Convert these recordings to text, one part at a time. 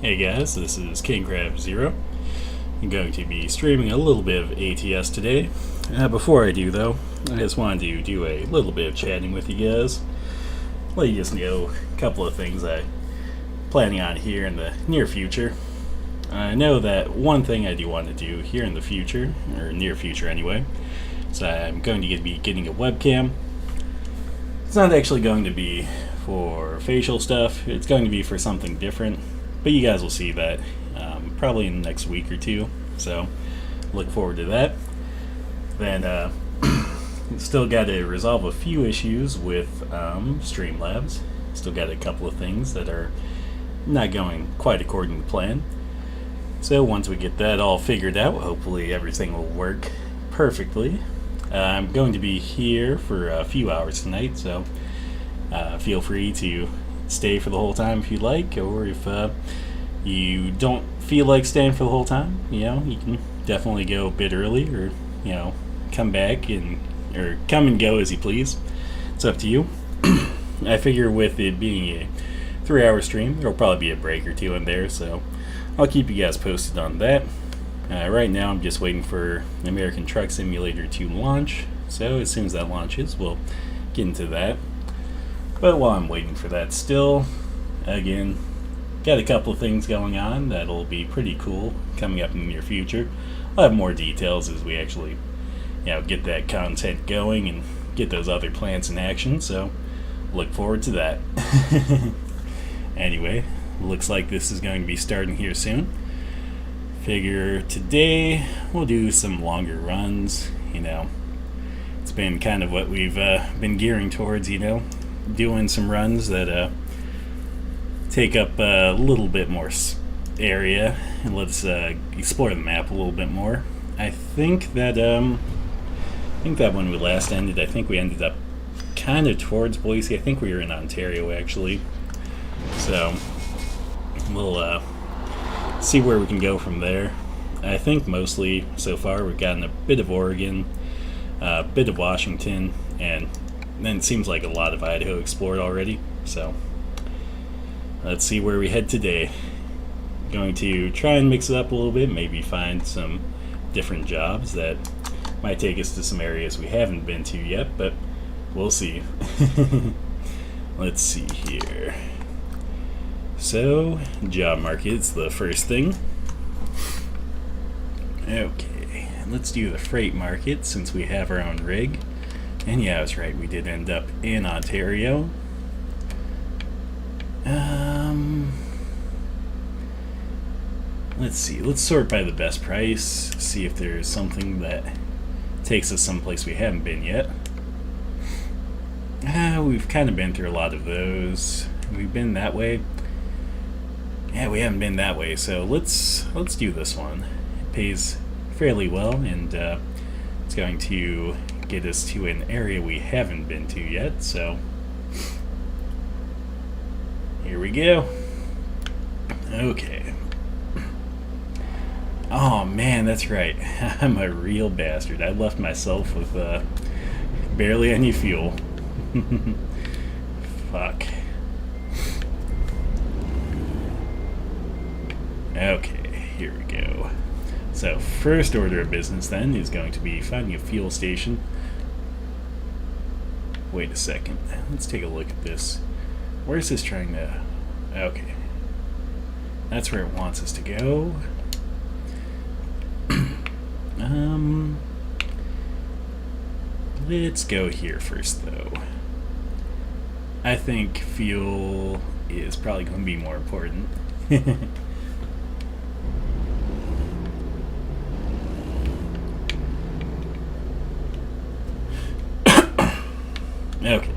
Hey guys, this is KingCrab0. I'm going to be streaming a little bit of ATS today. Before I do though, I just wanted to do a little bit of chatting with you guys. Let you just know a couple of things I'm planning on here in the near future. I know that one thing I do want to do here in the future, or near future anyway, is I'm going to be getting a webcam. It's not actually going to be for facial stuff, it's going to be for something different. But you guys will see that probably in the next week or two, so look forward to that. Then still got to resolve a few issues with Streamlabs. Still got a couple of things that are not going quite according to plan. So once we get that all figured out, hopefully everything will work perfectly. I'm going to be here for a few hours tonight, so feel free to stay for the whole time if you like, or if you don't feel like staying for the whole time, you can definitely go a bit early, or come back or come and go as you please. It's up to you. I figure with it being a 3-hour stream, there'll probably be a break or two in there, so I'll keep you guys posted on that. Right now I'm just waiting for American Truck Simulator to launch, so as soon as that launches we'll get into that. But while I'm waiting for that still, again, got a couple of things going on that'll be pretty cool coming up in the near future. I'll have more details as we actually get that content going and get those other plans in action, so look forward to that. Anyway, looks like this is going to be starting here soon. Figure today we'll do some longer runs. It's been kind of what we've been gearing towards, doing some runs that take up a little bit more area, and let's explore the map a little bit more. I think that when we last ended, I think we ended up kind of towards Boise. I think we were in Ontario actually, so we'll see where we can go from there. I think mostly so far we've gotten a bit of Oregon, a bit of Washington, and then it seems like a lot of Idaho explored already, so let's see where we head today. Going to try and mix it up a little bit, maybe find some different jobs that might take us to some areas we haven't been to yet, but we'll see. Let's see here. So, job market's the first thing. Okay, let's do the freight market since we have our own rig. And yeah, I was right, we did end up in Ontario. Let's see, let's sort by the best price, see if there's something that takes us someplace we haven't been yet. We've kind of been through a lot of those. We've been that way. Yeah, we haven't been that way, so let's do this one. It pays fairly well, and it's going to get us to an area we haven't been to yet, so here we go. Okay. Oh man, that's right. I'm a real bastard. I left myself with barely any fuel. Fuck. Okay, here we go. So, first order of business then is going to be finding a fuel station. Wait a second. Let's take a look at this. Where's this trying to... Okay. That's where it wants us to go. Let's go here first, though. I think fuel is probably going to be more important. Okay.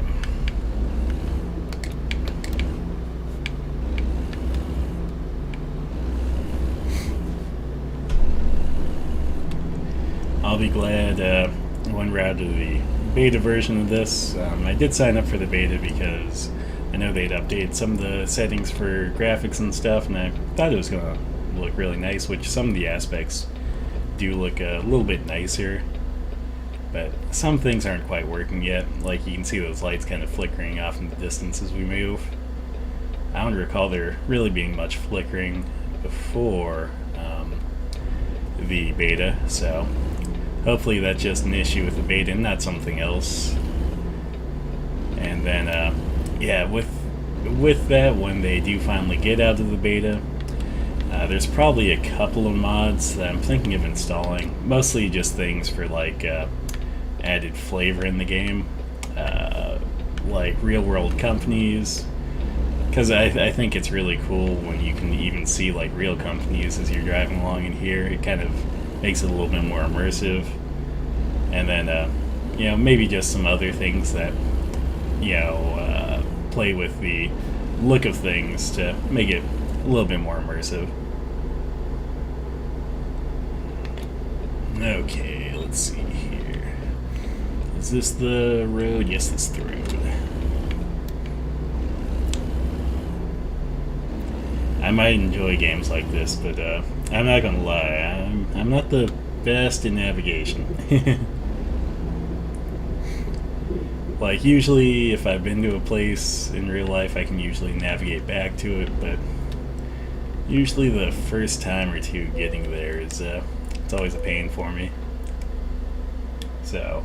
I'll be glad when we're out of the beta version of this. I did sign up for the beta because I know they'd updated some of the settings for graphics and stuff, and I thought it was going to look really nice, which some of the aspects do look a little bit nicer. But some things aren't quite working yet, like you can see those lights kind of flickering off in the distance as we move. I don't recall there really being much flickering before the beta, so hopefully that's just an issue with the beta and not something else. And then, yeah, with that, when they do finally get out of the beta, there's probably a couple of mods that I'm thinking of installing, mostly just things for like added flavor in the game, like real-world companies, because I think it's really cool when you can even see like real companies as you're driving along in here. It kind of makes it a little bit more immersive. And then, you know, maybe just some other things that, you know, play with the look of things to make it a little bit more immersive. Okay, let's see here. Is this the road? Yes, this is the road. I might enjoy games like this, but I'm not gonna lie, I'm not the best in navigation. Like, usually if I've been to a place in real life, I can usually navigate back to it, but usually the first time or two getting there is it's always a pain for me. So,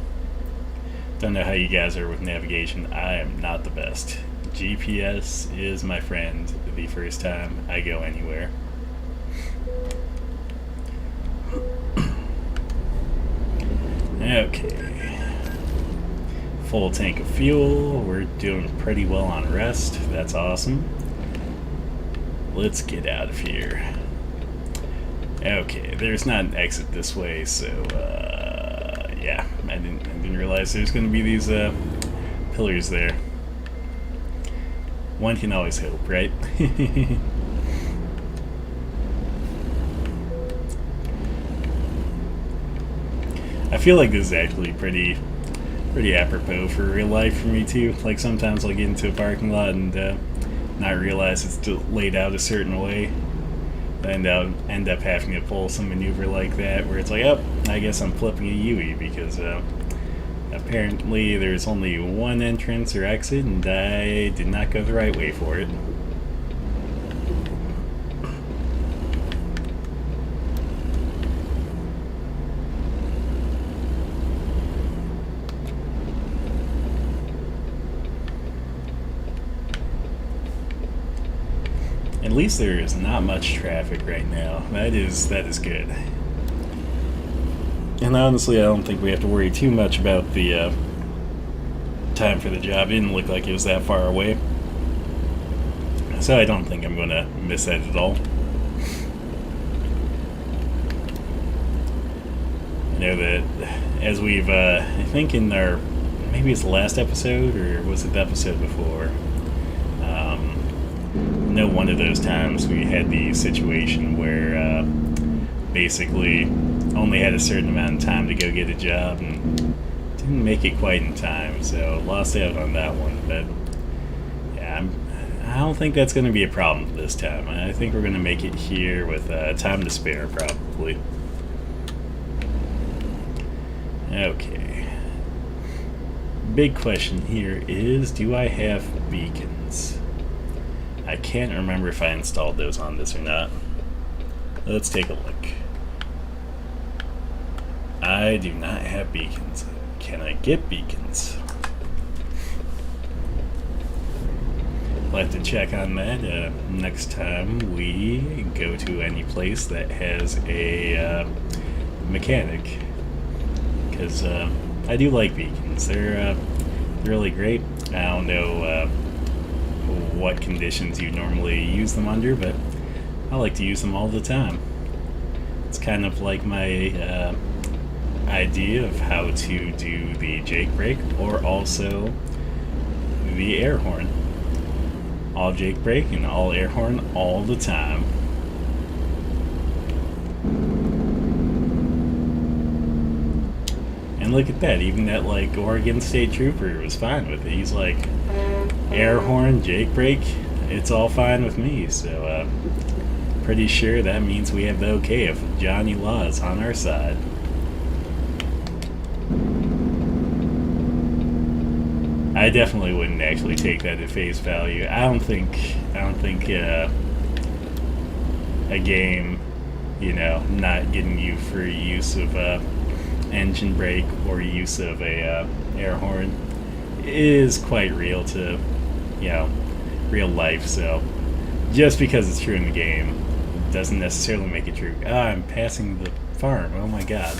don't know how you guys are with navigation. I am not the best. GPS is my friend the first time I go anywhere. Okay. Full tank of fuel. We're doing pretty well on rest. That's awesome. Let's get out of here. Okay, there's not an exit this way, so yeah, I didn't realize there's going to be these pillars there. One can always hope, right? I feel like this is actually pretty apropos for real life for me too. Like, sometimes I'll get into a parking lot and not realize it's laid out a certain way, and I'll end up having to pull some maneuver like that where it's like, oh, I guess I'm flipping a UE because apparently there's only one entrance or exit and I did not go the right way for it. At least there is not much traffic right now. That is good. And honestly, I don't think we have to worry too much about the time for the job. It didn't look like it was that far away. So I don't think I'm going to miss that at all. I know that as we've, I think in our, maybe it's the last episode, or was it the episode before? I know one of those times we had the situation where basically only had a certain amount of time to go get a job and didn't make it quite in time, so lost out on that one. But yeah, I don't think that's going to be a problem this time. I think we're going to make it here with time to spare, probably. Okay. Big question here is, do I have beacons? I can't remember if I installed those on this or not. Let's take a look. I do not have beacons. Can I get beacons? I'll have to check on that next time we go to any place that has a mechanic. Because I do like beacons. They're really great. I don't know what conditions you normally use them under, but I like to use them all the time. It's kind of like my idea of how to do the Jake brake, or also the air horn. All Jake brake and all air horn all the time. And look at that, even that like Oregon State Trooper was fine with it. He's like, air horn, Jake brake, it's all fine with me. So pretty sure that means we have the okay of Johnny Laws on our side. I definitely wouldn't actually take that at face value. I don't think a game, you know, not getting you for use of a engine brake or use of a air horn is quite real to, you know, real life. So just because it's true in the game doesn't necessarily make it true. Ah, I'm passing the farm. Oh my god.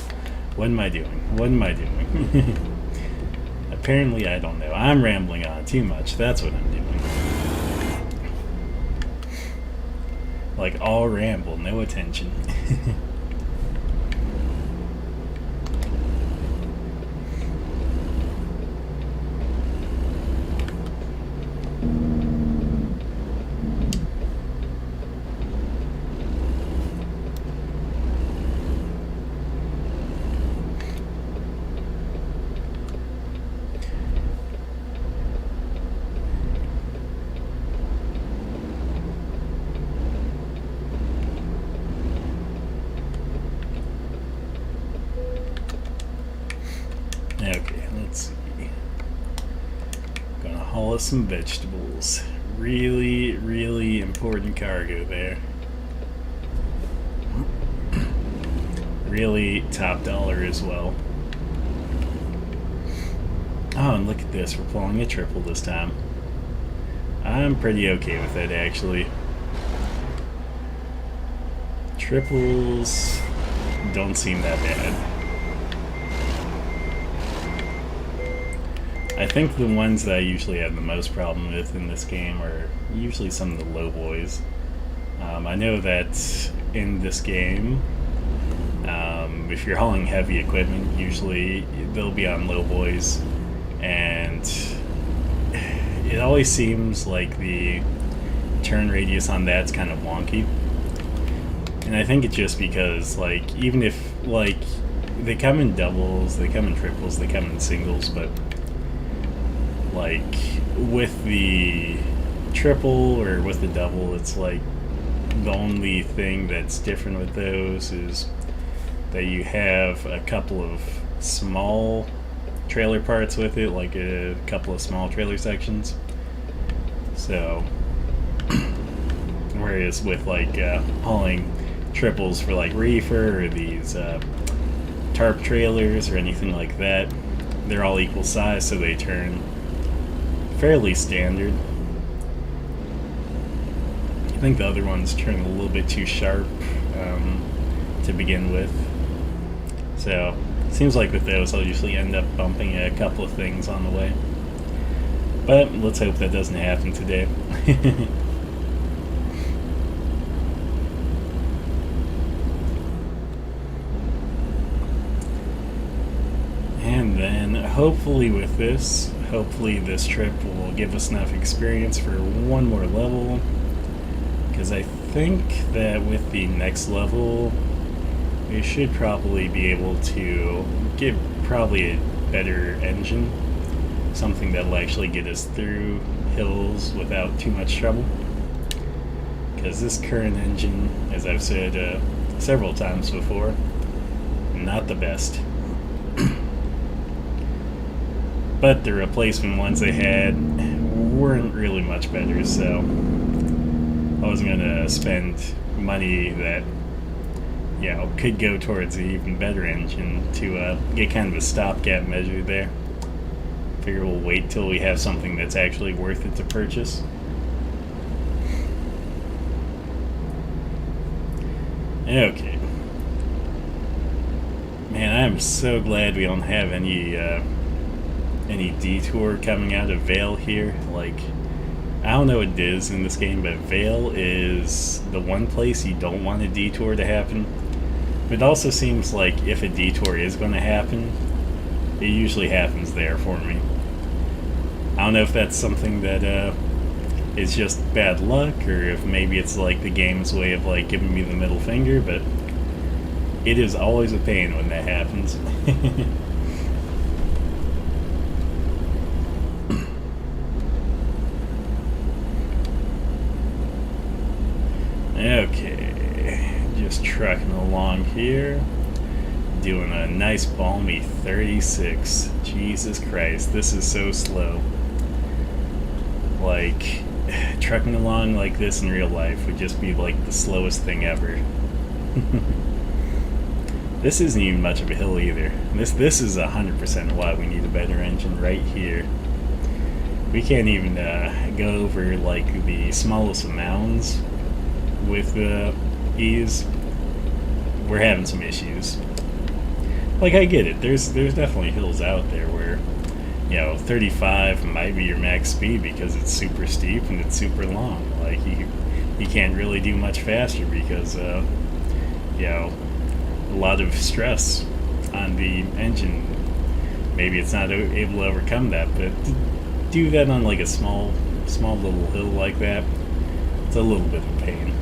What am I doing? What am I doing? Apparently, I don't know. I'm rambling on too much. That's what I'm doing. Like, all ramble, no attention. Okay, let's see. Gonna haul us some vegetables. Really, really important cargo there. Really top dollar as well. Oh, and look at this. We're pulling a triple this time. I'm pretty okay with that, actually. Triples don't seem that bad. I think the ones that I usually have the most problem with in this game are usually some of the low boys. I know that in this game, if you're hauling heavy equipment, usually they'll be on low boys, and it always seems like the turn radius on that's kind of wonky. And I think it's just because, like, even if, like, they come in doubles, they come in triples, they come in singles, but like with the triple or with the double, it's like the only thing that's different with those is that you have a couple of small trailer parts with it, like a couple of small trailer sections. So whereas with like hauling triples for like reefer or these tarp trailers or anything like that, they're all equal size, so they turn fairly standard. I think the other ones turn a little bit too sharp to begin with. So it seems like with those I'll usually end up bumping a couple of things on the way. But let's hope that doesn't happen today. And then hopefully with this, hopefully this trip will give us enough experience for one more level, because I think that with the next level we should probably be able to get probably a better engine, something that'll actually get us through hills without too much trouble, because this current engine, as I've said several times before, not the best. But the replacement ones they had weren't really much better, so I wasn't going to spend money that, you know, could go towards an even better engine to get kind of a stopgap measure there. Figure we'll wait till we have something that's actually worth it to purchase. Okay. Man, I'm so glad we don't have any detour coming out of Vale here. Like, I don't know what it is in this game, but Vale is the one place you don't want a detour to happen. But it also seems like if a detour is going to happen, it usually happens there for me. I don't know if that's something that is just bad luck, or if maybe it's like the game's way of like giving me the middle finger, but it is always a pain when that happens. Okay, just trucking along here, doing a nice balmy 36. Jesus Christ, this is so slow. Like, trucking along like this in real life would just be like the slowest thing ever. This isn't even much of a hill either. This is 100% why we need a better engine right here. We can't even go over like the smallest of mounds with ease. We're having some issues. Like, I get it. There's definitely hills out there where, 35 might be your max speed because it's super steep and it's super long. Like, you can't really do much faster because, a lot of stress on the engine. Maybe it's not able to overcome that, but to do that on like a small little hill like that, it's a little bit of pain.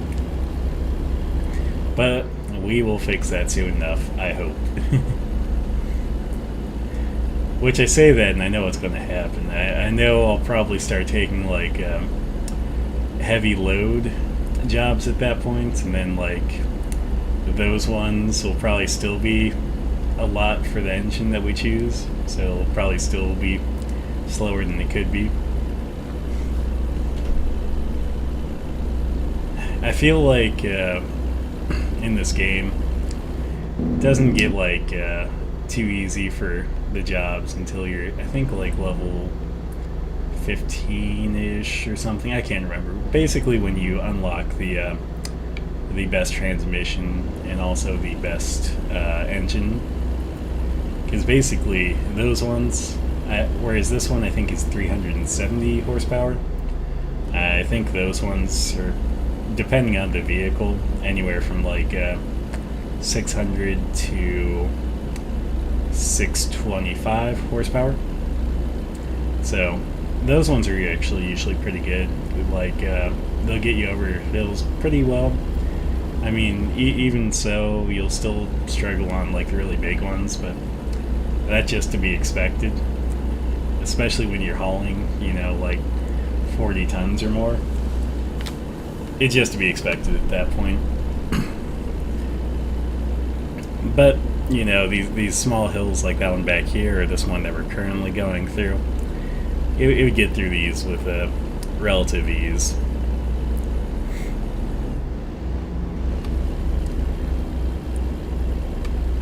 But we will fix that soon enough, I hope. Which I say that and I know what's going to happen. I know I'll probably start taking like heavy load jobs at that point, and then like those ones will probably still be a lot for the engine that we choose, so it'll probably still be slower than it could be. I feel like in this game it doesn't get like too easy for the jobs until you're, I think, like level 15-ish or something. I can't remember. Basically when you unlock the best transmission and also the best engine, because basically those ones, whereas this one I think is 370 horsepower, I think those ones are, depending on the vehicle, anywhere from like 600 to 625 horsepower. So those ones are actually usually pretty good. Like they'll get you over hills pretty well. I mean, even so, you'll still struggle on like the really big ones, but that's just to be expected. Especially when you're hauling, like 40 tons or more. It's just to be expected at that point. But, these small hills like that one back here, or this one that we're currently going through, it would get through these with relative ease.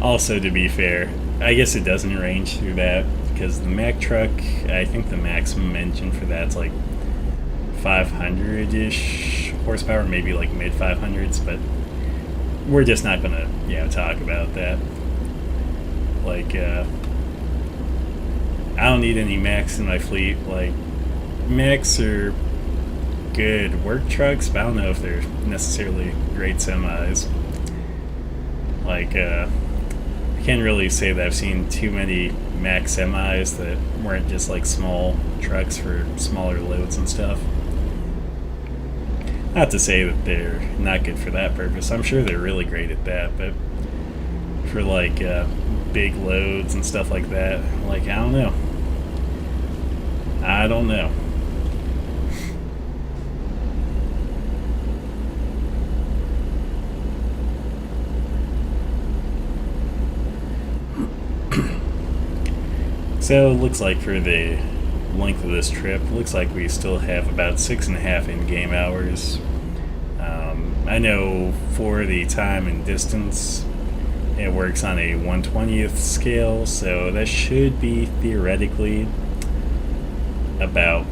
Also, to be fair, I guess it doesn't range through that, because the Mack truck, I think the maximum engine for that's like 500-ish horsepower, maybe like mid 500s, but we're just not gonna talk about that. Like I don't need any Macks in my fleet. Like, Macks are good work trucks, but I don't know if they're necessarily great semis. Like I can't really say that I've seen too many Mack semis that weren't just like small trucks for smaller loads and stuff. Not to say that they're not good for that purpose. I'm sure they're really great at that, but for like big loads and stuff like that, like, I don't know. So it looks like for the length of this trip, looks like we still have about 6.5 in-game hours. I know for the time and distance, it works on a 1/20th scale, so that should be theoretically about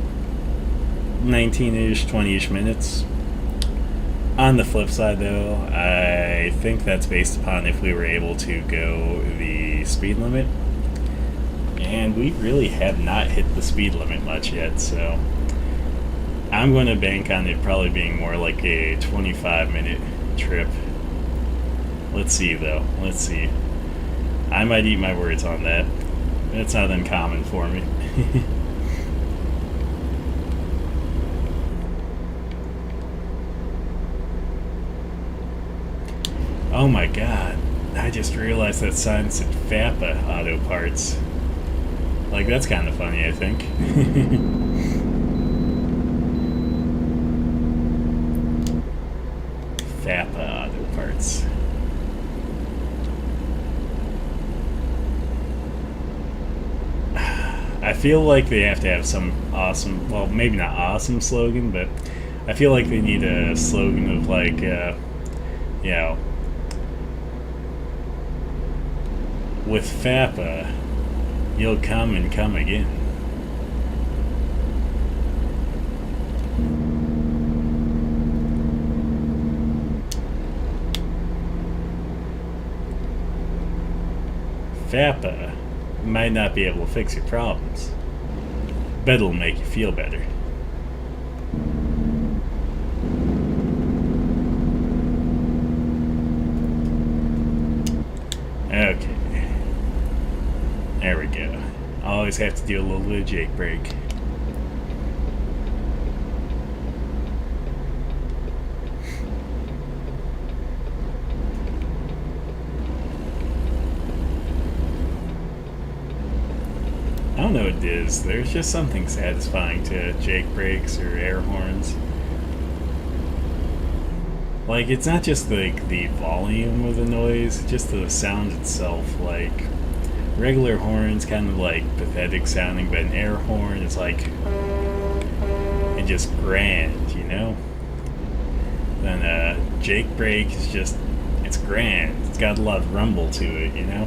19-ish, 20-ish minutes. On the flip side, though, I think that's based upon if we were able to go the speed limit. And we really have not hit the speed limit much yet, so I'm going to bank on it probably being more like a 25-minute trip. Let's see, though. Let's see. I might eat my words on that. That's not uncommon for me. Oh my god. I just realized that sign said FAPA Auto Parts. Like, that's kind of funny, I think. FAPA Auto Parts. I feel like they have to have some awesome, well, maybe not awesome slogan, but I feel like they need a slogan of like, you know, with FAPA, you'll come and come again. FAPA might not be able to fix your problems, but it'll make you feel better. Okay. There we go. Always have to do a little bit of Jake break. I don't know what it is. There's just something satisfying to Jake brakes or air horns. Like, it's not just like the volume of the noise, it's just the sound itself. Like, regular horns kind of like pathetic sounding, but an air horn is like, it's just grand, you know? Then Jake brake is just, it's grand. It's got a lot of rumble to it, you know?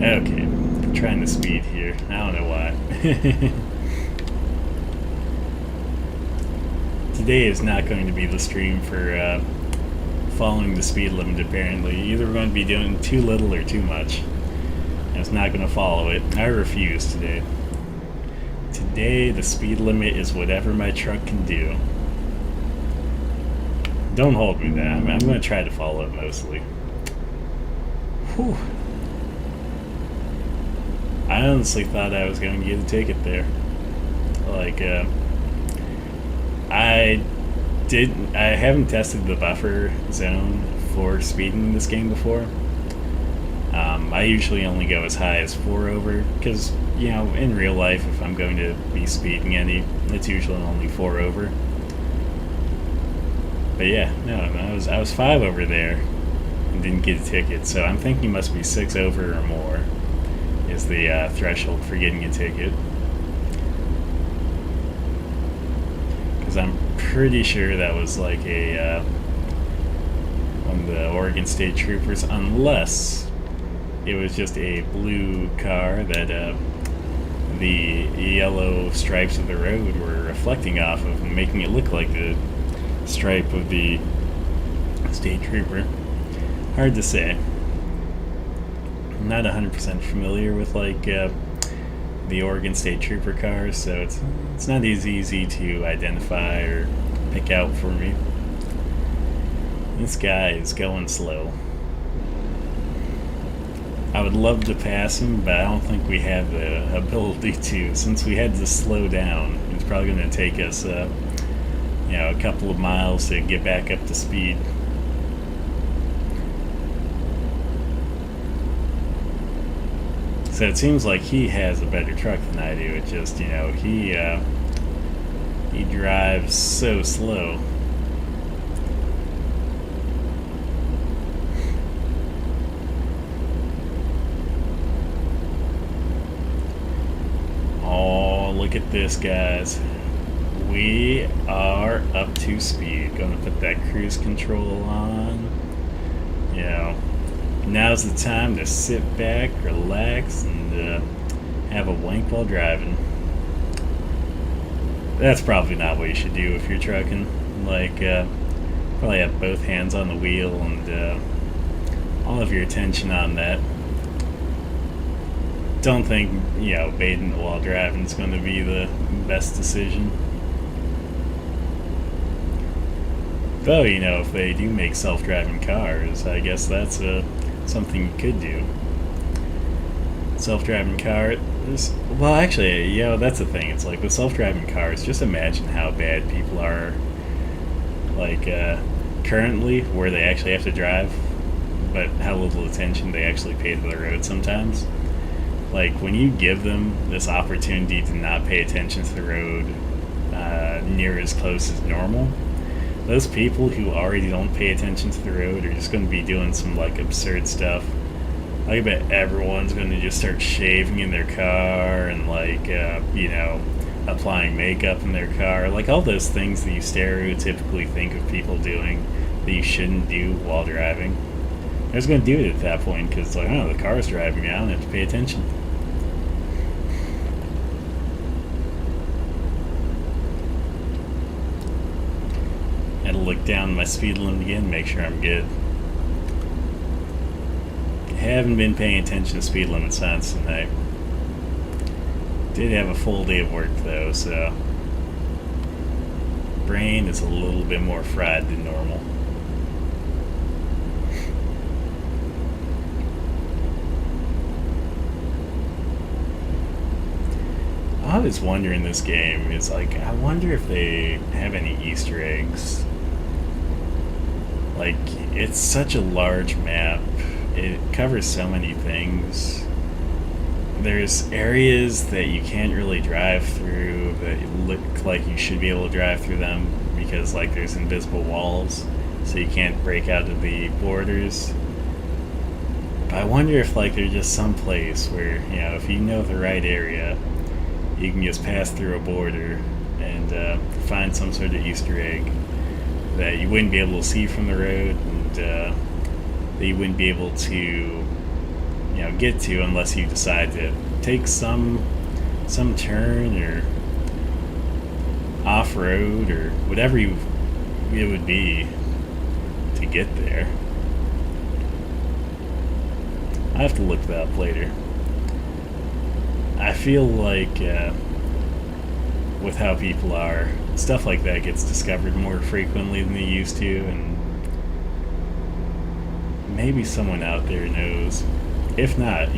Okay, I'm trying to speed here. I don't know why. Today is not going to be the stream for following the speed limit, apparently. Either we're going to be doing too little or too much. And it's not going to follow it. I refuse today. Today, the speed limit is whatever my truck can do. Don't hold me there. I'm going to try to follow it mostly. Whew. I honestly thought I was going to get a ticket there. Like, I haven't tested the buffer zone for speeding in this game before. I usually only go as high as 4 over, because, you know, in real life, if I'm going to be speeding any, it's usually only 4 over. But yeah, no, I was 5 over there and didn't get a ticket, so I'm thinking it must be 6 over or more is the threshold for getting a ticket. Because I'm pretty sure that was like a one of the Oregon State Troopers, unless it was just a blue car that the yellow stripes of the road were reflecting off of and making it look like the stripe of the state trooper. Hard to say. I'm not 100% familiar with like the Oregon State Trooper cars, so it's not as easy to identify or pick out for me. This guy is going slow. I would love to pass him, but I don't think we have the ability to. Since we had to slow down, it's probably going to take us you know, a couple of miles to get back up to speed. So it seems like he has a better truck than I do. It just, you know, he drives so slow. Oh, look at this, guys. We are up to speed. Gonna put that cruise control on. You know, now's the time to sit back, relax, and have a wank while driving. That's probably not what you should do if you're trucking. Like, probably have both hands on the wheel and all of your attention on that. Don't think, you know, baiting while driving is going to be the best decision. Though, you know, if they do make self-driving cars, I guess that's something you could do. Self-driving cars, well, actually, you know, that's the thing. It's like with self-driving cars, just imagine how bad people are, like, currently, where they actually have to drive, but how little attention they actually pay to the road sometimes. Like, when you give them this opportunity to not pay attention to the road near as close as normal, those people who already don't pay attention to the road are just going to be doing some, like, absurd stuff. Like, I bet everyone's going to just start shaving in their car and, like, applying makeup in their car. Like, all those things that you stereotypically think of people doing that you shouldn't do while driving. I was going to do it at that point because, like, oh, the car's driving now, I don't have to pay attention. I had to look down my speed limit again, make sure I'm good. Haven't been paying attention to speed limit signs tonight. Did have a full day of work though, so brain is a little bit more fried than normal. I always wonder in this game, is like, I wonder if they have any Easter eggs. Like, it's such a large map. It covers so many things. There's areas that you can't really drive through that look like you should be able to drive through them because, like, there's invisible walls, so you can't break out of the borders. But I wonder if, like, there's just some place where, if you know the right area, you can just pass through a border and find some sort of Easter egg that you wouldn't be able to see from the road, and that you wouldn't be able to, get to unless you decide to take some turn or off-road or whatever it would be to get there. I have to look that up later. I feel like with how people are, stuff like that gets discovered more frequently than they used to, and maybe someone out there knows. If not,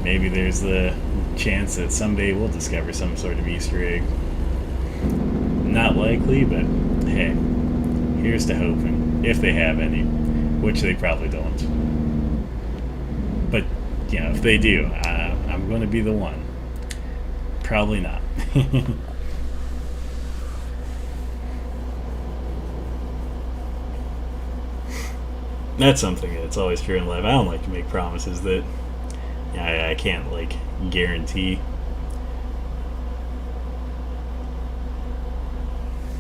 maybe there's the chance that someday we'll discover some sort of Easter egg. Not likely, but hey, here's to hoping, if they have any, which they probably don't. But, if they do, I'm going to be the one. Probably not. That's something that's always true in life. I don't like to make promises that I can't, like, guarantee.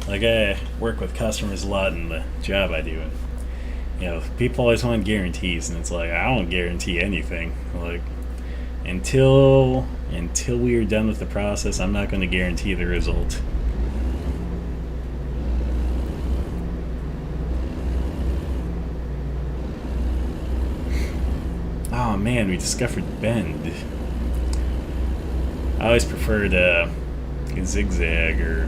Like, I work with customers a lot in the job I do, and people always want guarantees, and it's like, I don't guarantee anything. Like, until we are done with the process, I'm not going to guarantee the result. Oh man, we discovered Bend. I always preferred a zigzag or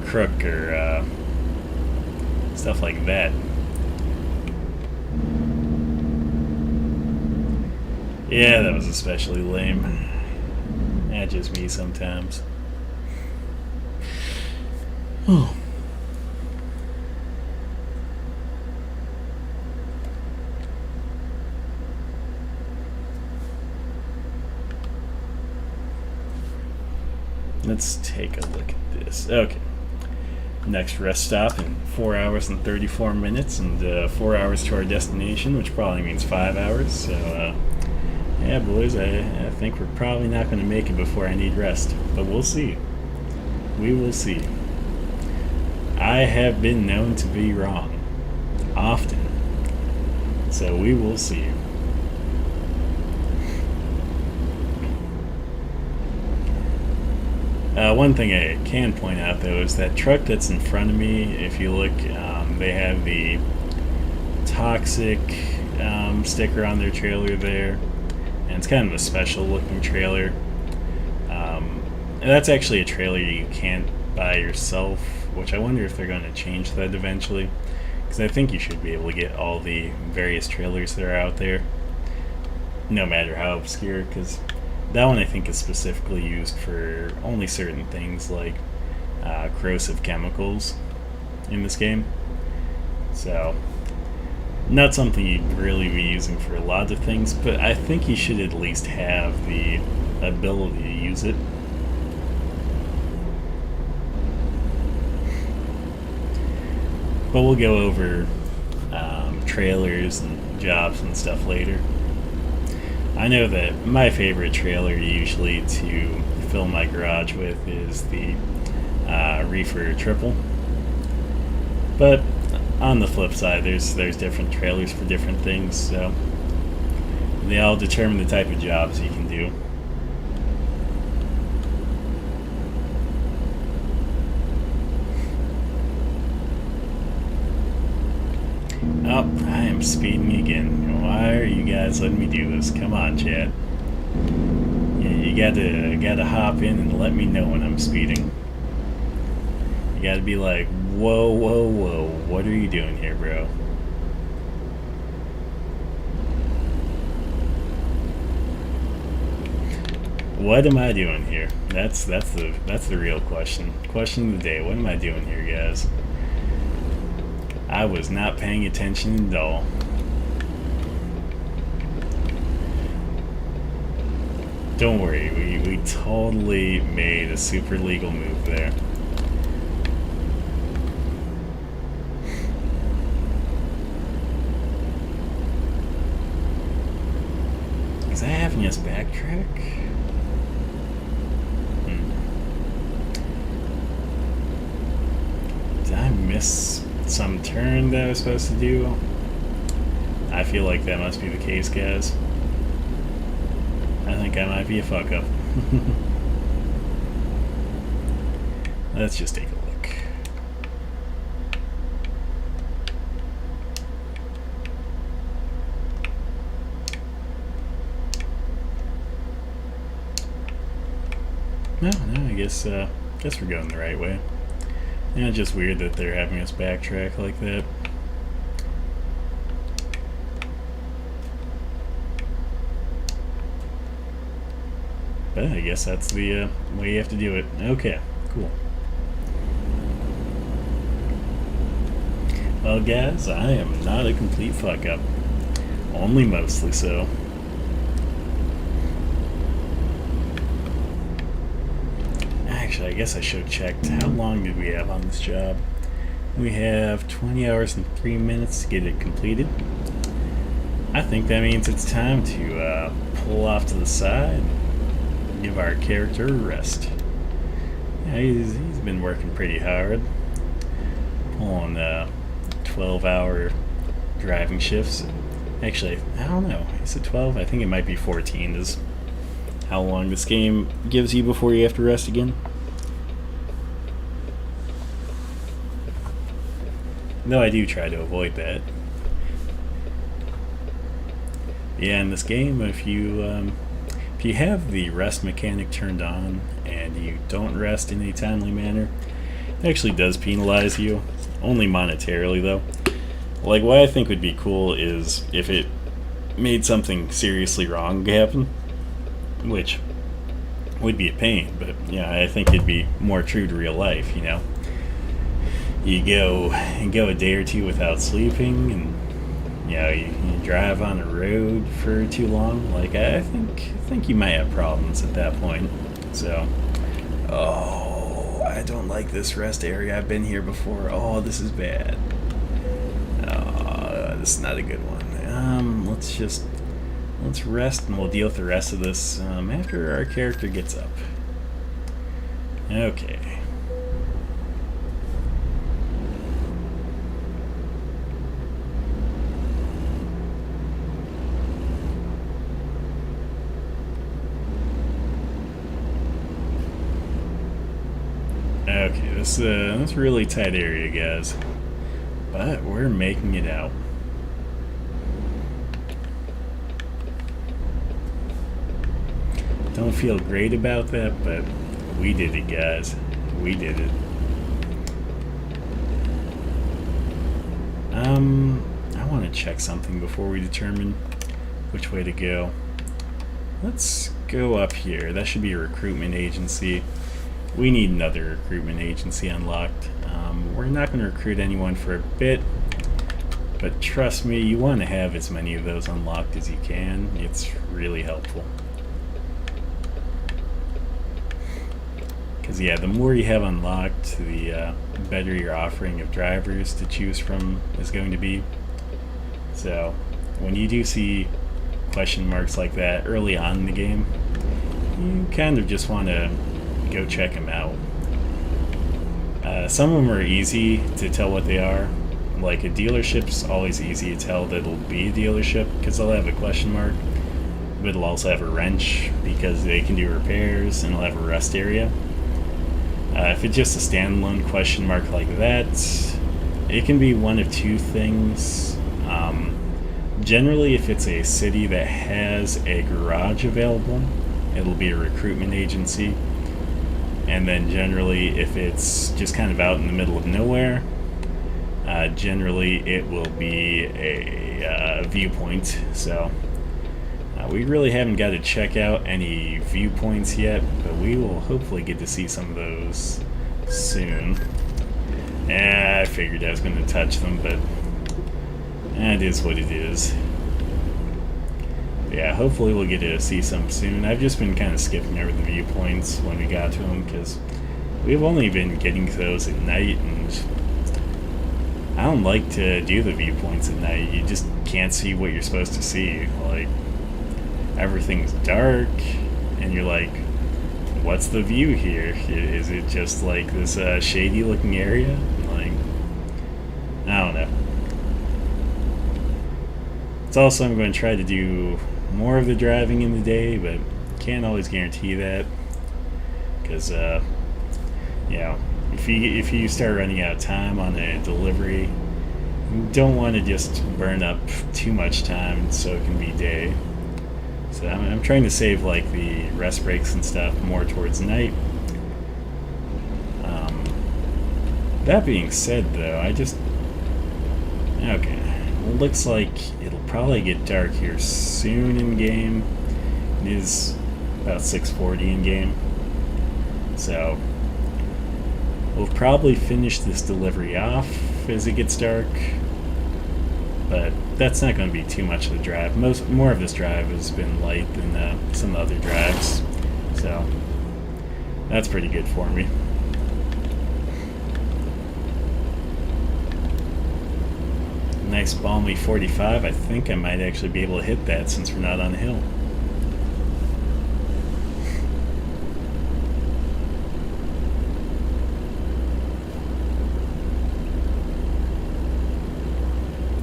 crook or stuff like that. Yeah, that was especially lame. That's just me sometimes. Oh. Let's take a look at this. Okay. Next rest stop in 4 hours and 34 minutes, and 4 hours to our destination, which probably means 5 hours. So, yeah, boys, I think we're probably not going to make it before I need rest. But we'll see. We will see. I have been known to be wrong. Often. So we will see. One thing I can point out, though, is that truck that's in front of me, if you look, they have the toxic sticker on their trailer there. And it's kind of a special looking trailer. And that's actually a trailer you can't buy yourself, which I wonder if they're going to change that eventually. Because I think you should be able to get all the various trailers that are out there, no matter how obscure, because that one I think is specifically used for only certain things like corrosive chemicals in this game. So Not something you'd really be using for a lot of things, but I think you should at least have the ability to use it. But we'll go over trailers and jobs and stuff later. I know that my favorite trailer usually to fill my garage with is the Reefer Triple. But on the flip side, there's different trailers for different things, so they all determine the type of jobs you can do. Oh, I am speeding again. Why are you guys letting me do this? Come on, chat. Yeah, you gotta hop in and let me know when I'm speeding. You gotta be like, whoa, whoa, whoa, what are you doing here, bro? What am I doing here? That's the real question. Question of the day. What am I doing here, guys? I was not paying attention at all. Don't worry, we totally made a super legal move there. Is that having us backtrack? Did I miss some turn that I was supposed to do? I feel like that must be the case, guys. I think I might be a fuck up. Let's just take a look. No, I guess we're going the right way. Yeah, it's just weird that they're having us backtrack like that. But I guess that's the way you have to do it. Okay, cool. Well, guys, I am not a complete fuck up. Only mostly so. Actually, I guess I should have checked. How long did we have on this job? We have 20 hours and 3 minutes to get it completed. I think that means it's time to pull off to the side and give our character a rest. Yeah, he's been working pretty hard. Pulling 12-hour driving shifts. Actually, I don't know. Is it 12? I think it might be 14 is how long this game gives you before you have to rest again. Though I do try to avoid that. Yeah, in this game, if you have the rest mechanic turned on and you don't rest in a timely manner, it actually does penalize you, only monetarily though. Like, what I think would be cool is if it made something seriously wrong happen, which would be a pain, but yeah, I think it'd be more true to real life, you know. You go a day or two without sleeping, and you know you drive on a road for too long. Like, I think you might have problems at that point. So, oh, I don't like this rest area. I've been here before. Oh, this is bad. This is not a good one. Let's rest, and we'll deal with the rest of this after our character gets up. Okay. Okay, this is a really tight area, guys, but we're making it out. Don't feel great about that, but we did it, guys. We did it. I want to check something before we determine which way to go. Let's go up here. That should be a recruitment agency. We need another recruitment agency unlocked. We're not going to recruit anyone for a bit, But trust me, you want to have as many of those unlocked as you can. It's really helpful. Because yeah, the more you have unlocked, the better your offering of drivers to choose from is going to be. So when you do see question marks like that early on in the game, you kind of just want to go check them out. Some of them are easy to tell what they are. Like a dealership's always easy to tell that it'll be a dealership because they'll have a question mark, but it'll also have a wrench because they can do repairs, and it'll have a rest area. If it's just a standalone question mark like that, it can be one of two things. Generally, if it's a city that has a garage available, it'll be a recruitment agency. And then generally, if it's just kind of out in the middle of nowhere, generally it will be a viewpoint. So we really haven't got to check out any viewpoints yet, but we will hopefully get to see some of those soon. I figured I was going to touch them, but it is what it is. Yeah, hopefully we'll get to see some soon. I've just been kind of skipping over the viewpoints when we got to them because we've only been getting to those at night, and I don't like to do the viewpoints at night. You just can't see what you're supposed to see. Like, everything's dark, and you're like, what's the view here? Is it just like this shady looking area? Like, I don't know. It's also, I'm going to try to do more of the driving in the day, but can't always guarantee that because if you start running out of time on a delivery, you don't want to just burn up too much time so it can be day. So I'm trying to save like the rest breaks and stuff more towards night. That being said, though, okay. It looks like it'll probably get dark here soon in game. It is about 6:40 in game, so we'll probably finish this delivery off as it gets dark. But that's not going to be too much of the drive. More of this drive has been light than some other drives, so that's pretty good for me. Nice balmy 45. I think I might actually be able to hit that since we're not on a hill.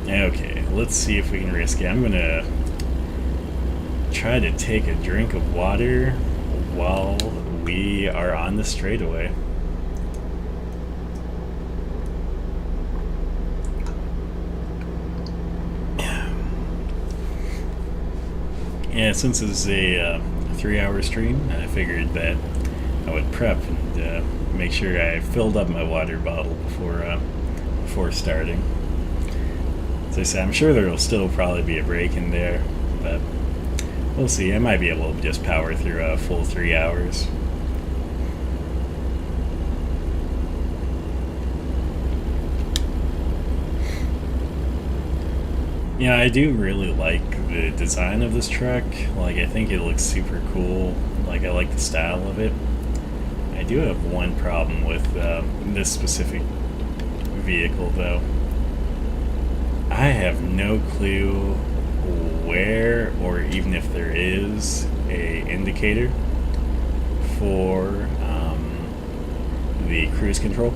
Okay, let's see if we can risk it. I'm gonna try to take a drink of water while we are on the straightaway. Yeah, since this is a 3-hour stream, I figured that I would prep and make sure I filled up my water bottle before starting. As I said, I'm sure there will still probably be a break in there, but we'll see. I might be able to just power through a full 3 hours. Yeah, I do really like the design of this truck. Like, I think it looks super cool. Like, I like the style of it. I do have one problem with this specific vehicle, though. I have no clue where, or even if there is, a indicator for the cruise control.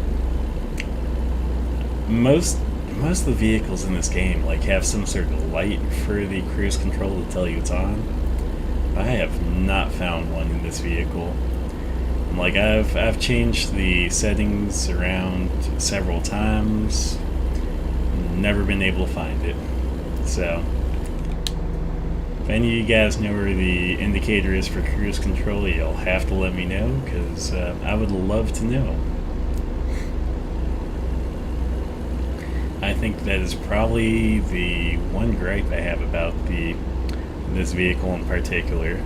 Most of the vehicles in this game like have some sort of light for the cruise control to tell you it's on. I have not found one in this vehicle. Like, I've changed the settings around several times, never been able to find it. So if any of you guys know where the indicator is for cruise control, you'll have to let me know, because I would love to know. I think that is probably the one gripe I have about this vehicle in particular.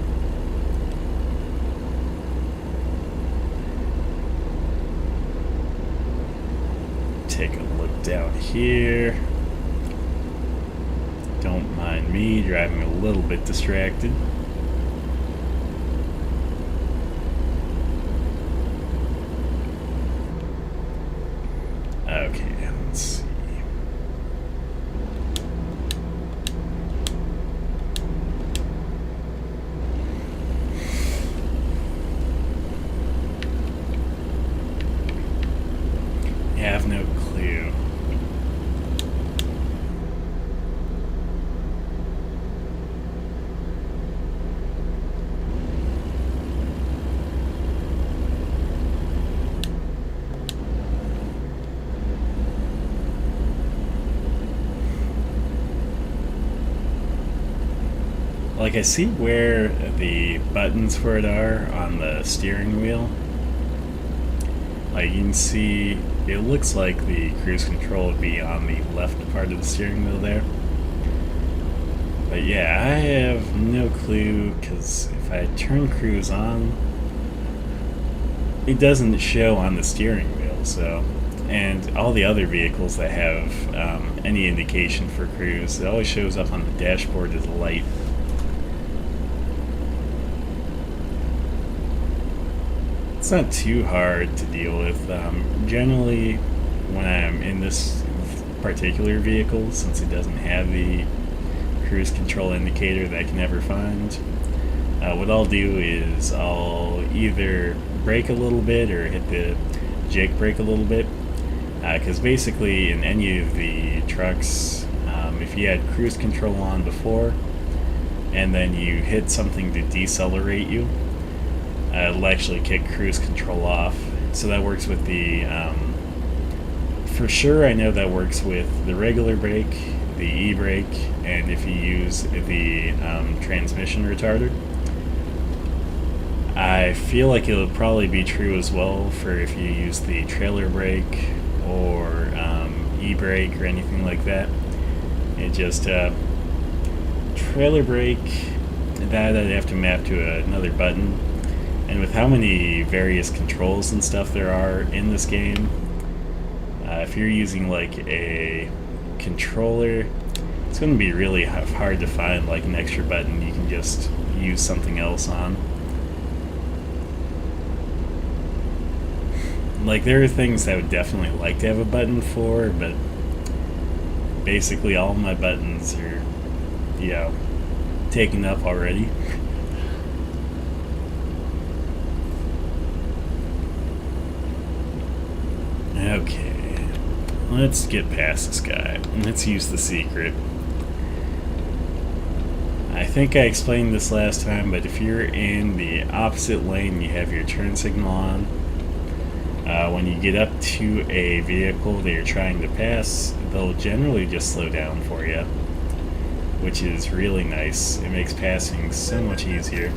Take a look down here. Don't mind me driving a little bit distracted. Okay, let's see. I have no clue. Like, I see where the buttons for it are on the steering wheel. Like, you can see, it looks like the cruise control would be on the left part of the steering wheel there. But yeah, I have no clue, because if I turn cruise on, it doesn't show on the steering wheel, so... And all the other vehicles that have any indication for cruise, it always shows up on the dashboard as a light. It's not too hard to deal with. Generally, when I'm in this particular vehicle, since it doesn't have the cruise control indicator that I can never find, what I'll do is I'll either brake a little bit or hit the jake brake a little bit. Because basically, in any of the trucks, if you had cruise control on before, and then you hit something to decelerate you, it'll actually kick cruise control off. So that works with the, for sure I know that works with the regular brake, the e-brake, and if you use the transmission retarder. I feel like it'll probably be true as well for if you use the trailer brake or e-brake or anything like that. It just, trailer brake, that I'd have to map to another button. And with how many various controls and stuff there are in this game, if you're using like a controller, it's going to be really hard to find like an extra button you can just use something else on. Like, there are things I would definitely like to have a button for, but basically all my buttons are, you know, taken up already. Okay, let's get past this guy. Let's use the secret. I think I explained this last time, but if you're in the opposite lane, you have your turn signal on. When you get up to a vehicle that you're trying to pass, they'll generally just slow down for you, which is really nice. It makes passing so much easier.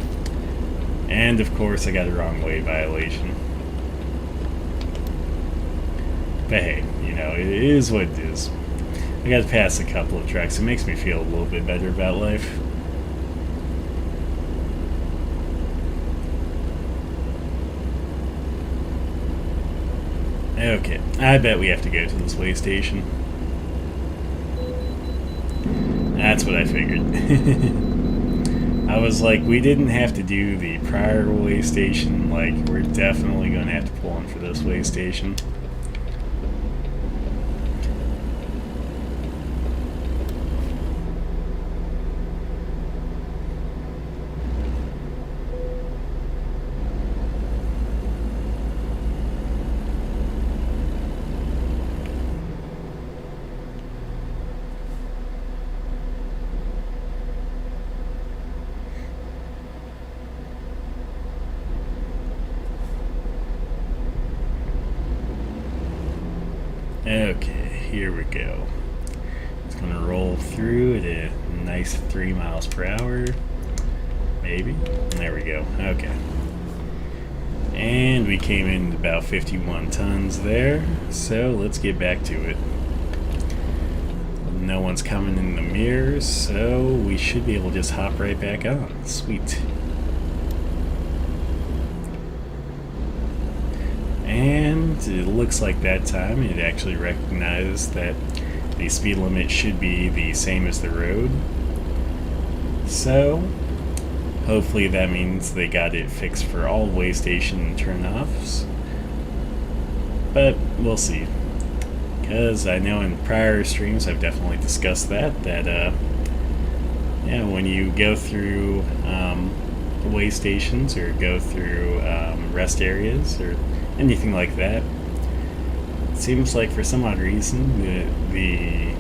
And of course, I got a wrong way violation. But hey, you know, it is what it is. I got to pass a couple of trucks. It makes me feel a little bit better about life. Okay, I bet we have to go to this way station. That's what I figured. I was like, we didn't have to do the prior way station. Like, we're definitely going to have to pull in for this way station. Okay, here we go. It's going to roll through at a nice 3 miles per hour. Maybe. There we go. Okay. And we came in about 51 tons there. So let's get back to it. No one's coming in the mirrors, so we should be able to just hop right back on. Sweet. And it looks like that time it actually recognized that the speed limit should be the same as the road. So hopefully that means they got it fixed for all way station turnoffs. But we'll see. Because I know in prior streams I've definitely discussed that yeah, when you go through way stations or go through rest areas or anything like that, it seems like for some odd reason the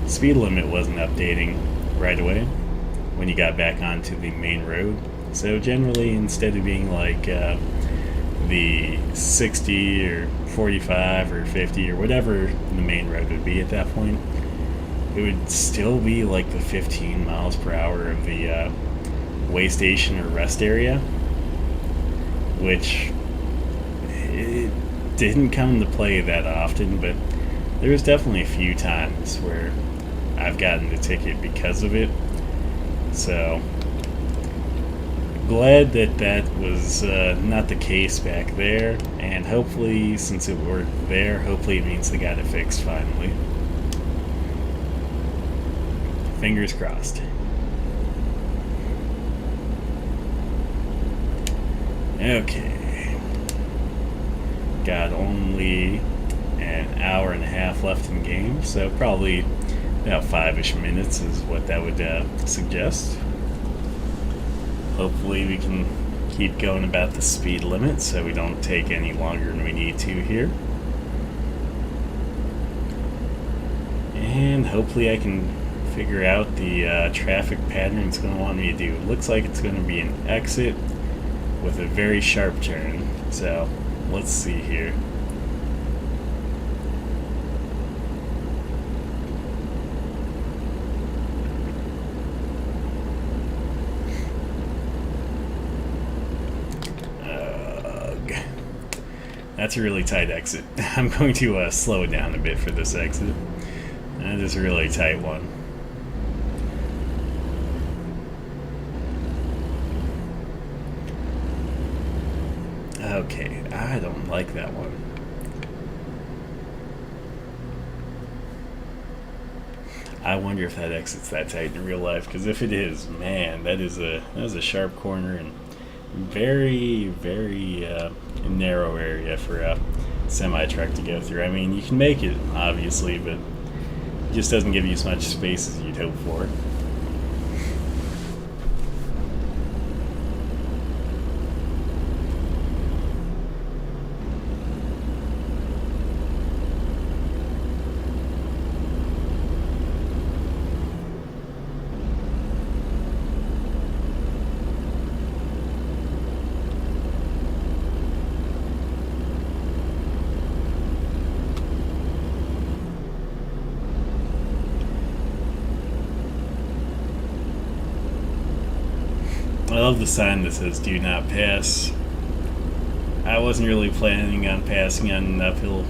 speed limit wasn't updating right away when you got back onto the main road. So generally, instead of being like the 60 or 45 or 50 or whatever the main road would be at that point, it would still be like the 15 miles per hour of the way station or rest area, which it didn't come into play that often, but there was definitely a few times where I've gotten the ticket because of it. So glad that that was not the case back there, and hopefully since it worked there, hopefully it means they got it fixed finally. Fingers crossed. Okay. Got only an hour and a half left in the game, so probably about 5-ish minutes is what that would suggest. Hopefully we can keep going about the speed limit so we don't take any longer than we need to here. And hopefully I can figure out the traffic pattern it's going to want me to do. It looks like it's going to be an exit with a very sharp turn. So let's see here. That's a really tight exit. I'm going to slow it down a bit for this exit. That is a really tight one. Okay, I don't like that one. I wonder if that exit's that tight in real life, because if it is, man, that is a sharp corner and very, very narrow area for a semi-truck to go through. I mean, you can make it, obviously, but it just doesn't give you as much space as you'd hope for. I love the sign that says "Do not pass." I wasn't really planning on passing on an uphill.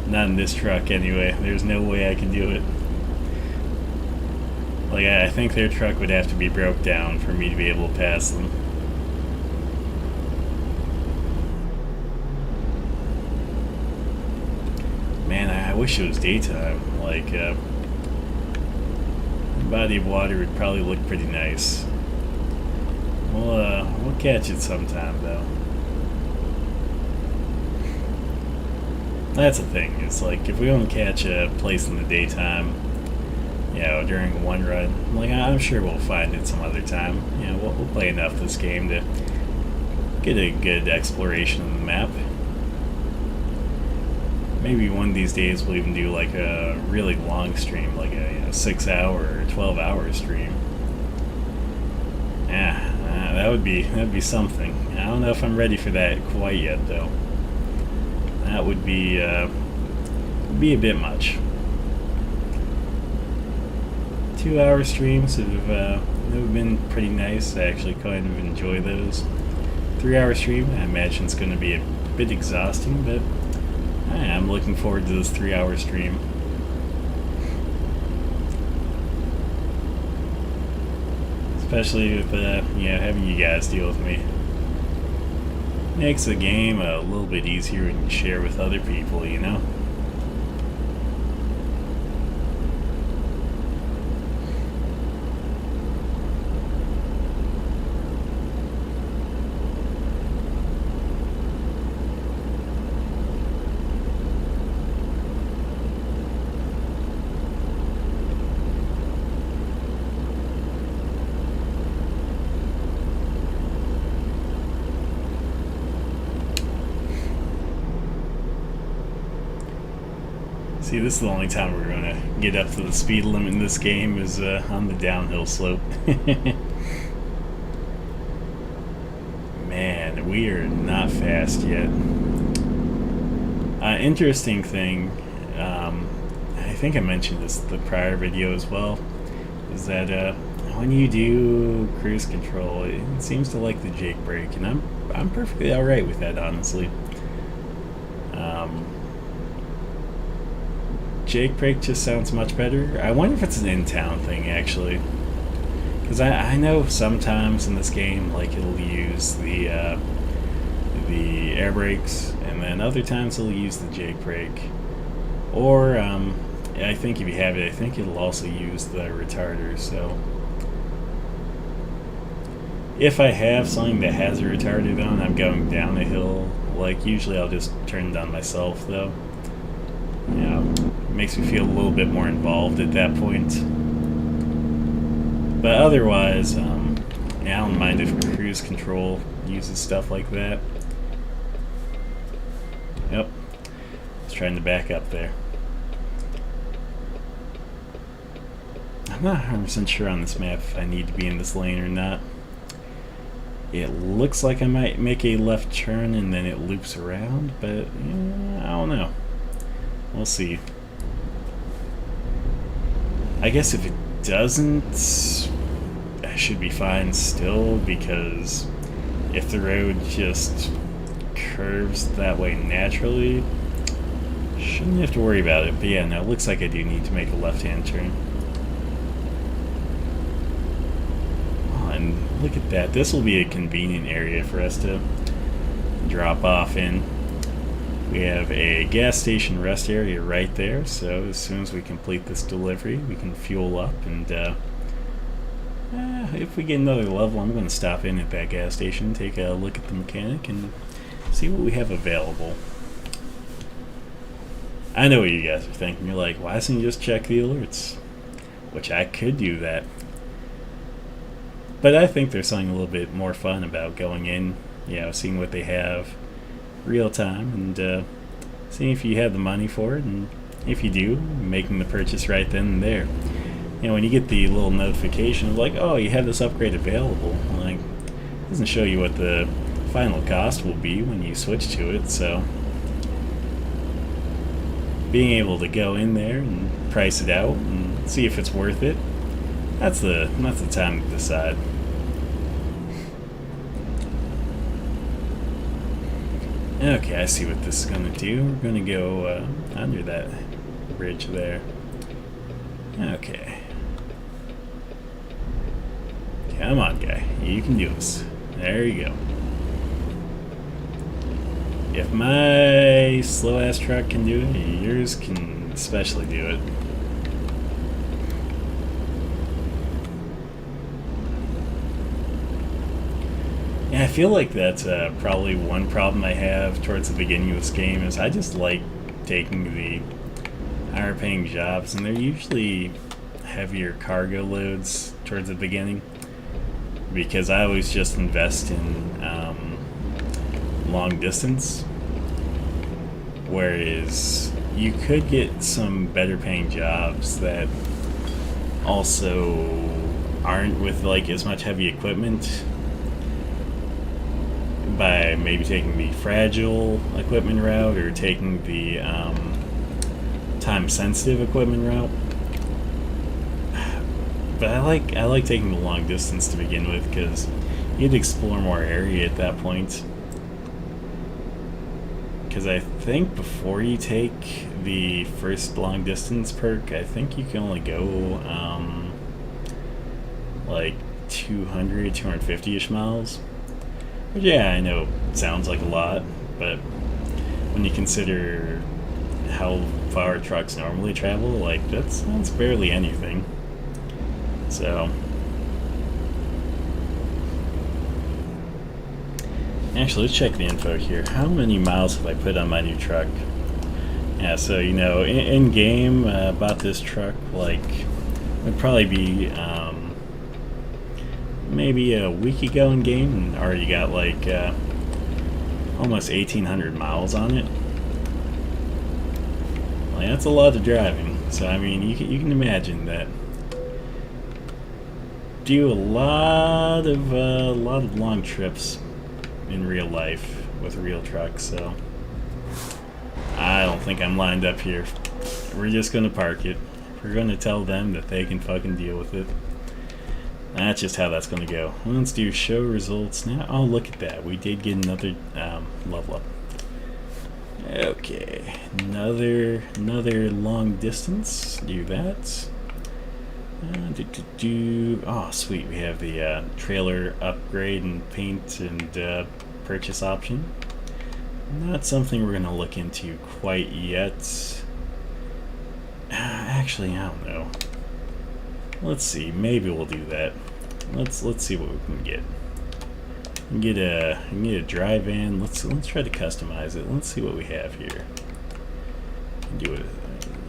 Not in this truck, anyway. There's no way I can do it. Like, I think their truck would have to be broke down for me to be able to pass them. Man, I wish it was daytime. Like, the body of water would probably look pretty nice. We'll catch it sometime, though. That's the thing. It's like, if we don't catch a place in the daytime, you know, during one run, like, I'm sure we'll find it some other time. You know, we'll play enough this game to get a good exploration of the map. Maybe one of these days we'll even do like a really long stream, like a 6-hour or 12-hour stream. Yeah. That'd be something. I don't know if I'm ready for that quite yet, though. That would be a bit much. 2-hour streams have been pretty nice. I actually kind of enjoy those. 3-hour stream, I imagine it's going to be a bit exhausting, but I'm looking forward to this 3-hour stream. Especially with having you guys deal with me. Makes the game a little bit easier to share with other people, you know? See, this is the only time we're gonna get up to the speed limit in this game is on the downhill slope. Man, we are not fast yet. Interesting thing, I think I mentioned this in the prior video as well, is that when you do cruise control, it seems to like the Jake brake, and I'm perfectly alright with that, honestly. Jake brake just sounds much better. I wonder if it's an in-town thing, actually. Because I know sometimes in this game, like, it'll use the air brakes, and then other times it'll use the Jake brake. Or, I think if you have it, I think it'll also use the retarder, so... If I have something that has a retarder on, I'm going down a hill. Like, usually I'll just turn it on myself, though. You know, it makes me feel a little bit more involved at that point. But otherwise, yeah, I don't mind if cruise control uses stuff like that. Yep. I was trying to back up there. I'm not 100% sure on this map if I need to be in this lane or not. It looks like I might make a left turn and then it loops around, but yeah, I don't know. We'll see. I guess if it doesn't, I should be fine still, because if the road just curves that way naturally, shouldn't have to worry about it. But yeah, no, it looks like I do need to make a left-hand turn. Oh, and look at that. This will be a convenient area for us to drop off in. We have a gas station rest area right there, so as soon as we complete this delivery, we can fuel up, and if we get another level, I'm going to stop in at that gas station, take a look at the mechanic, and see what we have available. I know what you guys are thinking. You're like, why doesn't you just check the alerts? Which I could do that. But I think there's something a little bit more fun about going in, you know, seeing what they have real time, and seeing if you have the money for it, and if you do, making the purchase right then and there. You know, when you get the little notification of like, oh, you have this upgrade available, like, it doesn't show you what the final cost will be when you switch to it, so being able to go in there and price it out and see if it's worth it, that's the time to decide. Okay, I see what this is going to do. We're going to go under that bridge there. Okay. Come on, guy. You can do this. There you go. If my slow-ass truck can do it, yours can especially do it. Yeah, I feel like that's probably one problem I have towards the beginning of this game, is I just like taking the higher paying jobs, and they're usually heavier cargo loads towards the beginning, because I always just invest in long distance, whereas you could get some better paying jobs that also aren't with like as much heavy equipment, by maybe taking the fragile equipment route or taking the time-sensitive equipment route. But I like taking the long distance to begin with, because you get to explore more area at that point. Because I think before you take the first long distance perk, I think you can only go like 200, 250-ish miles. Which, yeah, I know it sounds like a lot, but when you consider how far trucks normally travel, like, that's barely anything. So, actually, let's check the info here. How many miles have I put on my new truck? Yeah, so, you know, in game, bought this truck, like, would probably be maybe a week ago in game, and already got like almost 1,800 miles on it. Like, that's a lot of driving. So I mean, you can imagine that. Do a lot of long trips in real life with real trucks. So I don't think I'm lined up here. We're just gonna park it. We're gonna tell them that they can fucking deal with it. That's just how that's gonna go. Let's do show results now. Oh, look at that. We did get another level up. Okay, another long distance. Do that. Oh, sweet. We have the trailer upgrade and paint and purchase option. Not something we're gonna look into quite yet. Actually, I don't know. Let's see. Maybe we'll do that. Let's see what we can get. Get a dry van. Let's try to customize it. Let's see what we have here. Do a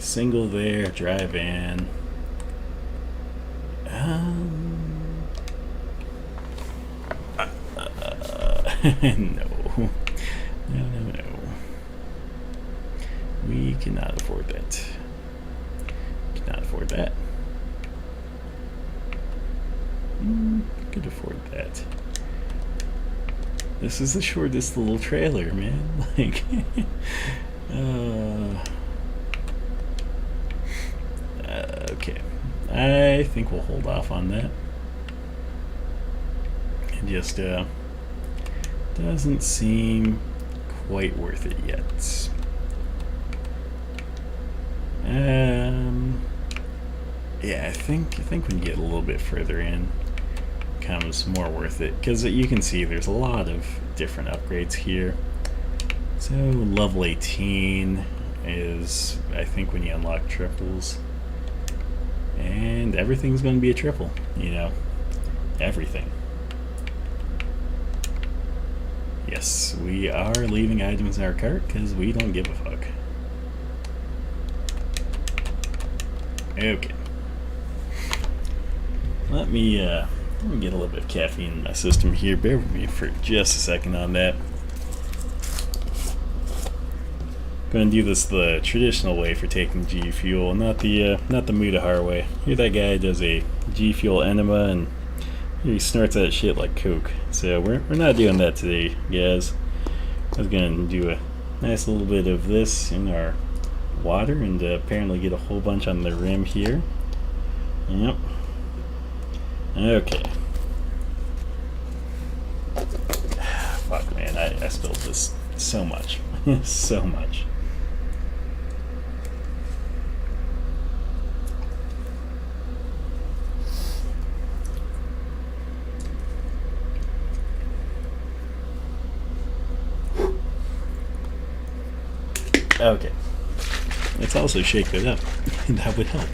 single there, dry van. No. We cannot afford that. Cannot afford that. Could afford that. This is the shortest little trailer, man. Like, okay. I think we'll hold off on that. It just doesn't seem quite worth it yet. Yeah, I think when you get a little bit further in, it becomes more worth it, because you can see there's a lot of different upgrades here. So level 18 is, I think, when you unlock triples, and everything's going to be a triple, you know, everything. Yes, we are leaving items in our cart because we don't give a fuck. Okay. Let me get a little bit of caffeine in my system here. Bear with me for just a second on that. Going to do this the traditional way for taking G Fuel, not the Mutahar way. Here, that guy does a G Fuel enema and he snorts that shit like Coke. So we're not doing that today, guys. I was going to do a nice little bit of this in our water and apparently get a whole bunch on the rim here. Yep. Okay. Fuck, man, I spilled this so much. So much. Okay. Let's also shake that up. That would help.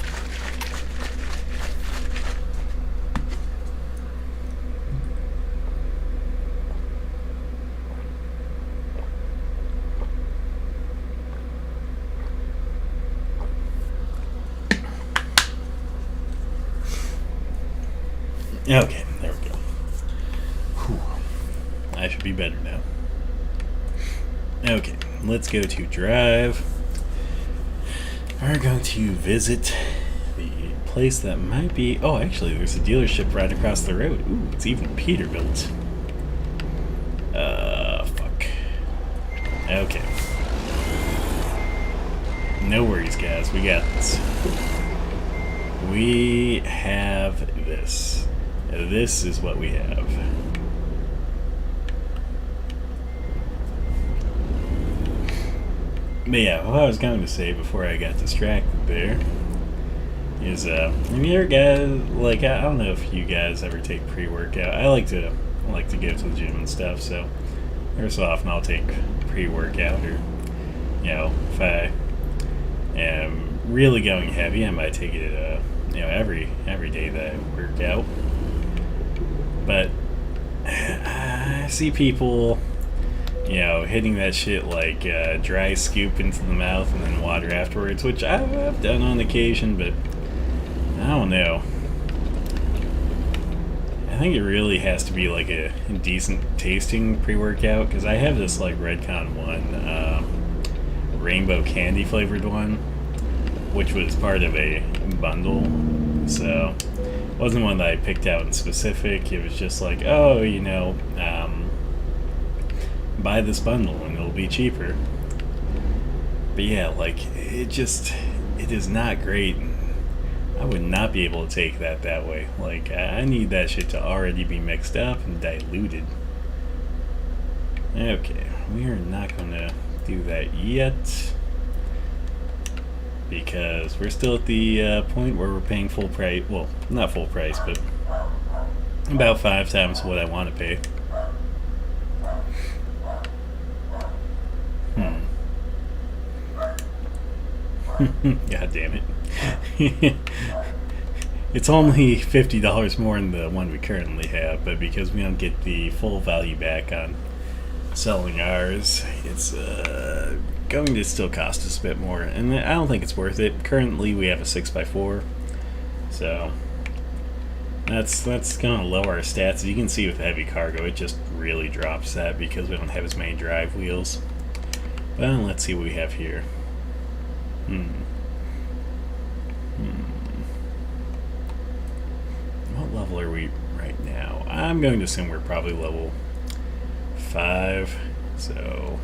Okay, there we go. Whew. I should be better now. Okay, let's go to drive. We're going to visit the place that might be... Oh, actually, there's a dealership right across the road. Ooh, it's even Peterbilt. Fuck. Okay. No worries, guys. We got this. We have this. This is what we have. But yeah, what I was going to say before I got distracted there is, have you ever guys, like, I don't know if you guys ever take pre-workout. I like to go to the gym and stuff, so every so often I'll take pre-workout, or, you know, if I am really going heavy, I might take it, you know, every day that I work out. But I see people, you know, hitting that shit like dry scoop into the mouth and then water afterwards, which I've done on occasion, but I don't know. I think it really has to be like a decent tasting pre-workout, because I have this like Redcon one, rainbow candy flavored one, which was part of a bundle. So it wasn't one that I picked out in specific. It was just like, oh, buy this bundle and it'll be cheaper. But yeah, like, it is not great. I would not be able to take that way. Like, I need that shit to already be mixed up and diluted. Okay, we are not going to do that yet, because we're still at the point where we're paying full price. Well, not full price, but about 5 times what I want to pay. God damn it. It's only $50 more than the one we currently have, but because we don't get the full value back on selling ours, it's going to still cost us a bit more, and I don't think it's worth it. Currently we have a 6x4, so that's going to lower our stats. As you can see with heavy cargo, it just really drops that because we don't have as many drive wheels. Well, let's see what we have here. What level are we right now? I'm going to assume we're probably level 5. So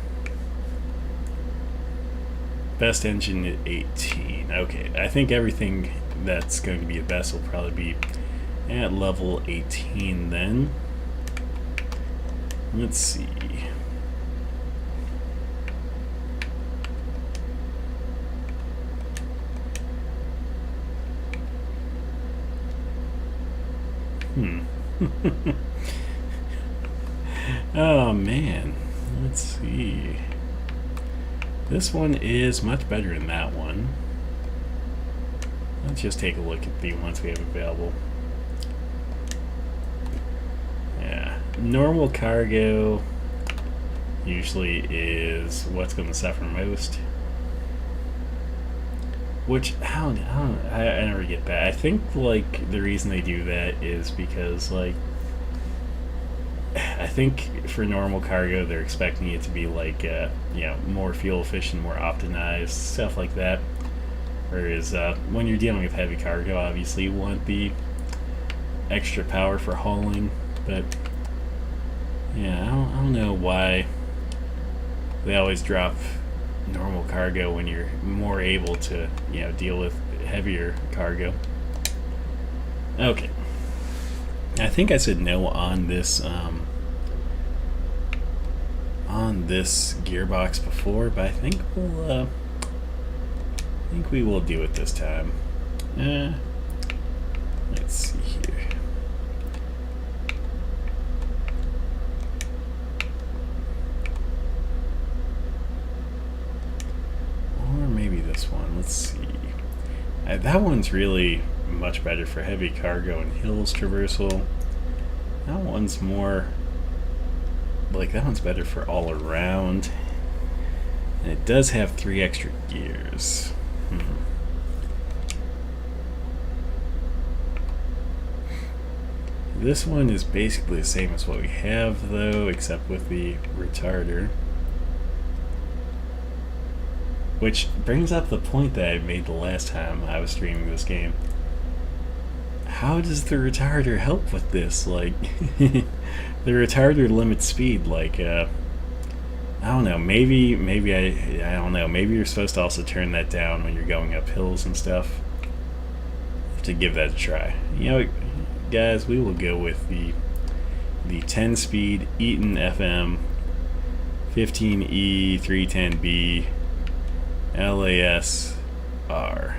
best engine at 18. Okay, I think everything that's going to be the best will probably be at level 18 then. Let's see. Oh man, let's see. This one is much better than that one. Let's just take a look at the ones we have available. Yeah, normal cargo usually is what's going to suffer most. Which, I never get that. I think, like, the reason they do that is because, like, I think for normal cargo, they're expecting it to be, like, more fuel efficient, more optimized, stuff like that. Whereas, when you're dealing with heavy cargo, obviously you want the extra power for hauling. But, yeah, I don't know why they always drop normal cargo when you're more able to deal with heavier cargo. Okay, I think I said no on this gearbox before, but I think we will do it this time. Let's see here. One. Let's see. That one's really much better for heavy cargo and hills traversal. That one's more like, that one's better for all around. And it does have 3 extra gears. This one is basically the same as what we have, though, except with the retarder. Which brings up the point that I made the last time I was streaming this game. How does the retarder help with this? Like, the retarder limits speed. Like, I don't know. Maybe I don't know. Maybe you're supposed to also turn that down when you're going up hills and stuff. To give that a try. Guys, we will go with the 10-speed Eaton FM 15E 310B. LAS-R,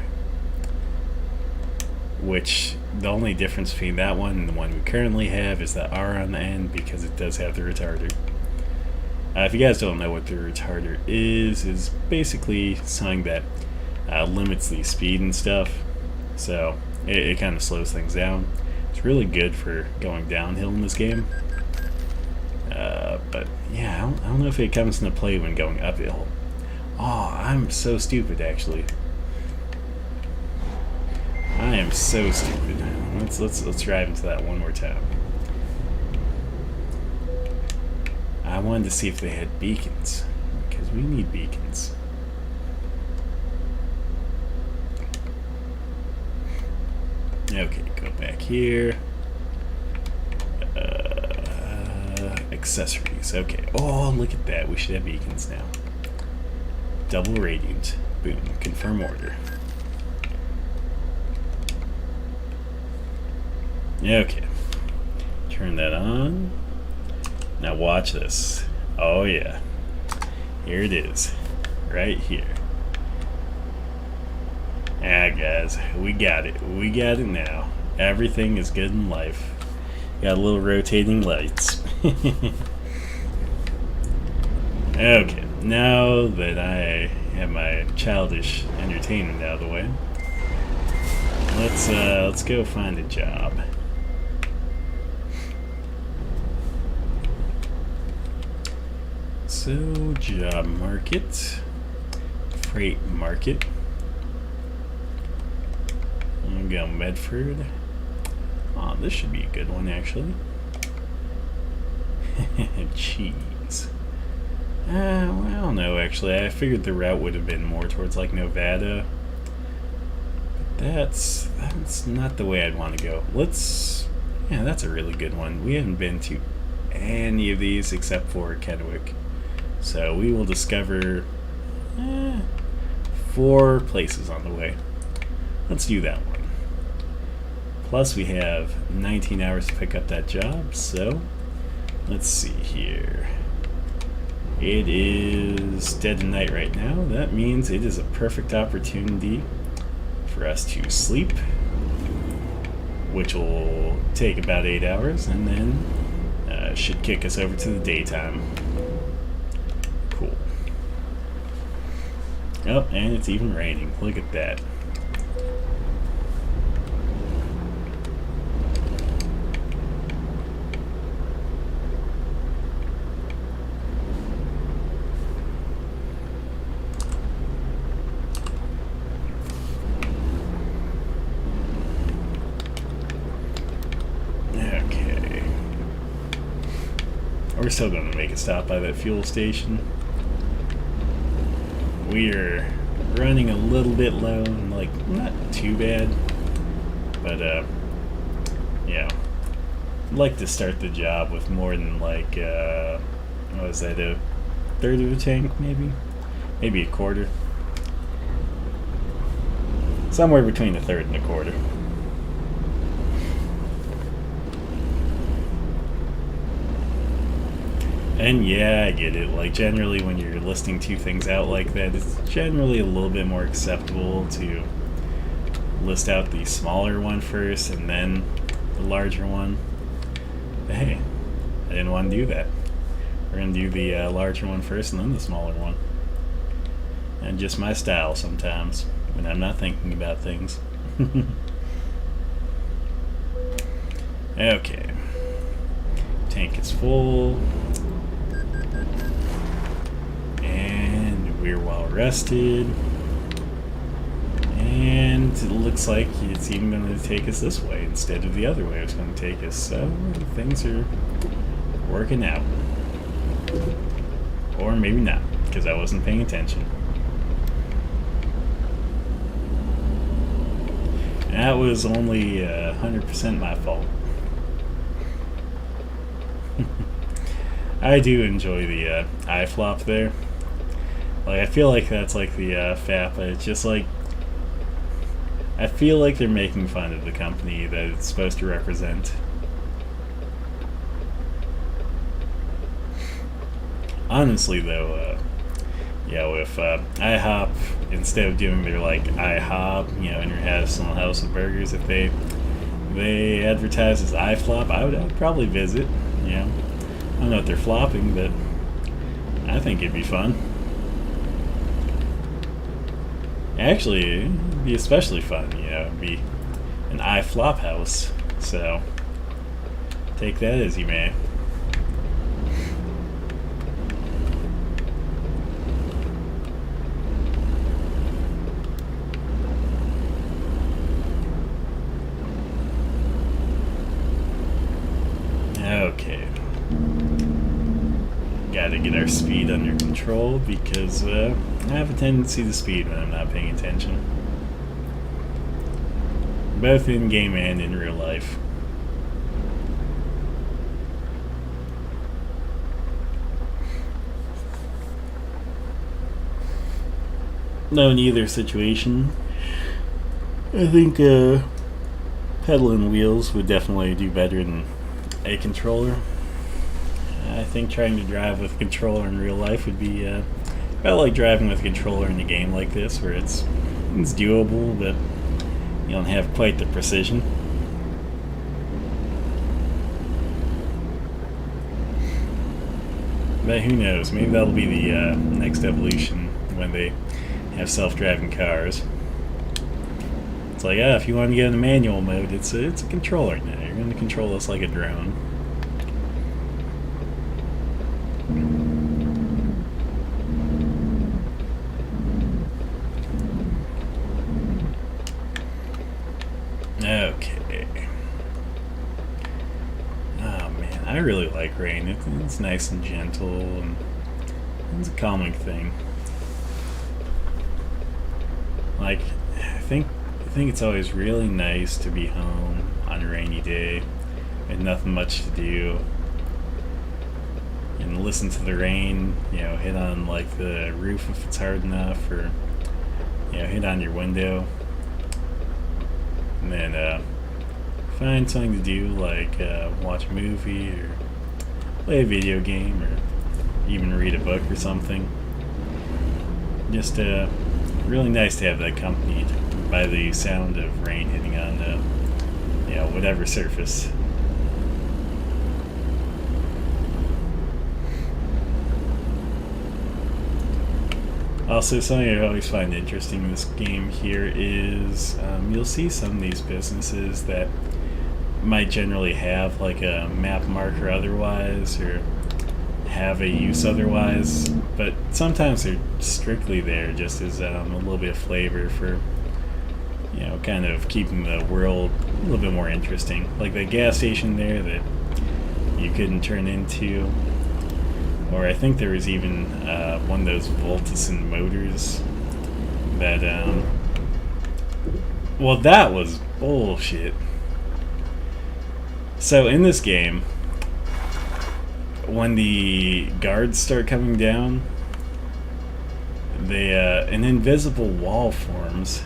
which the only difference between that one and the one we currently have is the R on the end, because it does have the retarder. If you guys don't know what the retarder is basically something that limits the speed and stuff, so it kind of slows things down. It's really good for going downhill in this game, but yeah, I don't know if it comes into play when going uphill. Oh, I'm so stupid, actually. I am so stupid. Let's drive into that one more time. I wanted to see if they had beacons, because we need beacons. Okay, go back here. Accessories. Okay. Oh, look at that. We should have beacons now. Double radiant. Boom. Confirm order. Okay. Turn that on. Now watch this. Oh yeah. Here it is. Right here. Ah, guys. We got it. We got it now. Everything is good in life. Got little rotating lights. Okay. Now that I have my childish entertainment out of the way, let's go find a job. So, job market, freight market. I'm gonna go Medford. Oh, this should be a good one actually. Cheese. Well, I don't know actually. I figured the route would have been more towards like Nevada. But that's not the way I'd want to go. Yeah, that's a really good one. We haven't been to any of these except for Kennewick. So we will discover 4 places on the way. Let's do that one. Plus we have 19 hours to pick up that job, so let's see here. It is dead of night right now. That means it is a perfect opportunity for us to sleep, which will take about 8 hours, and then should kick us over to the daytime. Cool. Oh, and it's even raining. Look at that. Okay. We're still going to make a stop by that fuel station. We're running a little bit low, like not too bad, but yeah, I'd like to start the job with more than like what was that, a third of a tank, maybe a quarter, somewhere between a third and a quarter. And yeah, I get it. Like, generally when you're listing 2 things out like that, it's generally a little bit more acceptable to list out the smaller one first and then the larger one. But hey, I didn't want to do that. We're going to do the larger one first and then the smaller one. And just my style sometimes, when I'm not thinking about things. Okay. Tank is full. We're well rested, and it looks like it's even going to take us this way instead of the other way it's going to take us, so things are working out. Or maybe not, because I wasn't paying attention. That was only 100% my fault. I do enjoy the eye flop there. Like, I feel like that's like the FAP, but it's just like, I feel like they're making fun of the company that it's supposed to represent. Honestly, though, if IHOP, instead of doing their like IHOP, International House of Burgers, if they advertise as iFlop, I would probably visit. I don't know if they're flopping, but I think it'd be fun. Actually, it'd be especially fun, it'd be an iFlop house. So, take that as you may. Okay. Gotta get our speed under control because I have a tendency to speed when I'm not paying attention. both in game and in real life. No, in either situation, I think pedal and wheels would definitely do better than a controller. I think trying to drive with a controller in real life would be about like driving with a controller in a game like this, where it's doable, but you don't have quite the precision. But who knows? Maybe that'll be the next evolution when they have self-driving cars. It's like, if you want to get in the manual mode, it's a controller now. You're going to control us like a drone. Okay. Oh man, I really like rain. It's nice and gentle, and it's a calming thing. Like, I think it's always really nice to be home on a rainy day with nothing much to do and listen to the rain, hit on like the roof if it's hard enough, or hit on your window, and then find something to do, like watch a movie or play a video game or even read a book or something. Just really nice to have that accompanied by the sound of rain hitting on whatever surface. Also, something I always find interesting in this game here is you'll see some of these businesses that might generally have like a map marker otherwise, or have a use otherwise, but sometimes they're strictly there just as a little bit of flavor for kind of keeping the world a little bit more interesting. Like the gas station there that you couldn't turn into, or I think there was even one of those Voltison motors that well, that was bullshit. So in this game, when the guards start coming down, they an invisible wall forms.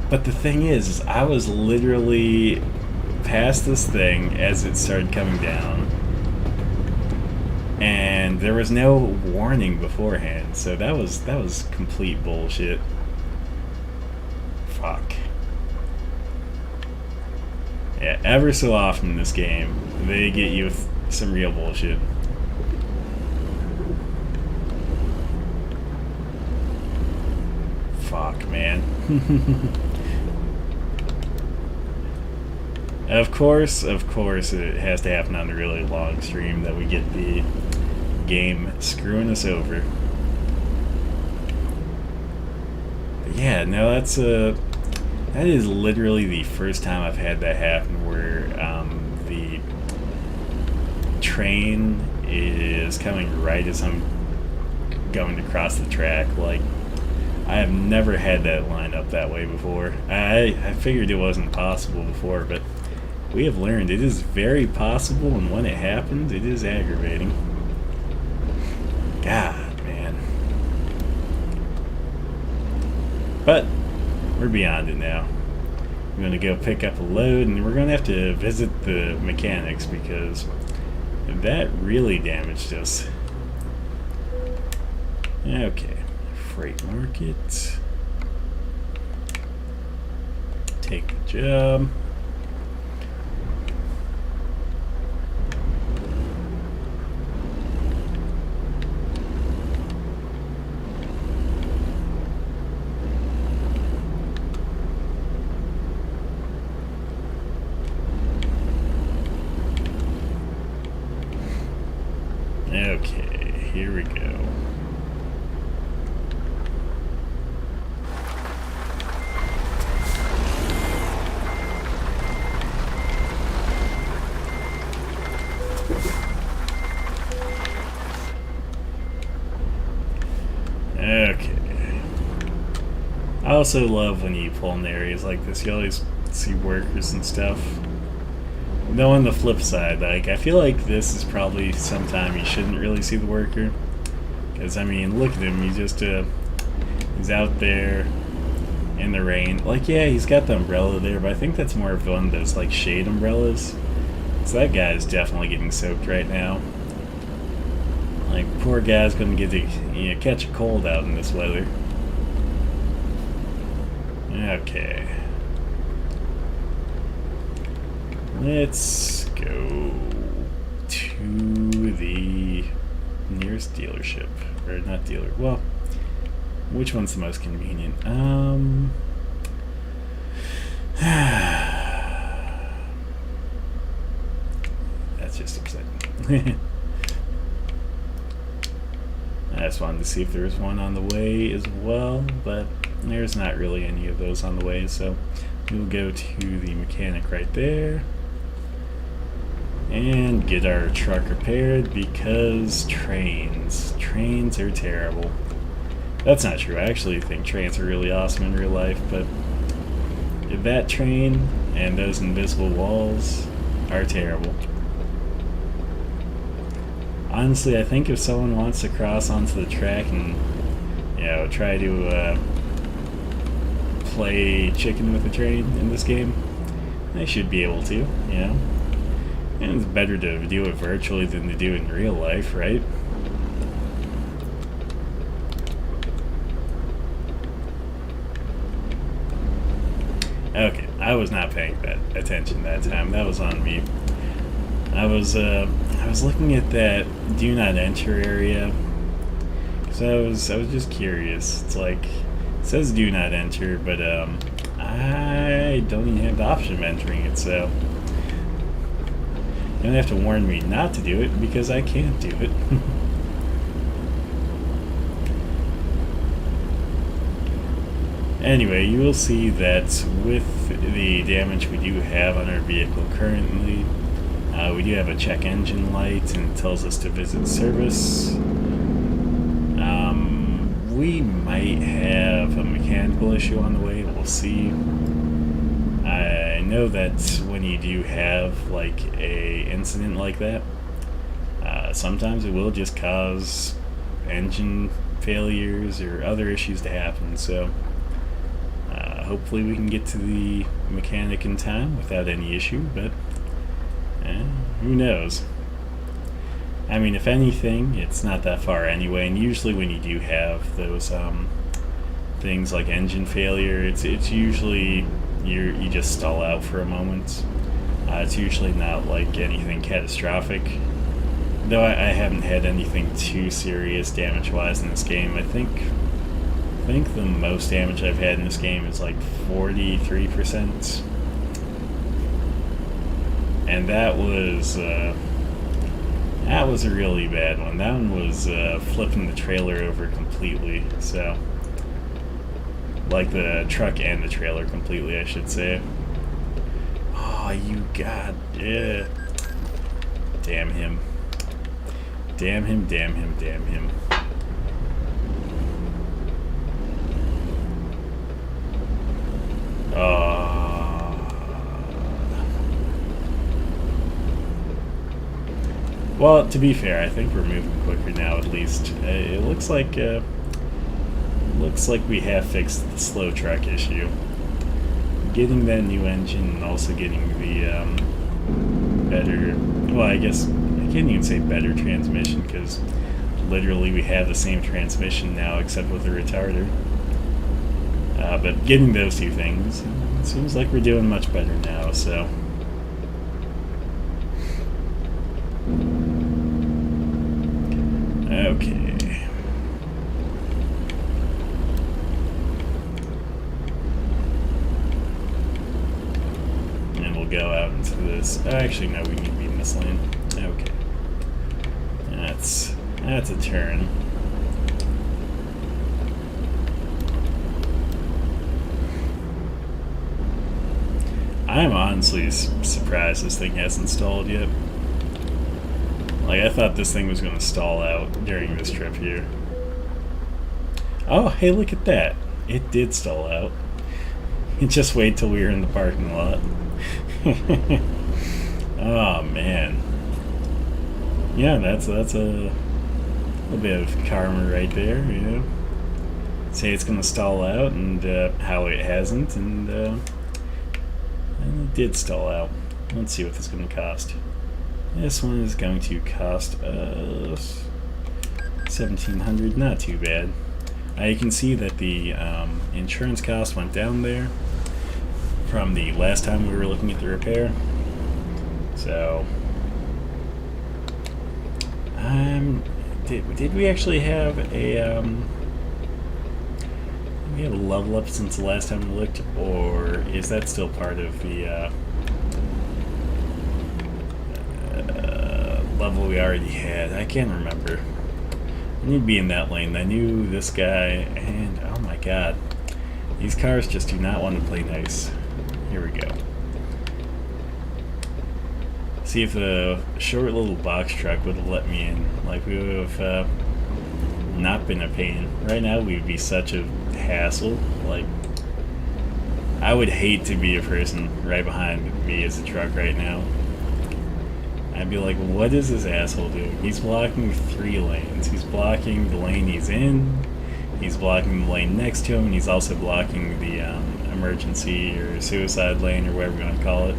But the thing is I was literally past this thing as it started coming down, and there was no warning beforehand, so that was complete bullshit. Fuck. Yeah, ever so often in this game, they get you with some real bullshit. Fuck, man. Of course, it has to happen on a really long stream that we get the game screwing us over. But yeah, no, that is literally the first time I've had that happen, where the train is coming right as I'm going to cross the track. Like, I have never had that lined up that way before. I figured it wasn't possible before, but we have learned it is very possible, and when it happens, it is aggravating. God, man. But we're beyond it now. I'm going to go pick up a load, and we're going to have to visit the mechanics because that really damaged us. Okay, freight market. Take the job. Okay, here we go. Okay. I also love when you pull in areas like this, you always see workers and stuff. Though on the flip side, like, I feel like this is probably sometime you shouldn't really see the worker. Because, I mean, look at him, he's out there in the rain. Like, yeah, he's got the umbrella there, but I think that's more of one of those, like, shade umbrellas. So that guy is definitely getting soaked right now. Like, poor guy's gonna get to catch a cold out in this weather. Okay. Let's go to the nearest dealership. Or not dealer. Well, which one's the most convenient? That's just upsetting. I just wanted to see if there was one on the way as well, but there's not really any of those on the way, so we'll go to the mechanic right there and get our truck repaired, because trains are terrible. That's not true. I actually think trains are really awesome in real life, but that train and those invisible walls are terrible. Honestly, I think if someone wants to cross onto the track and try to play chicken with a train in this game, they should be able to, And it's better to do it virtually than to do it in real life, right? Okay, I was not paying that attention that time. That was on me. I was looking at that do not enter area, so I was just curious. It's like, it says do not enter, but I don't even have the option of entering it, so you don't have to warn me not to do it, because I can't do it. Anyway, you will see that with the damage we do have on our vehicle currently, we do have a check engine light, and it tells us to visit service. We might have a mechanical issue on the way, we'll see. I know that when you do have like a incident like that, sometimes it will just cause engine failures or other issues to happen, so hopefully we can get to the mechanic in time without any issue, but who knows? I mean, if anything, it's not that far anyway, and usually when you do have those things like engine failure, it's usually you just stall out for a moment. It's usually not like anything catastrophic, though I haven't had anything too serious damage-wise in this game. I think the most damage I've had in this game is like 43%. And that was a really bad one. That one was flipping the trailer over completely. So, like the truck and the trailer completely, I should say. Oh, you got it. Damn him. Damn him, damn him, damn him. Well, to be fair, I think we're moving quicker now. At least it looks like we have fixed the slow truck issue. Getting that new engine and also getting the better. Well, I guess I can't even say better transmission, because literally we have the same transmission now except with a retarder. But getting those two things, it seems like we're doing much better now. So. Okay. And we'll go out into this. Actually, no, we need to be in this lane. Okay. That's a turn. I'm honestly surprised this thing hasn't stalled yet. Like, I thought this thing was going to stall out during this trip here. Oh, hey, look at that. it did stall out. Just wait till we were in the parking lot. Oh man. Yeah, that's a little bit of karma right there, you know. Say it's gonna stall out, and how it hasn't, and it did stall out. Let's see what this is gonna cost. This one is going to cost us 1,700. Not too bad. You can see that the insurance cost went down there from the last time we were looking at the repair. So, did we actually have a we have a level up since the last time we looked, or is that still part of the level we already had? I can't remember. I need to be in that lane. I knew this guy, and oh my god, these cars just do not want to play nice. Here we go. See if the short little box truck would have let me in. Like, we would have not been a pain. Right now, we would be such a hassle. Like, I would hate to be a person right behind me as a truck right now. I'd be like, what is this asshole doing? He's blocking 3 lanes. He's blocking the lane he's in. He's blocking the lane next to him, and he's also blocking the emergency or suicide lane, or whatever you want to call it.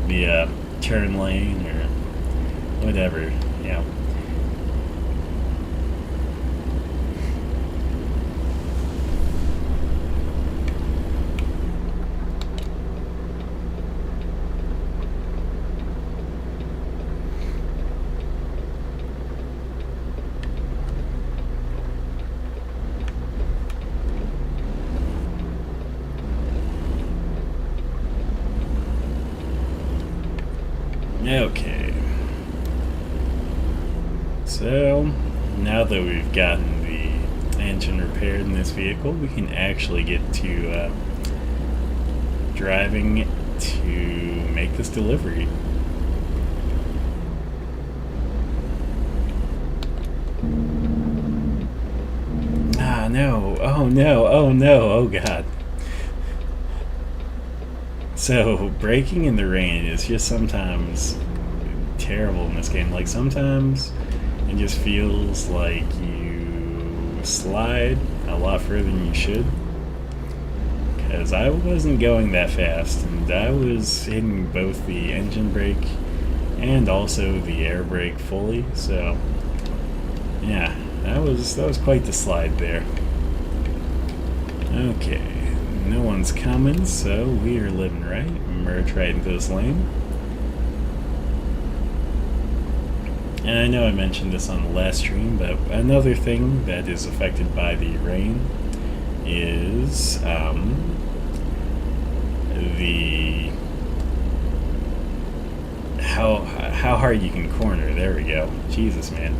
The turn lane or whatever, you know. Okay. So, now that we've gotten the engine repaired in this vehicle, we can actually get to driving to make this delivery. Ah, no. Oh, no. Oh, no. Oh, God. So, braking in the rain is just sometimes terrible in this game. Like, sometimes it just feels like you slide a lot further than you should. Because I wasn't going that fast, and I was hitting both the engine brake and also the air brake fully, so yeah, that was quite the slide there. Okay. No one's coming, so we are living right. Merge right into this lane. And I know I mentioned this on the last stream, but another thing that is affected by the rain is the how hard you can corner. There we go. Jesus, man.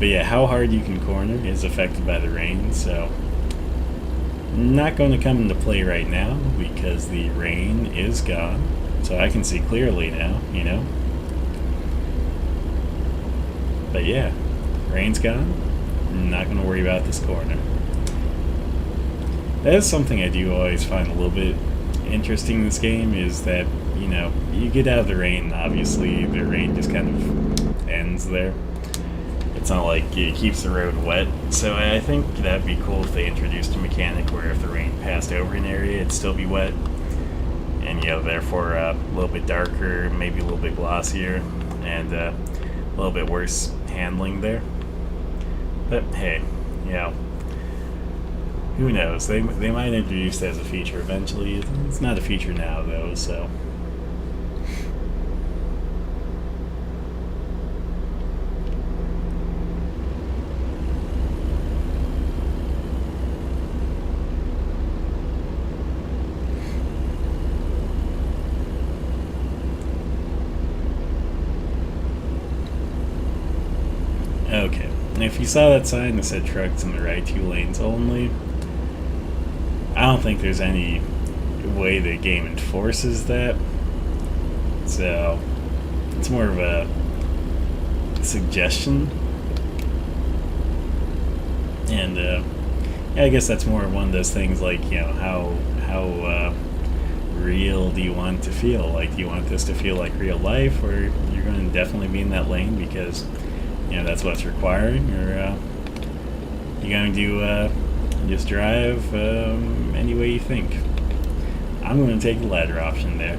But yeah, how hard you can corner is affected by the rain, so not going to come into play right now because the rain is gone, so I can see clearly now, you know. But yeah, rain's gone. Not going to worry about this corner. That is something I do always find a little bit interesting in this game, is that, you know, you get out of the rain, obviously the rain just kind of ends there. It's not like it keeps the road wet, so I think that'd be cool if they introduced a mechanic where if the rain passed over an area, it'd still be wet, and you know, therefore a little bit darker, maybe a little bit glossier, and a little bit worse handling there. But hey, you know, who knows? They might introduce it as a feature eventually. It's not a feature now though, so. Okay, and if you saw that sign that said trucks in the right 2 lanes only, I don't think there's any way the game enforces that. So, it's more of a suggestion. And, yeah, I guess that's more one of those things like, how real do you want it to feel? Like, do you want this to feel like real life, or you're going to definitely be in that lane because that's what it's requiring, or you're going to just drive any way you think? I'm going to take the latter option there.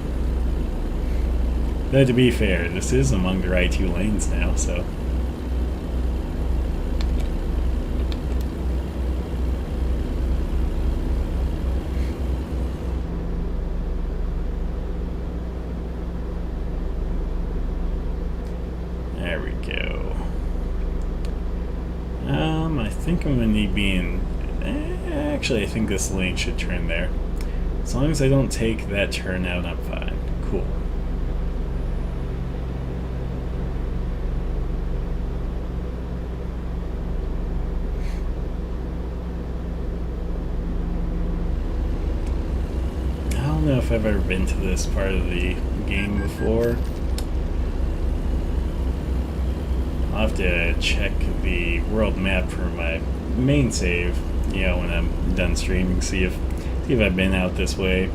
Though, to be fair, this is among the right 2 lanes now, so. There we go. I think I'm going to need being. Actually, I think this lane should turn there. As long as I don't take that turn out, I'm fine. Cool. I don't know if I've ever been to this part of the game before. I'll have to check the world map for my main save, when I'm done streaming, see if I've been out this way.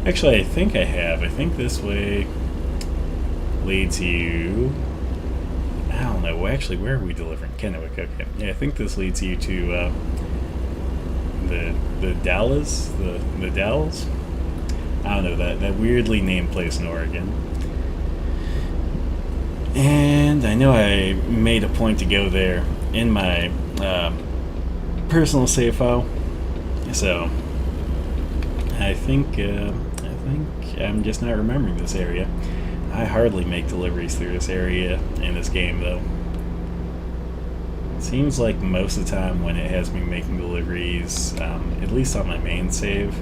Actually, I think I have. I think this way leads you. I don't know. Actually, where are we delivering? Kennewick. Okay. Yeah, I think this leads you to the Dalles. The Dalles. I don't know, that weirdly named place in Oregon. And I know I made a point to go there in my personal save file. So I think I'm just not remembering this area. I hardly make deliveries through this area in this game, though. It seems like most of the time when it has me making deliveries, at least on my main save,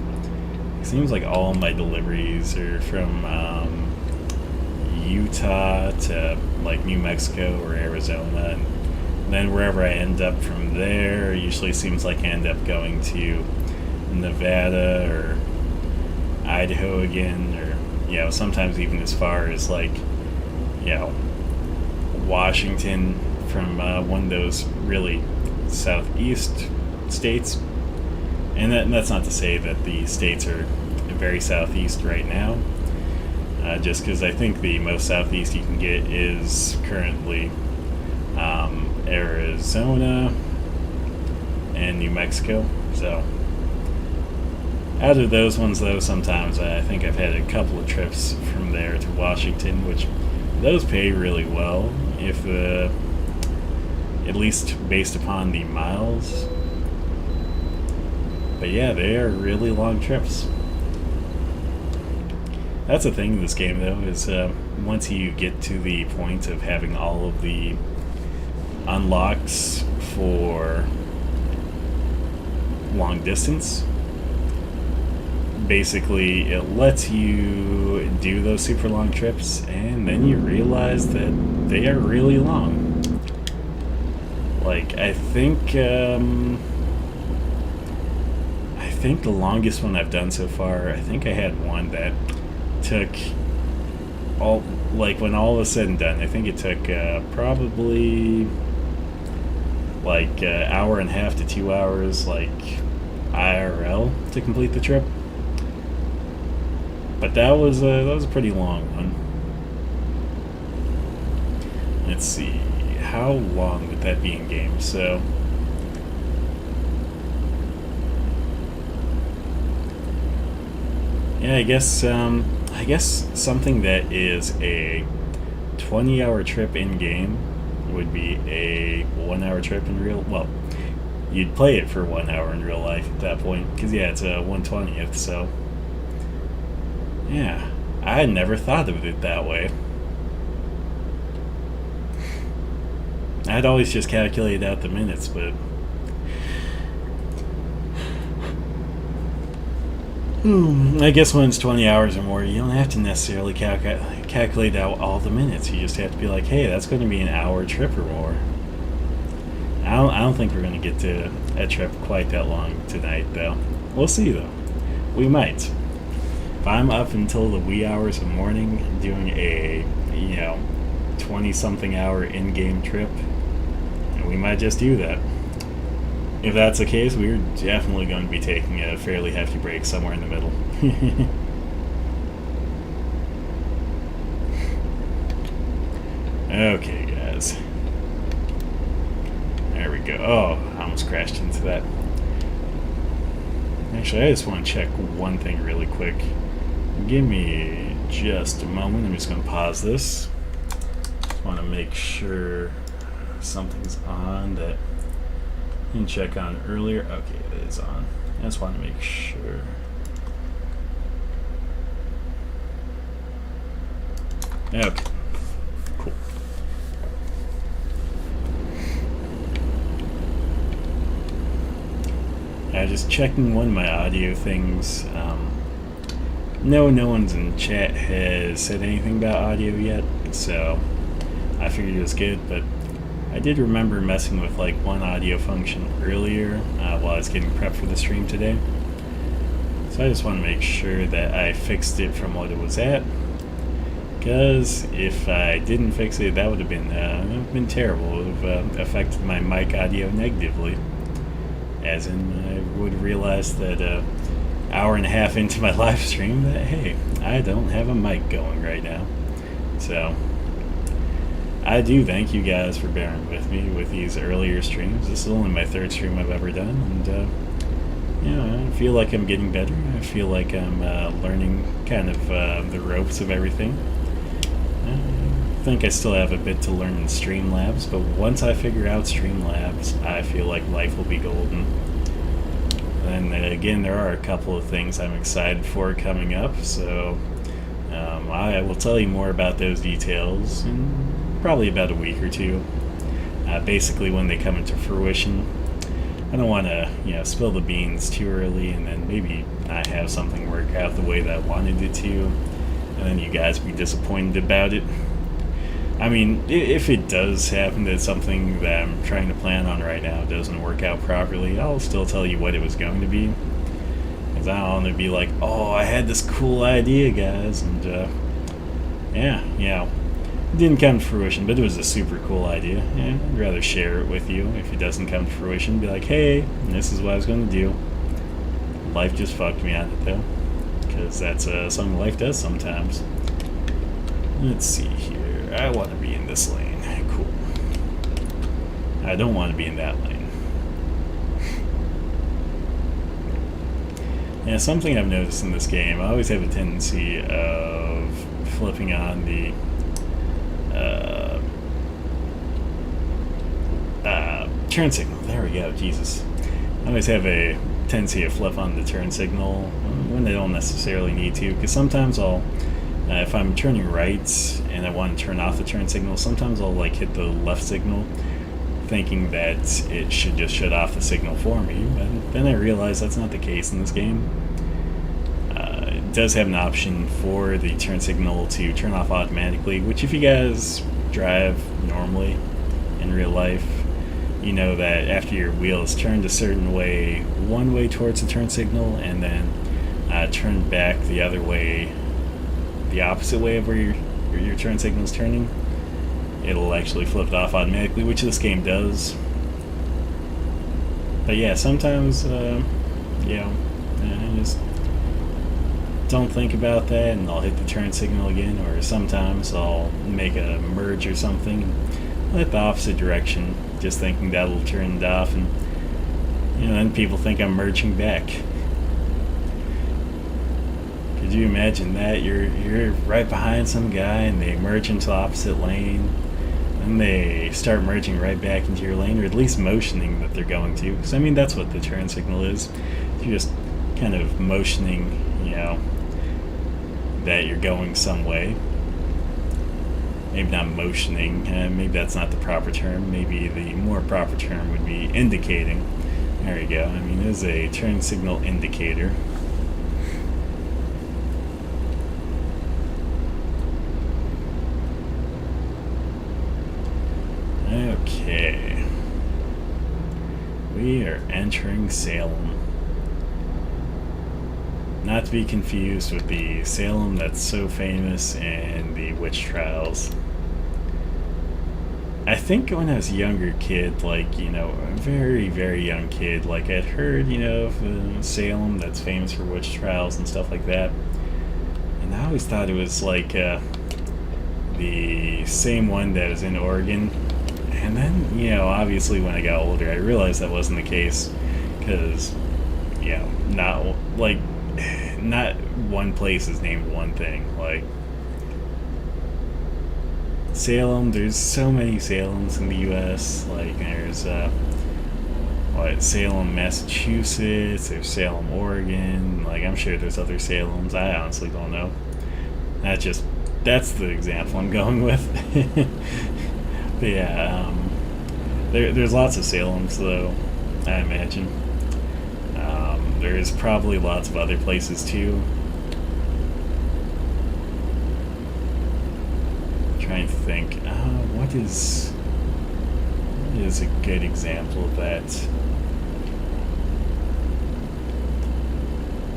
it seems like all my deliveries are from Utah to like New Mexico or Arizona, and then wherever I end up from there, it usually seems like I end up going to Nevada or Idaho again, or sometimes even as far as like Washington from one of those really southeast states. And that's not to say that the states are very southeast right now, just because I think the most southeast you can get is currently Arizona and New Mexico. So out of those ones, though, sometimes I think I've had a couple of trips from there to Washington, which those pay really well, if at least based upon the miles. But yeah, they are really long trips. That's the thing in this game, though, is once you get to the point of having all of the unlocks for long distance, basically it lets you do those super long trips, and then you realize that they are really long. Like, I think the longest one I've done so far, I think I had one that took when all was said and done, I think it took probably like an hour and a half to 2 hours, like IRL, to complete the trip. But that was a pretty long one. Let's see, how long would that be in game? So yeah, I guess something that is a 20-hour trip in game would be a 1 hour trip in real. Well, you'd play it for 1 hour in real life at that point, because it's a 1/20th. So yeah, I had never thought of it that way. I'd always just calculated out the minutes, but I guess when it's 20 hours or more, you don't have to necessarily calculate out all the minutes. You just have to be like, hey, that's going to be an hour trip or more. I don't think we're going to get to a trip quite that long tonight, though. We'll see, though. We might. If I'm up until the wee hours of the morning doing a 20-something hour in-game trip, we might just do that. If that's the case, we're definitely going to be taking a fairly hefty break somewhere in the middle. Okay, guys. There we go. Oh, I almost crashed into that. Actually, I just want to check one thing really quick. Give me just a moment. I'm just going to pause this. Just want to make sure something's on that I didn't check on earlier. Okay, it is on. I just want to make sure. Okay, cool. Just checking one of my audio things. No one's in chat has said anything about audio yet, so I figured it was good, but I did remember messing with like one audio function earlier while I was getting prepped for the stream today. So I just want to make sure that I fixed it from what it was at, because if I didn't fix it, that would have been terrible. It would have affected my mic audio negatively. As in, I would realize that hour and a half into my live stream that, hey, I don't have a mic going right now. So, I do thank you guys for bearing with me with these earlier streams. This is only my third stream I've ever done, and, I feel like I'm getting better. I feel like I'm learning kind of the ropes of everything. I think I still have a bit to learn in Streamlabs, but once I figure out Streamlabs, I feel like life will be golden. And again, there are a couple of things I'm excited for coming up, so I will tell you more about those details in probably about a week or two. Basically, when they come into fruition. I don't want to, spill the beans too early, and then maybe not have something work out the way that I wanted it to, and then you guys be disappointed about it. I mean, if it does happen that something that I'm trying to plan on right now doesn't work out properly, I'll still tell you what it was going to be. Because I don't want to be like, oh, I had this cool idea, guys, and, it didn't come to fruition, but it was a super cool idea. Yeah, I'd rather share it with you if it doesn't come to fruition. Be like, hey, this is what I was going to do. Life just fucked me on it, though. Because that's something life does sometimes. Let's see here. I want to be in this lane. Cool. I don't want to be in that lane. Yeah, something I've noticed in this game, I always have a tendency of flipping on the turn signal. There we go, Jesus. I always have a tendency to flip on the turn signal when I don't necessarily need to, because sometimes I'll if I'm turning right and I want to turn off the turn signal, sometimes I'll hit the left signal thinking that it should just shut off the signal for me, but then I realize that's not the case in this game. It does have an option for the turn signal to turn off automatically, which if you guys drive normally in real life, you know that after your wheel is turned a certain way, one way towards the turn signal, and then turned back the other way, the opposite way of where your turn signal is turning, it'll actually flip it off automatically, which this game does. But yeah, sometimes, I just don't think about that, and I'll hit the turn signal again, or sometimes I'll make a merge or something, and hit the opposite direction, just thinking that'll turn it off, and then people think I'm merging back. Could you imagine that? You're right behind some guy and they merge into the opposite lane, and they start merging right back into your lane, or at least motioning that they're going to. Because that's what the turn signal is. You're just kind of motioning, that you're going some way. Maybe not motioning, maybe that's not the proper term. Maybe the more proper term would be indicating. There you go. There's a turn signal indicator. Okay. We are entering Salem. Not to be confused with the Salem that's so famous in the witch trials. I think when I was a younger kid, like, you know, a very, very young kid, like, I'd heard, you know, of Salem that's famous for witch trials and stuff like that. And I always thought it was like the same one that was in Oregon. And then, you know, obviously when I got older, I realized that wasn't the case. Because, you know, not one place is named one thing. Like, Salem, there's so many Salems in the U.S. Like, there's Salem, Massachusetts. There's Salem, Oregon. Like, I'm sure there's other Salems. I honestly don't know. That's the example I'm going with. But yeah, there's lots of Salems though, I imagine. There's probably lots of other places too. Trying to think, what is a good example of that?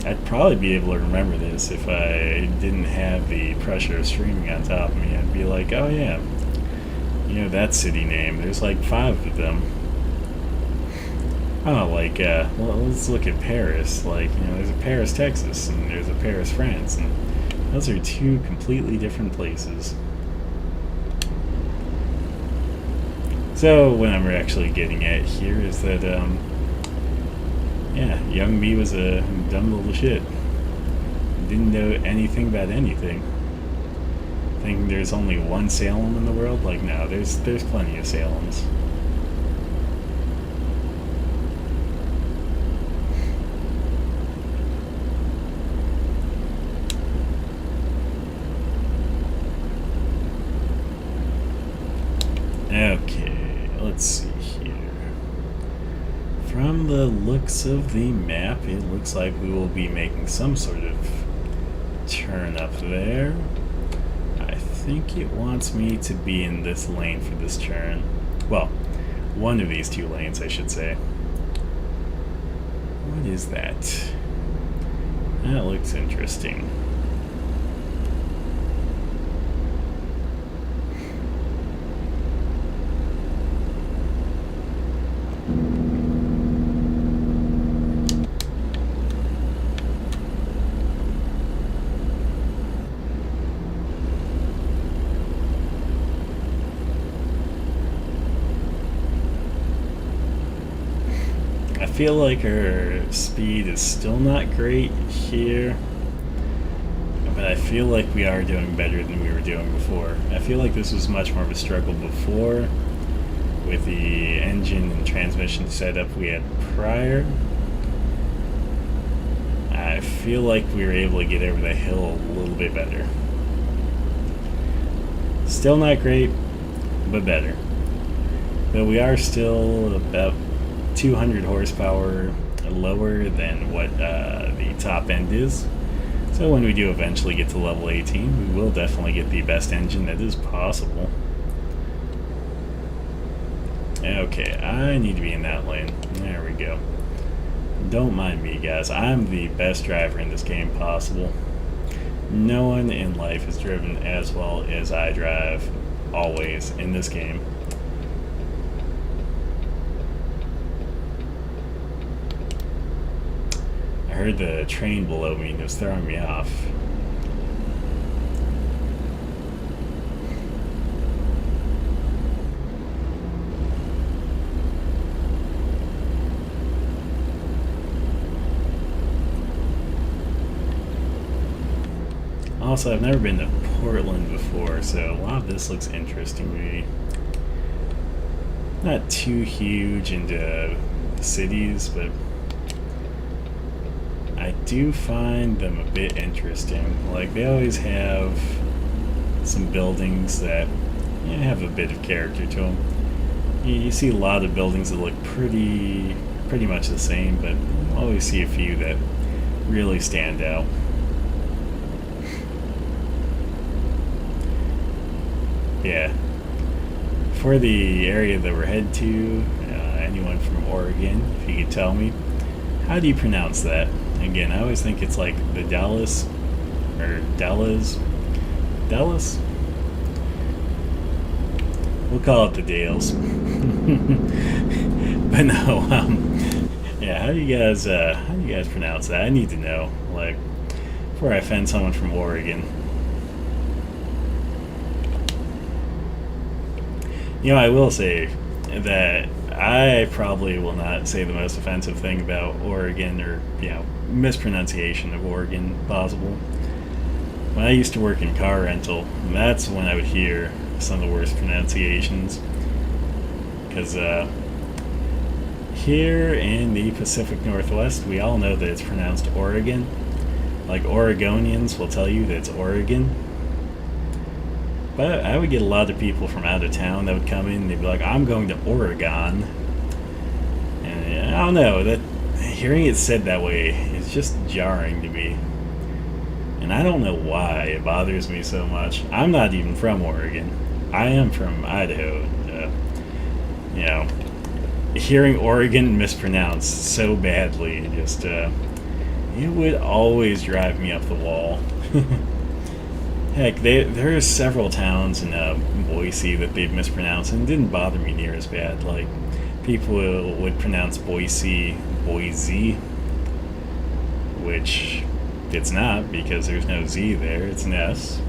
I'd probably be able to remember this if I didn't have the pressure of streaming on top of me. I'd be like, oh yeah, you know that city name. There's like 5 of them. Oh, like, well, let's look at Paris. Like, you know, there's a Paris, Texas, and there's a Paris, France, and those are 2 completely different places. So what I'm actually getting at here is that, yeah, young me was a dumb little shit. Didn't know anything about anything. Thinking there's only one Salem in the world? Like, no, there's plenty of Salems. Okay, let's see here. From the looks of the map, it looks like we will be making some sort of turn up there. I think it wants me to be in this lane for this turn. Well, one of these 2 lanes, I should say. What is that? That looks interesting. I feel like our speed is still not great here, but I feel like we are doing better than we were doing before. I feel like this was much more of a struggle before with the engine and transmission setup we had prior. I feel like we were able to get over the hill a little bit better. Still not great, but better. But we are still about 200 horsepower lower than what the top end is. So when we do eventually get to level 18, we will definitely get the best engine that is possible. Okay, I need to be in that lane. There we go. Don't mind me, guys. I'm the best driver in this game possible. No one in life has driven as well as I drive, always, in this game. I heard the train below me and it was throwing me off. Also, I've never been to Portland before, so a lot of this looks interesting to me. Not too huge into cities, but I do find them a bit interesting. Like, they always have some buildings that have a bit of character to them. You see a lot of buildings that look pretty much the same, but you always see a few that really stand out. Yeah. For the area that we're headed to, anyone from Oregon, if you could tell me, how do you pronounce that? Again, I always think it's like the Dallas, or Dallas? We'll call it the Dales. But no, yeah. How do you guys pronounce that? I need to know. Like, before I offend someone from Oregon. You know, I will say that I probably will not say the most offensive thing about Oregon or, mispronunciation of Oregon possible. When I used to work in car rental, that's when I would hear some of the worst pronunciations. Because here in the Pacific Northwest, we all know that it's pronounced Oregon. Like, Oregonians will tell you that it's Oregon. But I would get a lot of people from out of town that would come in and they'd be like, I'm going to Oregon. And I don't know, that hearing it said that way is just jarring to me. And I don't know why it bothers me so much. I'm not even from Oregon. I am from Idaho. Hearing Oregon mispronounced so badly, just, it would always drive me up the wall. Heck, there are several towns in Boise that they've mispronounced, and it didn't bother me near as bad. Like, people would pronounce Boise, which it's not because there's no Z there, it's an S.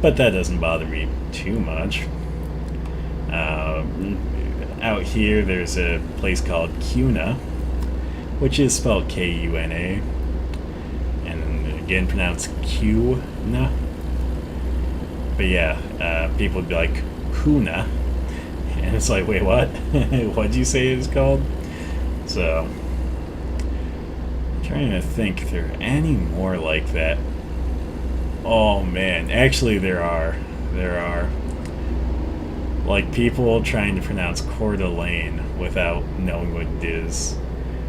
But that doesn't bother me too much. Out here, there's a place called Kuna, which is spelled Kuna. Again, pronounced Q-na. But yeah, people would be like, Kuna. And it's like, wait, what? What'd you say it's called? So, I'm trying to think if there are any more like that. Oh man, actually there are. There are. Like, people trying to pronounce Coeur d'Alene without knowing what it is.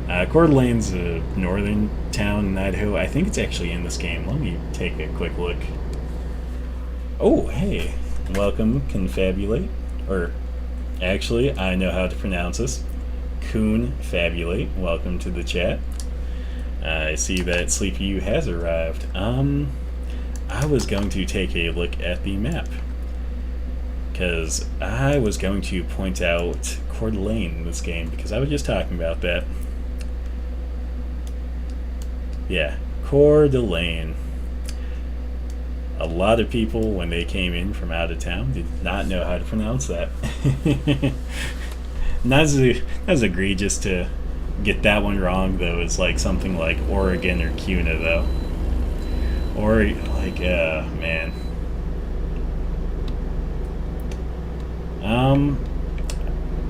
Coeur d'Alene's a northern town in Idaho. I think it's actually in this game. Let me take a quick look. Oh, hey. Welcome, Confabulate. Or, actually, I know how to pronounce this. Coonfabulate. Welcome to the chat. I see that Sleepy U has arrived. I was going to take a look at the map. Because I was going to point out Coeur d'Alene in this game, because I was just talking about that. Yeah, Coeur d'Alene. A lot of people, when they came in from out of town, did not know how to pronounce that. Not as egregious to get that one wrong, though, as like something like Oregon or Kuna, though. Or, like, man.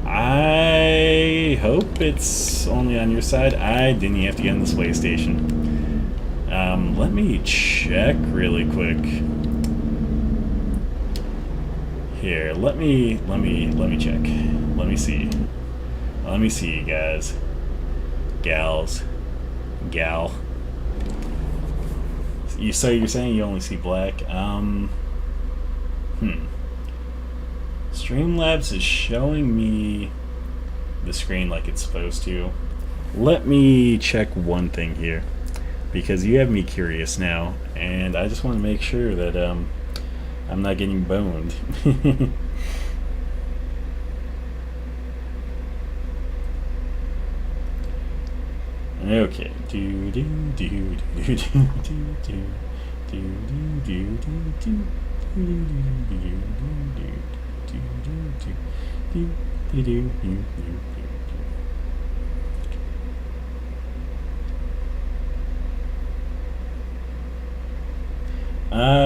I hope it's only on your side. I didn't even have to get in this way station. Let me check really quick. Here, let me check. Let me see. Let me see, guys. Gals. Gal. So you're saying you only see black? Streamlabs is showing me the screen like it's supposed to. Let me check one thing here, because you have me curious now, and I just want to make sure that I'm not getting boned. Okay. Do do do do do do do do do do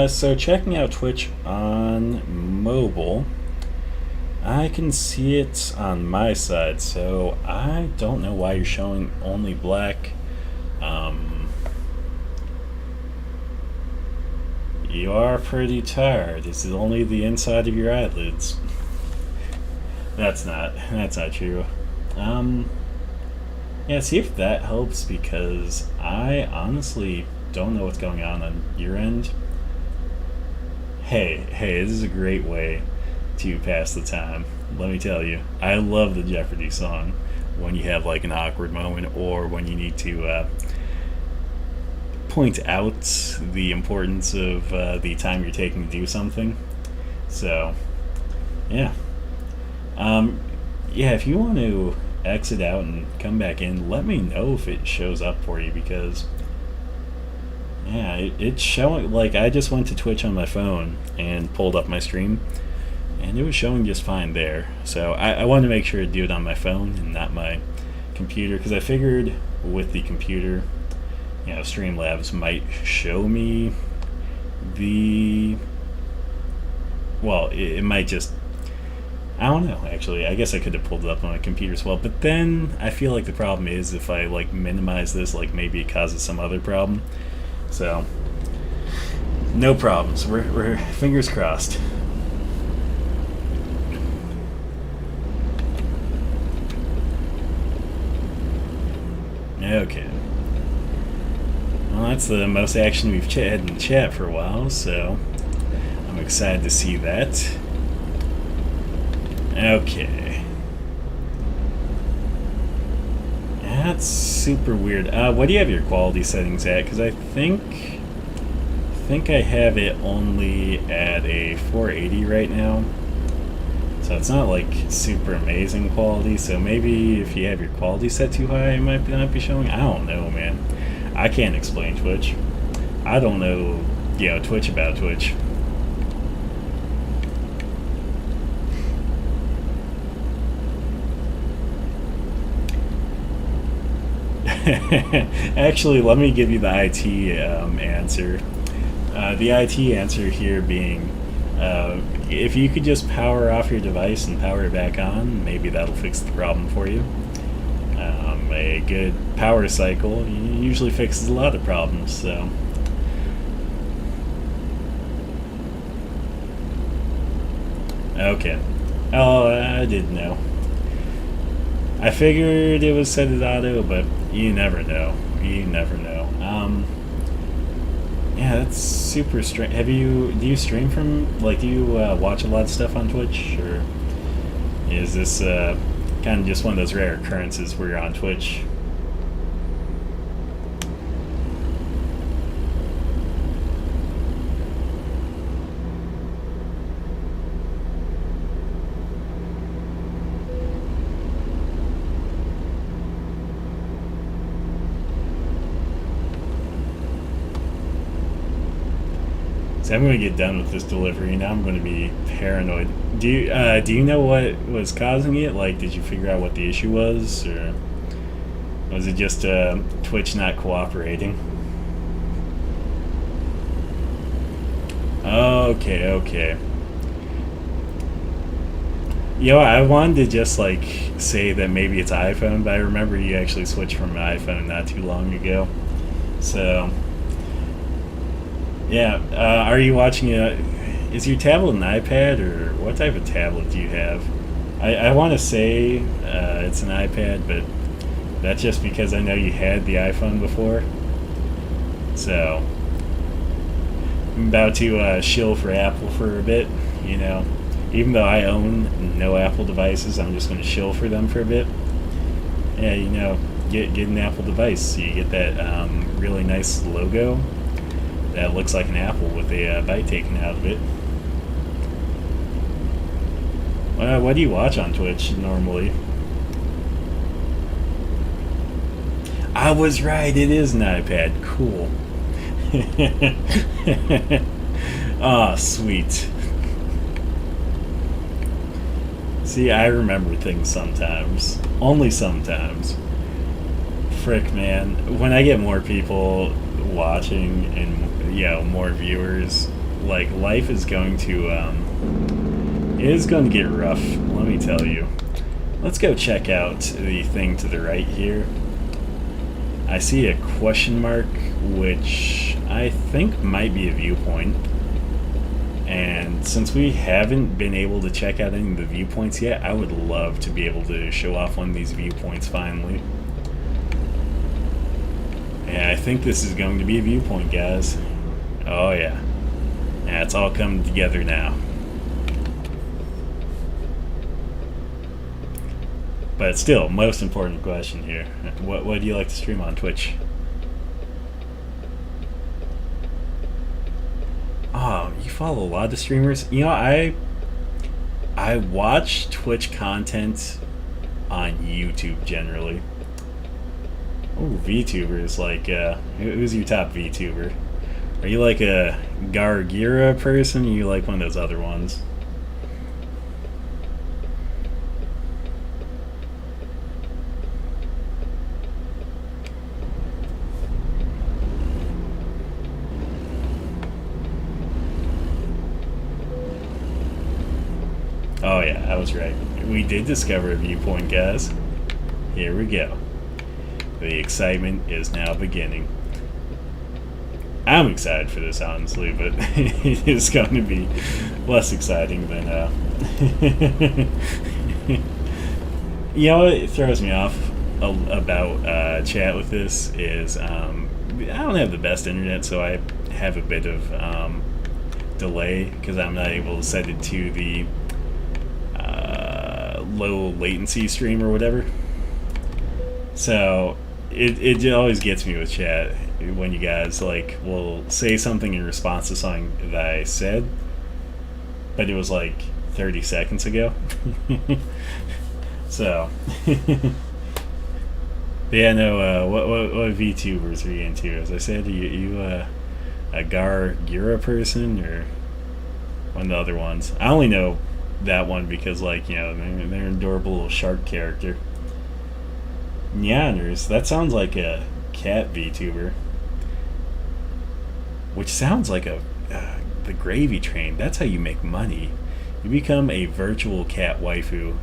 so checking out Twitch on mobile, I can see it on my side, so I don't know why you're showing only black. You are pretty tired. This is only the inside of your eyelids. That's not true. Yeah, see if that helps, because I honestly don't know what's going on your end. Hey, this is a great way to pass the time. Let me tell you, I love the Jeopardy song when you have like an awkward moment, or when you need to point out the importance of the time you're taking to do something. So, Yeah. Um, yeah, if you want to exit out and come back in, let me know if it shows up for you because, yeah, it's showing. Like, I just went to Twitch on my phone and pulled up my stream, and it was showing just fine there. So I wanted to make sure to do it on my phone and not my computer because I figured with the computer, Streamlabs might show me the. Well, it might just. I don't know, actually. I guess I could have pulled it up on my computer as well. But then I feel like the problem is if I like minimize this, like maybe it causes some other problem. So no problems. We're fingers crossed. Okay. Well, that's the most action we've had in the chat for a while, so I'm excited to see that. Okay. That's super weird. What do you have your quality settings at? Because I think I have it only at a 480 right now. So it's not like super amazing quality. So maybe if you have your quality set too high, it might not be showing. I don't know, man. I can't explain Twitch. I don't know, Twitch about Twitch. Actually, let me give you the IT answer. The IT answer here being if you could just power off your device and power it back on, maybe that'll fix the problem for you. A good power cycle usually fixes a lot of problems, so. Okay. Oh, I didn't know. I figured it was set at auto, but you never know. You never know. Yeah, that's super strange. Do you stream from, like, do you watch a lot of stuff on Twitch, or is this kind of just one of those rare occurrences where you're on Twitch? So I'm going to get done with this delivery. Now I'm going to be paranoid. Do you know what was causing it? Like, did you figure out what the issue was, or was it just Twitch not cooperating? Okay. I wanted to just like say that maybe it's iPhone, but I remember you actually switched from an iPhone not too long ago. So. Yeah, are you watching is your tablet an iPad, or what type of tablet do you have? I want to say it's an iPad, but that's just because I know you had the iPhone before. So, I'm about to shill for Apple for a bit, Even though I own no Apple devices, I'm just going to shill for them for a bit. Yeah, get an Apple device so you get that really nice logo that looks like an apple with a bite taken out of it. What do you watch on Twitch normally? I was right, it is an iPad. Cool. Ah, sweet. See, I remember things sometimes. Only sometimes. Frick, man. When I get more people watching and more viewers, like, life is going to it is going to get rough, let me tell you. Let's go check out the thing to the right here. I see a question mark, which I think might be a viewpoint, and since we haven't been able to check out any of the viewpoints yet, I would love to be able to show off one of these viewpoints finally. Yeah, I think this is going to be a viewpoint, guys. Oh yeah. Yeah, it's all coming together now. But still, most important question here. What do you like to stream on Twitch? Oh, you follow a lot of streamers? I I watch Twitch content on YouTube generally. Oh, VTubers, like, who's your top VTuber? Are you like a Gargira person, or you like one of those other ones? Oh yeah, I was right. We did discover a viewpoint, guys. Here we go. The excitement is now beginning. I'm excited for this, honestly, but it is going to be less exciting than. You know what throws me off about chat with this is I don't have the best internet, so I have a bit of delay because I'm not able to set it to the low latency stream or whatever. So it always gets me with chat when you guys like will say something in response to something that I said, but it was like 30 seconds ago. So yeah, no. What VTubers are you into? As I said, are you a Gargira person or one of the other ones? I only know that one because, like, you know, they're an adorable little shark character. Nyanners, that sounds like a cat VTuber, which sounds like the Gravy Train. That's how you make money. You become a virtual cat waifu.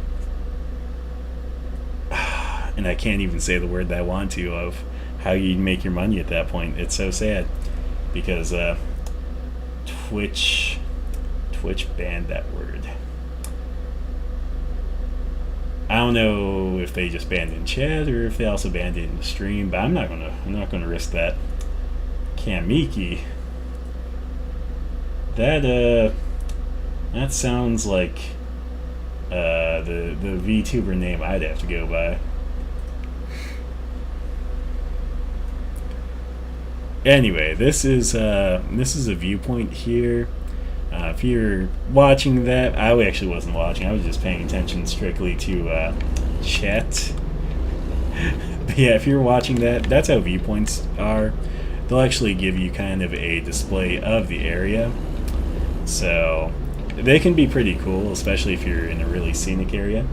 And I can't even say the word that I want to of how you make your money at that point. It's so sad because Twitch banned that word. I don't know if they just banned it in chat or if they also banned it in the stream, but I'm not gonna risk that. Kamiki. That sounds like the VTuber name I'd have to go by. Anyway, this is a viewpoint here. If you're watching that, I actually wasn't watching. I was just paying attention strictly to chat. But yeah, if you're watching that, that's how viewpoints are. They'll actually give you kind of a display of the area. So they can be pretty cool, especially if you're in a really scenic area.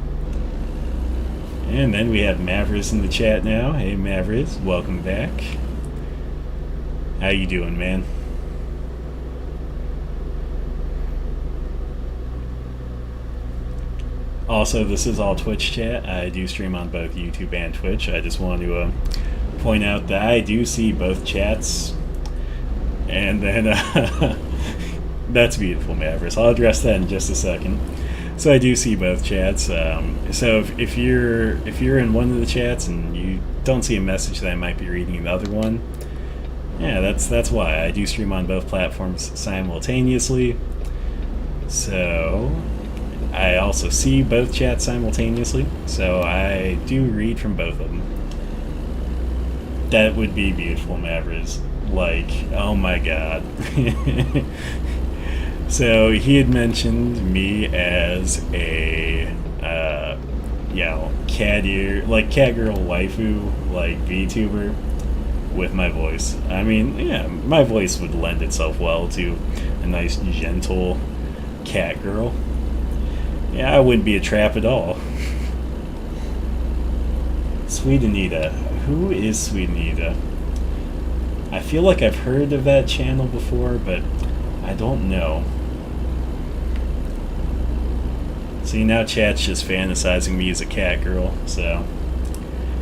And then we have Mavris in the chat now. Hey Mavris, welcome back. How you doing, man? Also, this is all Twitch chat. I do stream on both YouTube and Twitch. I just want to point out that I do see both chats. And then, that's beautiful, Mavericks. I'll address that in just a second. So I do see both chats. So if you're in one of the chats and you don't see a message that I might be reading in the other one, yeah, that's why. I do stream on both platforms simultaneously. So I also see both chats simultaneously, so I do read from both of them. That would be beautiful, Mavericks. Like, oh my god. So he had mentioned me as a, cat ear, like cat girl waifu, like VTuber, with my voice. I mean, yeah, my voice would lend itself well to a nice, gentle cat girl. Yeah, I wouldn't be a trap at all. Sweet Anita. Who is Sweet Anita? I feel like I've heard of that channel before, but I don't know. See, now chat's just fantasizing me as a cat girl, so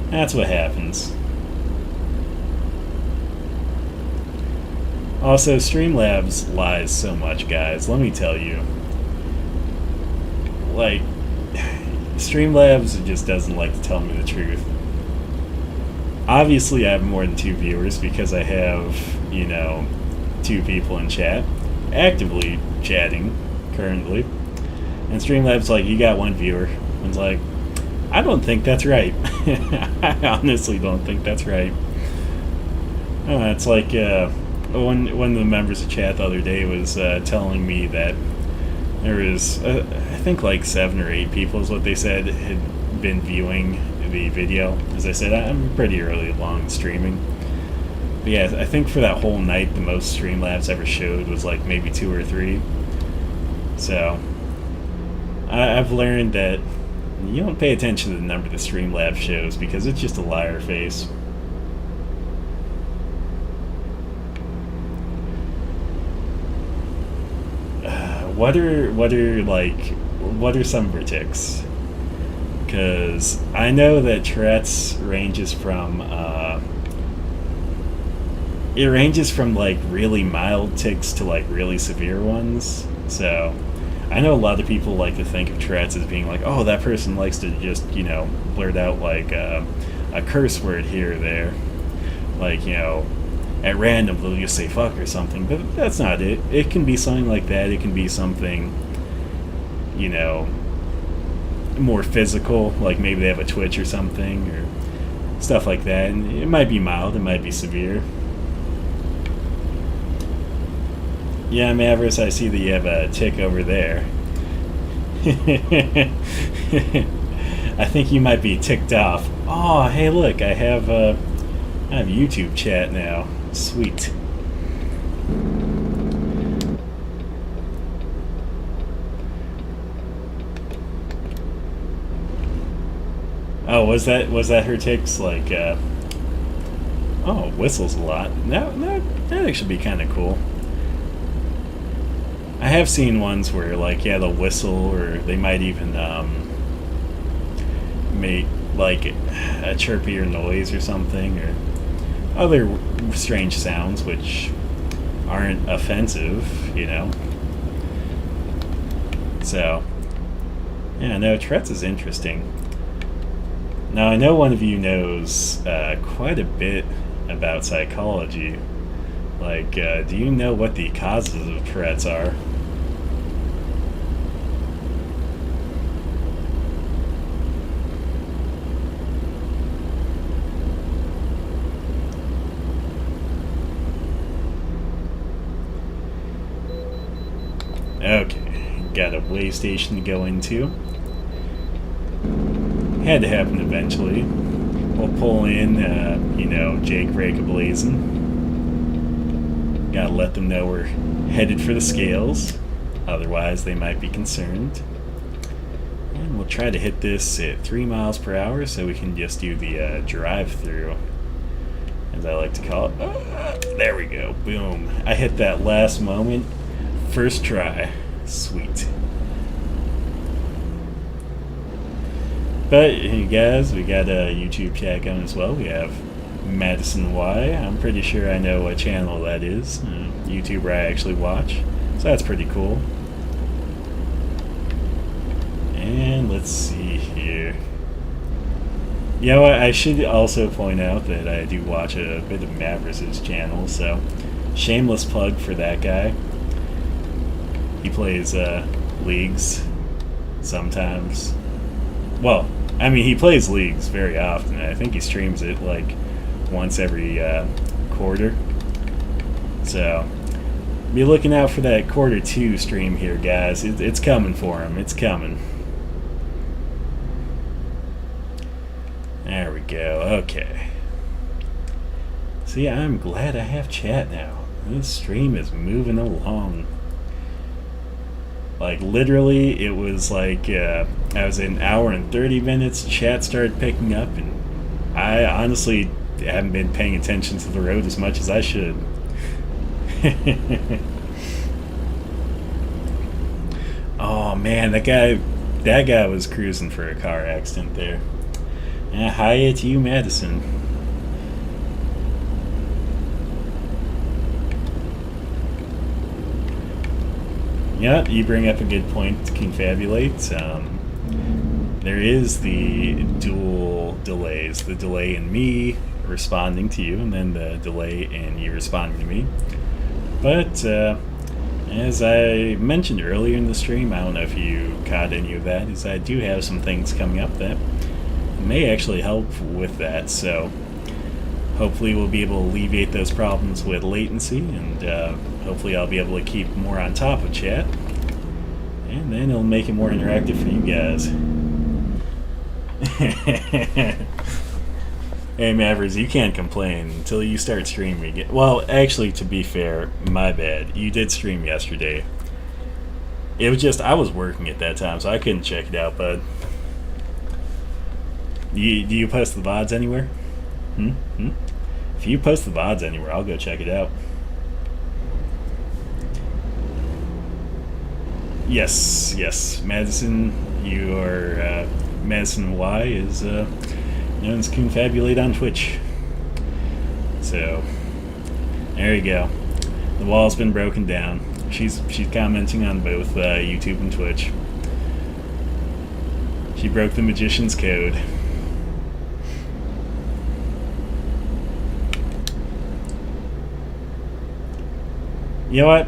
that's what happens. Also, Streamlabs lies so much, guys. Let me tell you. Like, Streamlabs just doesn't like to tell me the truth. Obviously, I have more than 2 viewers because I have, 2 people in chat, actively chatting currently. And Streamlabs like, you got 1 viewer. And it's like, I don't think that's right. I honestly don't think that's right. It's like, one of the members of chat the other day was telling me that There was, I think, like 7 or 8 people is what they said had been viewing the video. As I said, I'm pretty early along streaming. But yeah, I think for that whole night, the most Streamlabs ever showed was like maybe 2 or 3. So I've learned that you don't pay attention to the number the Streamlabs shows because it's just a liar face. What are some of her ticks? Because I know that Tourette's ranges from like really mild ticks to like really severe ones. So I know a lot of people like to think of Tourette's as being like, oh, that person likes to just blurt out like a curse word here or there, like at random they'll just say fuck or something. But that's not it. It can be something like that. It can be something more physical, like maybe they have a twitch or something, or stuff like that. And it might be mild, it might be severe. Yeah, Mavericks, I see that you have a tick over there. I think you might be ticked off. Oh, hey, look, I have YouTube chat now. Sweet. Oh, was that her ticks? Like, oh, whistles a lot. That actually be kind of cool. I have seen ones where, like, yeah, they'll whistle, or they might even make like a chirpier noise or something, or other strange sounds which aren't offensive, So, yeah, no, Tourette's is interesting. Now, I know one of you knows quite a bit about psychology. Like, do you know what the causes of Tourette's are? Okay, got a way station to go into. Had to happen eventually. We'll pull in, Jake Rake ablazing. Gotta let them know we're headed for the scales, otherwise they might be concerned. And we'll try to hit this at 3 miles per hour so we can just do the drive-through, as I like to call it. There we go, boom. I hit that last moment, first try. Sweet. But hey guys, we got a YouTube chat going as well. We have Madison Y. I'm pretty sure I know what channel that is. YouTuber I actually watch. So that's pretty cool. And let's see here. You know what, I should also point out that I do watch a bit of Mavericks' channel, so shameless plug for that guy. He plays Leagues sometimes. Well, I mean, he plays Leagues very often. I think he streams it like once every quarter. So be looking out for that Q2 stream here, guys. It's coming for him. It's coming. There we go. Okay. See, I'm glad I have chat now. This stream is moving along. Like, literally, it was like, I was at 1 hour and 30 minutes, chat started picking up, and I honestly haven't been paying attention to the road as much as I should. Oh man, that guy was cruising for a car accident there. Hi to you, Madison. Yeah, you bring up a good point to confabulate. There is the dual delays. The delay in me responding to you, and then the delay in you responding to me. But, as I mentioned earlier in the stream, I don't know if you caught any of that, is I do have some things coming up that may actually help with that, so hopefully we'll be able to alleviate those problems with latency, and hopefully I'll be able to keep more on top of chat. And then it'll make it more interactive for you guys. Hey Mavericks, you can't complain until you start streaming again. Well, actually, to be fair, my bad. You did stream yesterday. It was just I was working at that time, so I couldn't check it out. But do you post the VODs anywhere? Hmm? Hmm? If you post the VODs anywhere, I'll go check it out. Yes, yes, Madison. Your Madison Y is known as Confabulate on Twitch. So there you go. The wall's been broken down. She's commenting on both YouTube and Twitch. She broke the magician's code. You know what?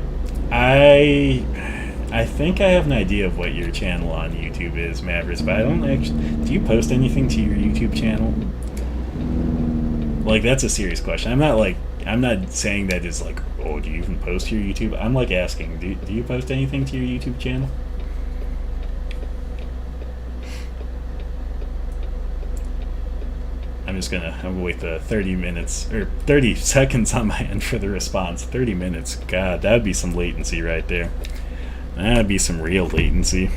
I think I have an idea of what your channel on YouTube is, Mavericks, but I don't actually. Do you post anything to your YouTube channel? Like, that's a serious question. I'm not saying that it's like, oh, do you even post to your YouTube? I'm like asking, do you post anything to your YouTube channel? I'm gonna wait the 30 minutes or 30 seconds on my end for the response. 30 minutes, God, that'd be some latency right there. That'd be some real latency.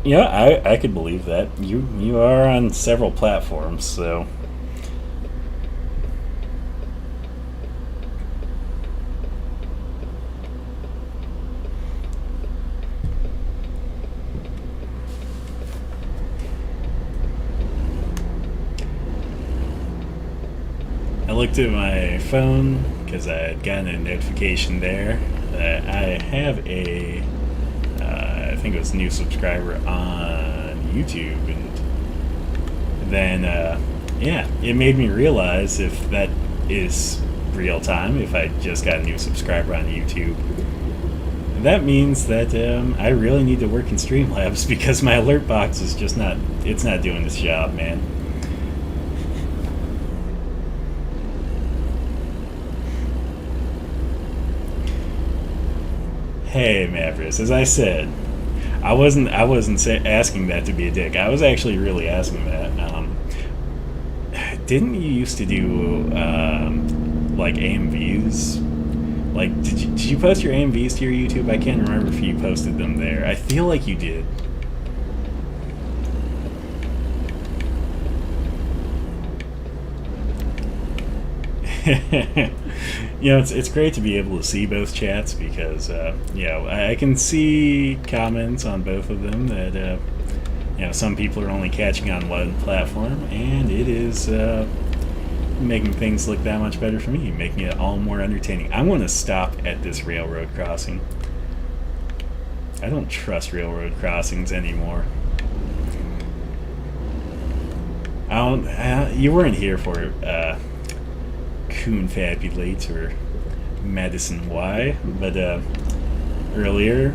Yeah, I could believe that. You are on several platforms, so. I looked at my phone because I had gotten a notification there that I have a, I think it was a new subscriber on YouTube, and then, yeah, it made me realize if that is real time, if I just got a new subscriber on YouTube, that means that I really need to work in Streamlabs because my alert box is just not, it's not doing its job, man. Hey, Mavericks, as I said, I wasn't asking that to be a dick. I was actually really asking that. Didn't you used to do like AMVs? Like, did you post your AMVs to your YouTube? I can't remember if you posted them there. I feel like you did. You know, it's great to be able to see both chats because you know, I can see comments on both of them that you know, some people are only catching on one platform, and it is making things look that much better for me, making it all more entertaining. I want to stop at this railroad crossing. I don't trust railroad crossings anymore. I don't. You weren't here for Confabulate or Madison Y, but earlier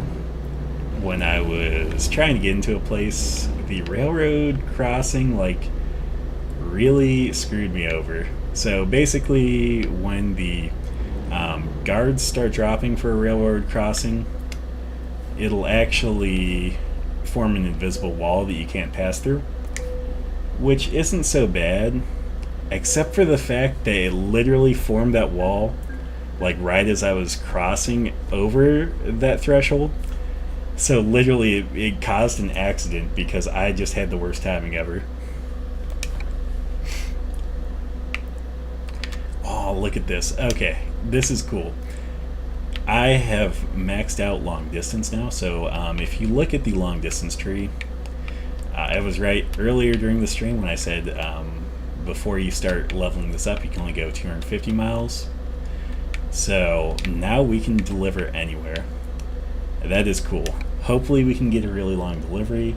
when I was trying to get into a place, the railroad crossing like really screwed me over. So basically, when the guards start dropping for a railroad crossing, it'll actually form an invisible wall that you can't pass through, which isn't so bad, except for the fact that it literally formed that wall like right as I was crossing over that threshold. So literally it caused an accident because I just had the worst timing ever. Oh, look at this. Okay, this is cool. I have maxed out long distance now, so if you look at the long distance tree, I was right earlier during the stream when I said before you start leveling this up, you can only go 250 miles. So now we can deliver anywhere. That is cool. Hopefully we can get a really long delivery,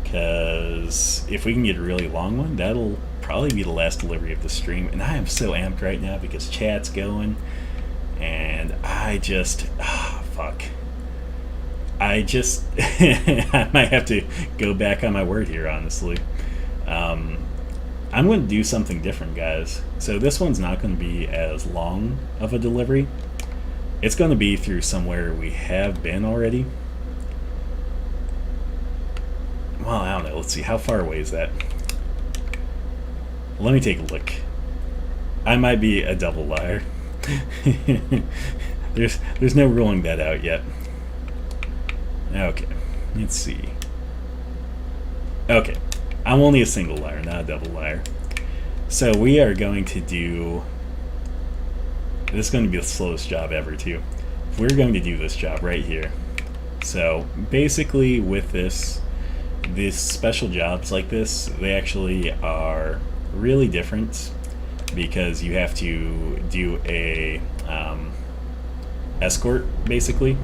because if we can get a really long one, that'll probably be the last delivery of the stream. And I am so amped right now because chat's going, and I just, fuck. I just, I might have to go back on my word here, honestly. I'm going to do something different, guys. So this one's not going to be as long of a delivery. It's going to be through somewhere we have been already. Well, I don't know. Let's see. How far away is that? Let me take a look. I might be a double liar. There's no ruling that out yet. Okay. Let's see. Okay. I'm only a single liar, not a double liar. So we are going to do... This is going to be the slowest job ever, too. We're going to do this job right here. So basically with this, these special jobs like this, they actually are really different because you have to do a escort, basically.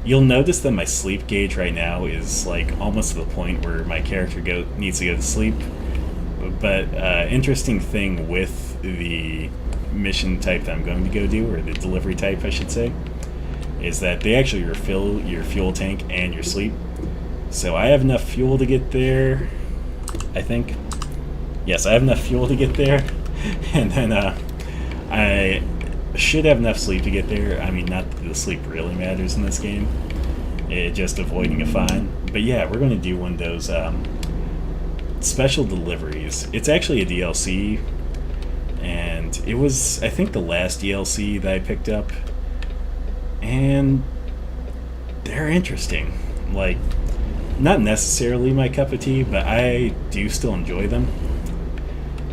You'll notice that my sleep gauge right now is like almost to the point where my character needs to go to sleep. But interesting thing with the mission type that I'm going to go do, or the delivery type I should say, is that they actually refill your fuel tank and your sleep. So I have enough fuel to get there, I think. Yes, I have enough fuel to get there. And then I should have enough sleep to get there. I mean, not that the sleep really matters in this game. It's just avoiding a fine. But yeah, we're going to do one of those special deliveries. It's actually a DLC, and it was, I think, the last DLC that I picked up. And they're interesting. Like, not necessarily my cup of tea, but I do still enjoy them.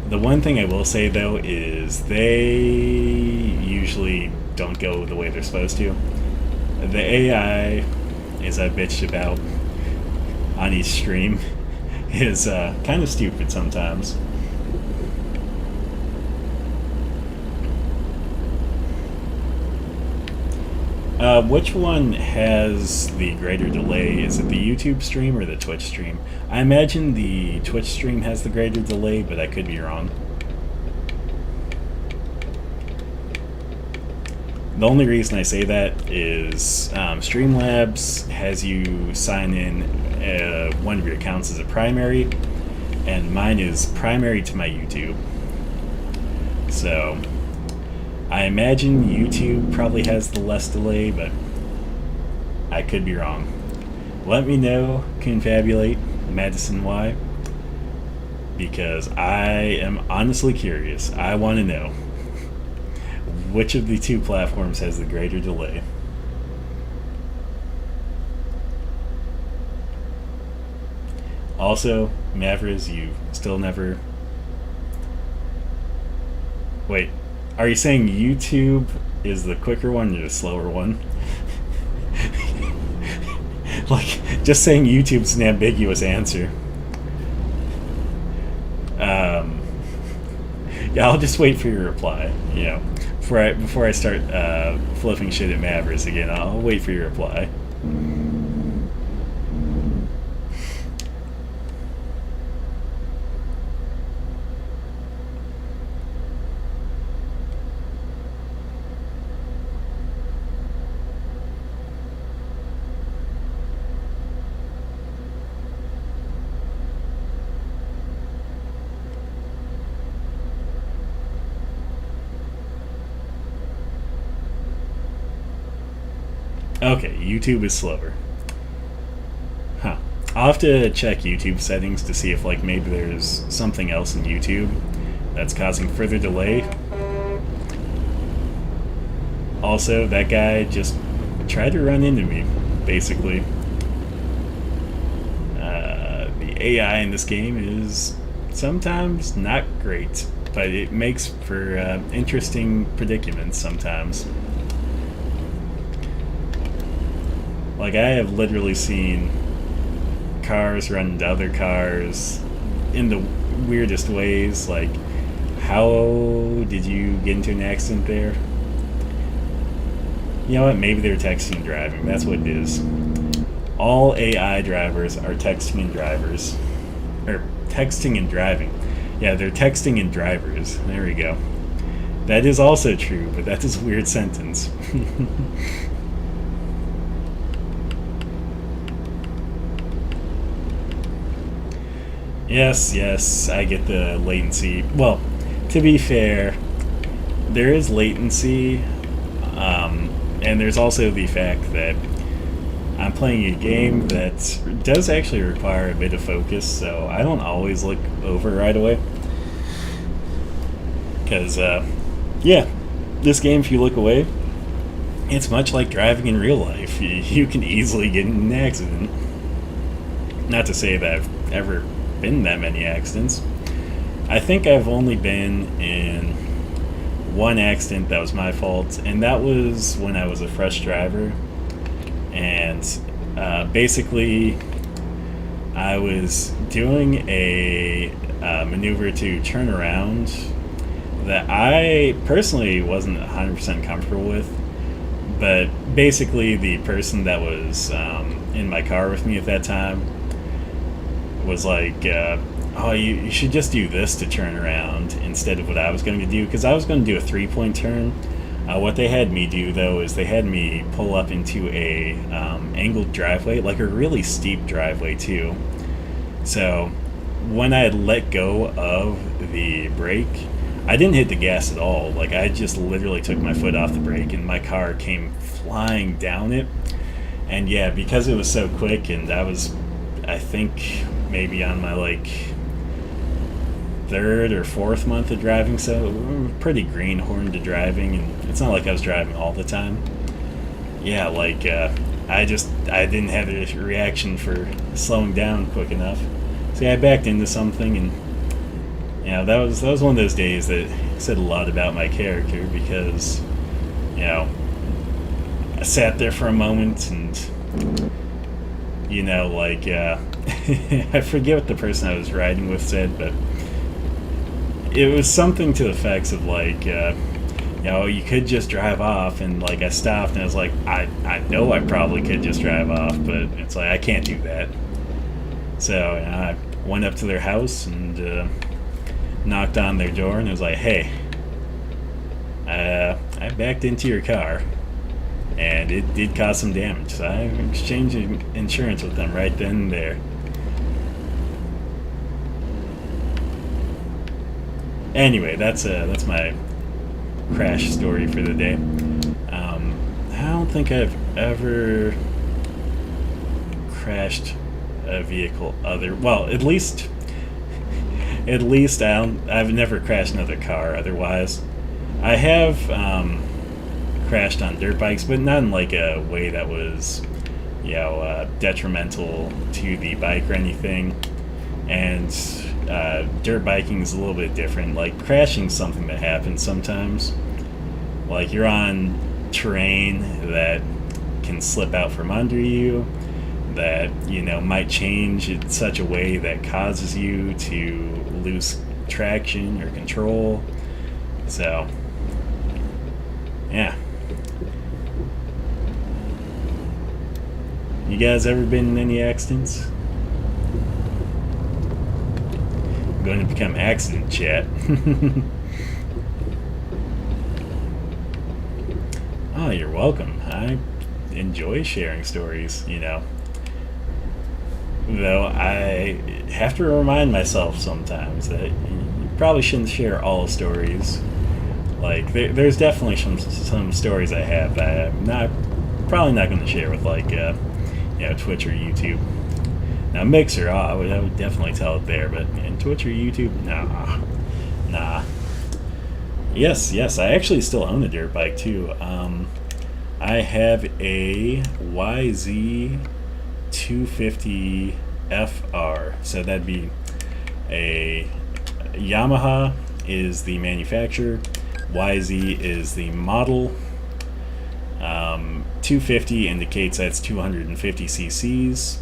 The one thing I will say, though, is they usually don't go the way they're supposed to. The AI, as I bitched about on each stream, is kind of stupid sometimes. Which one has the greater delay? Is it the YouTube stream or the Twitch stream? I imagine the Twitch stream has the greater delay, but I could be wrong. The only reason I say that is Streamlabs has you sign in one of your accounts as a primary, and mine is primary to my YouTube. So I imagine YouTube probably has the less delay, but I could be wrong. Let me know, Confabulate, Madison Y, because I am honestly curious. I want to know which of the two platforms has the greater delay. Also, Mavriz, you still never... Wait, are you saying YouTube is the quicker one or the slower one? Like, just saying YouTube's an ambiguous answer. Yeah, I'll just wait for your reply, you know. Before I start flipping shit at Mavericks again, I'll wait for your reply. Okay, YouTube is slower. Huh. I'll have to check YouTube settings to see if, like, maybe there's something else in YouTube that's causing further delay. Also, that guy just tried to run into me, basically. The AI in this game is sometimes not great, but it makes for interesting predicaments sometimes. Like, I have literally seen cars run into other cars in the weirdest ways. Like, how did you get into an accident there? You know what? Maybe they're texting and driving. That's what it is. All AI drivers are texting and drivers. Or, texting and driving. Yeah, they're texting and drivers. There we go. That is also true, but that is a weird sentence. Yes, yes, I get the latency. Well, to be fair, there is latency, and there's also the fact that I'm playing a game that does actually require a bit of focus, so I don't always look over right away. Because, yeah, this game, if you look away, it's much like driving in real life. You can easily get in an accident. Not to say that I've ever been in that many accidents. I think I've only been in one accident that was my fault, and that was when I was a fresh driver. And basically, I was doing a maneuver to turn around that I personally wasn't 100% comfortable with. But basically, the person that was in my car with me at that time was like, oh, you should just do this to turn around instead of what I was going to do, because I was going to do a 3-point turn. What they had me do, though, is they had me pull up into a angled driveway, like a really steep driveway, too. So when I had let go of the brake, I didn't hit the gas at all. Like, I just literally took my foot off the brake, and my car came flying down it. And yeah, because it was so quick, and I was, I think, maybe on my, like, third or fourth month of driving, so pretty greenhorn to driving, and it's not like I was driving all the time. Yeah, like, I didn't have a reaction for slowing down quick enough. So yeah, I backed into something, and that was one of those days that said a lot about my character, because I sat there for a moment, and like I forget what the person I was riding with said, but it was something to the effects of like, you could just drive off, and like I stopped and I was like, I know I probably could just drive off, but it's like I can't do that. So I went up to their house and knocked on their door, and it was like, hey, I backed into your car, and it did cause some damage. So I exchanged insurance with them right then and there. Anyway, that's my crash story for the day. I don't think I've ever crashed a vehicle at least I've never crashed another car otherwise. I have crashed on dirt bikes, but not in like a way that was detrimental to the bike or anything. And dirt biking is a little bit different. Like, crashing is something that happens sometimes. Like, you're on terrain that can slip out from under you, that might change in such a way that causes you to lose traction or control. So yeah, you guys ever been in any accidents? I'm going to become accident chat. Oh, you're welcome. I enjoy sharing stories, though I have to remind myself sometimes that you probably shouldn't share all stories. Like, there's definitely some stories I have that I'm probably not going to share with, like, Twitch or YouTube. Now, Mixer, I would definitely tell it there, but in Twitch or YouTube, nah. Yes, I actually still own a dirt bike, too. I have a YZ250 FR, so that'd be a Yamaha is the manufacturer, YZ is the model. 250 indicates that's 250 cc's,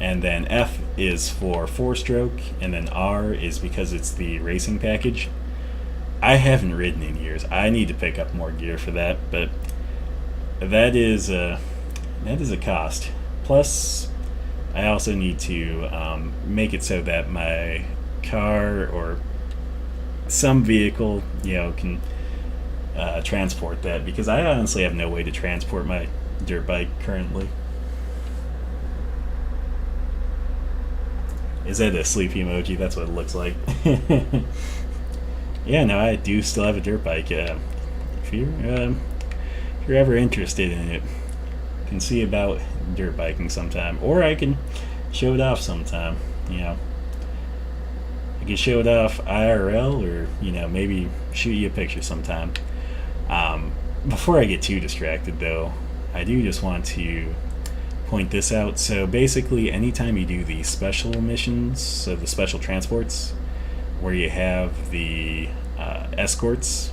and then F is for 4-stroke, and then R is because it's the racing package. I haven't ridden in years. I need to pick up more gear for that, but that is a cost. Plus, I also need to make it so that my car or some vehicle, can transport that, because I honestly have no way to transport my dirt bike currently. Is that a sleepy emoji? That's what it looks like. Yeah, no, I do still have a dirt bike. If you're ever interested in it, you can see about dirt biking sometime, or I can show it off sometime. You know, I can show it off IRL, or maybe shoot you a picture sometime. Before I get too distracted, though, I do just want to point this out. So basically, anytime you do the special missions, so the special transports, where you have the escorts,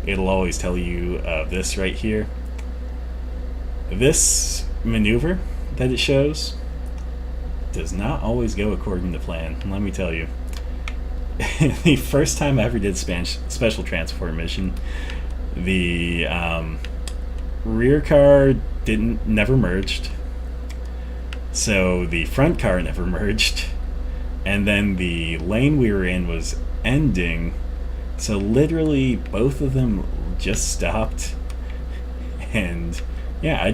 it'll always tell you this right here. This maneuver that it shows does not always go according to plan. Let me tell you. The first time I ever did special transport mission, the rear car never merged, so the front car never merged, and then the lane we were in was ending, so literally both of them just stopped, and yeah,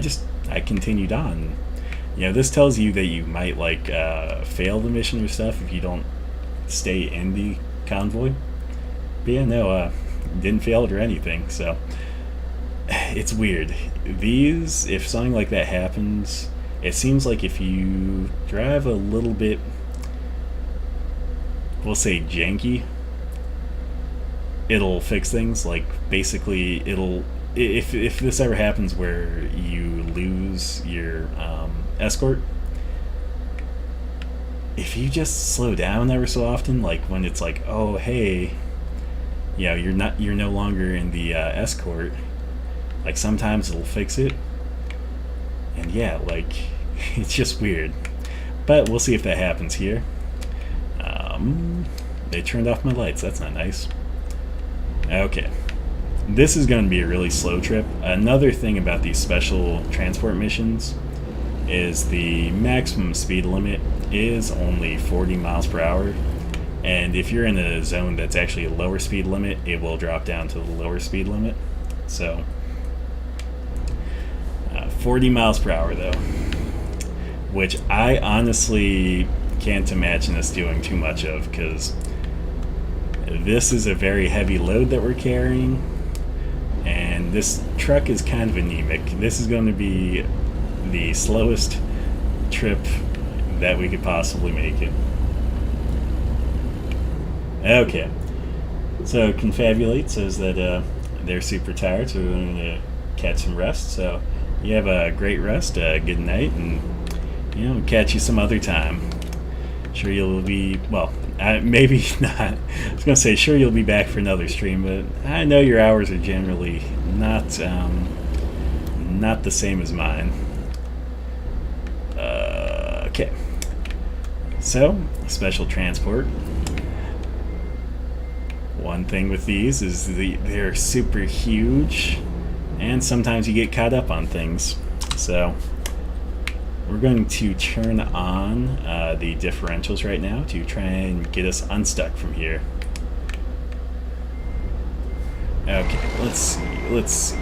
I continued on. This tells you that you might fail the mission or stuff if you don't stay in the convoy. But yeah, no, didn't fail it or anything, so it's weird. If something like that happens, it seems like if you drive a little bit, we'll say janky, it'll fix things. Like, basically, if this ever happens where you lose your escort, if you just slow down ever so often, like when it's like, oh hey, you're no longer in the escort, like sometimes it'll fix it, and yeah, like it's just weird. But we'll see if that happens here. They turned off my lights. That's not nice. Okay. This is going to be a really slow trip. Another thing about these special transport missions is the maximum speed limit is only 40 miles per hour. And if you're in a zone that's actually a lower speed limit, it will drop down to the lower speed limit. So, 40 miles per hour though, which I honestly can't imagine us doing too much of, because this is a very heavy load that we're carrying, and this truck is kind of anemic. This is going to be the slowest trip that we could possibly make it. Okay, so Confabulate says that they're super tired, so we're going to catch some rest. So you have a great rest, good night, and catch you some other time. Sure you'll be, well, maybe not. I was going to say, sure you'll be back for another stream, but I know your hours are generally not the same as mine. Okay. So, special transport. One thing with these is they're super huge, and sometimes you get caught up on things. So, we're going to turn on the differentials right now to try and get us unstuck from here. Okay, let's see.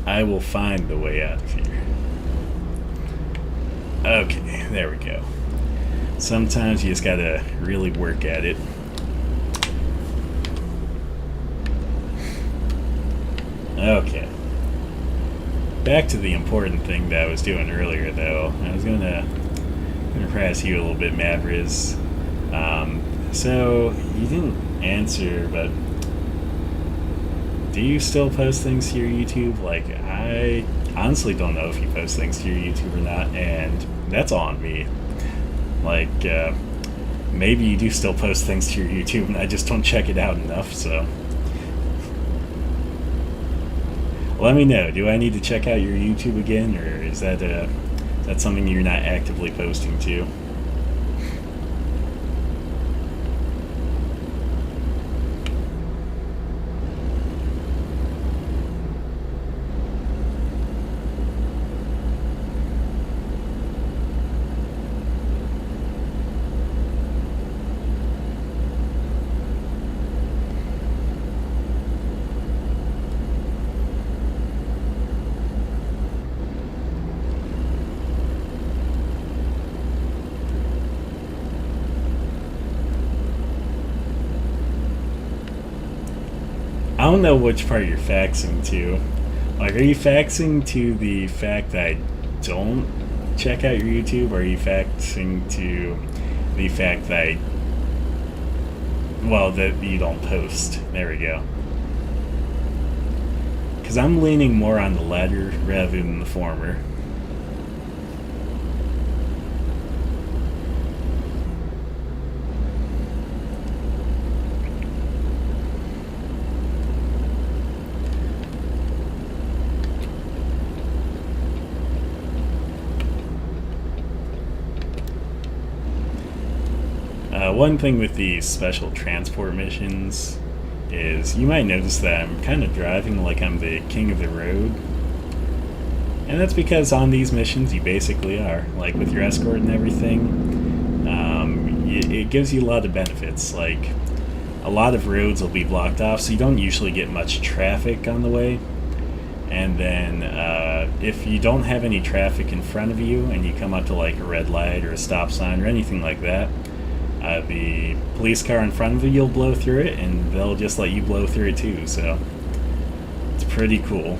I will find the way out of here. Okay, there we go. Sometimes you just gotta really work at it. Okay. Back to the important thing that I was doing earlier, though. I was gonna harass you a little bit, Mavriz. So you didn't answer, but do you still post things to your YouTube? Like, I honestly don't know if you post things to your YouTube or not, and that's on me. Like, maybe you do still post things to your YouTube, and I just don't check it out enough, so. Let me know. Do I need to check out your YouTube again, or is that something you're not actively posting to? don't know which part you're faxing to. Like, are you faxing to the fact that I don't check out your YouTube, or are you faxing to the fact that that you don't post? There we go. Because I'm leaning more on the latter rather than the former. One thing with these special transport missions is you might notice that I'm kind of driving like I'm the king of the road. And that's because on these missions you basically are. Like with your escort and everything, it gives you a lot of benefits. Like a lot of roads will be blocked off, so you don't usually get much traffic on the way. And then if you don't have any traffic in front of you and you come up to like a red light or a stop sign or anything like that, the police car in front of you, you'll blow through it, and they'll just let you blow through it too, so it's pretty cool.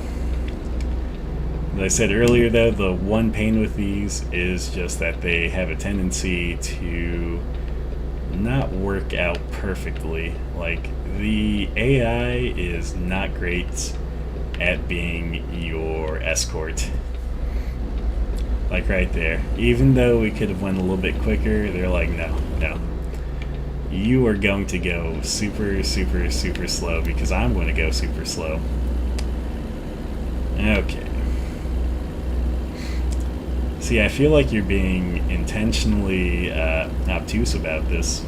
As I said earlier, though, the one pain with these is just that they have a tendency to not work out perfectly. Like, the AI is not great at being your escort. Like right there. Even though we could have went a little bit quicker, they're like, no. You are going to go super, super, super slow because I'm going to go super slow. Okay. See, I feel like you're being intentionally obtuse about this.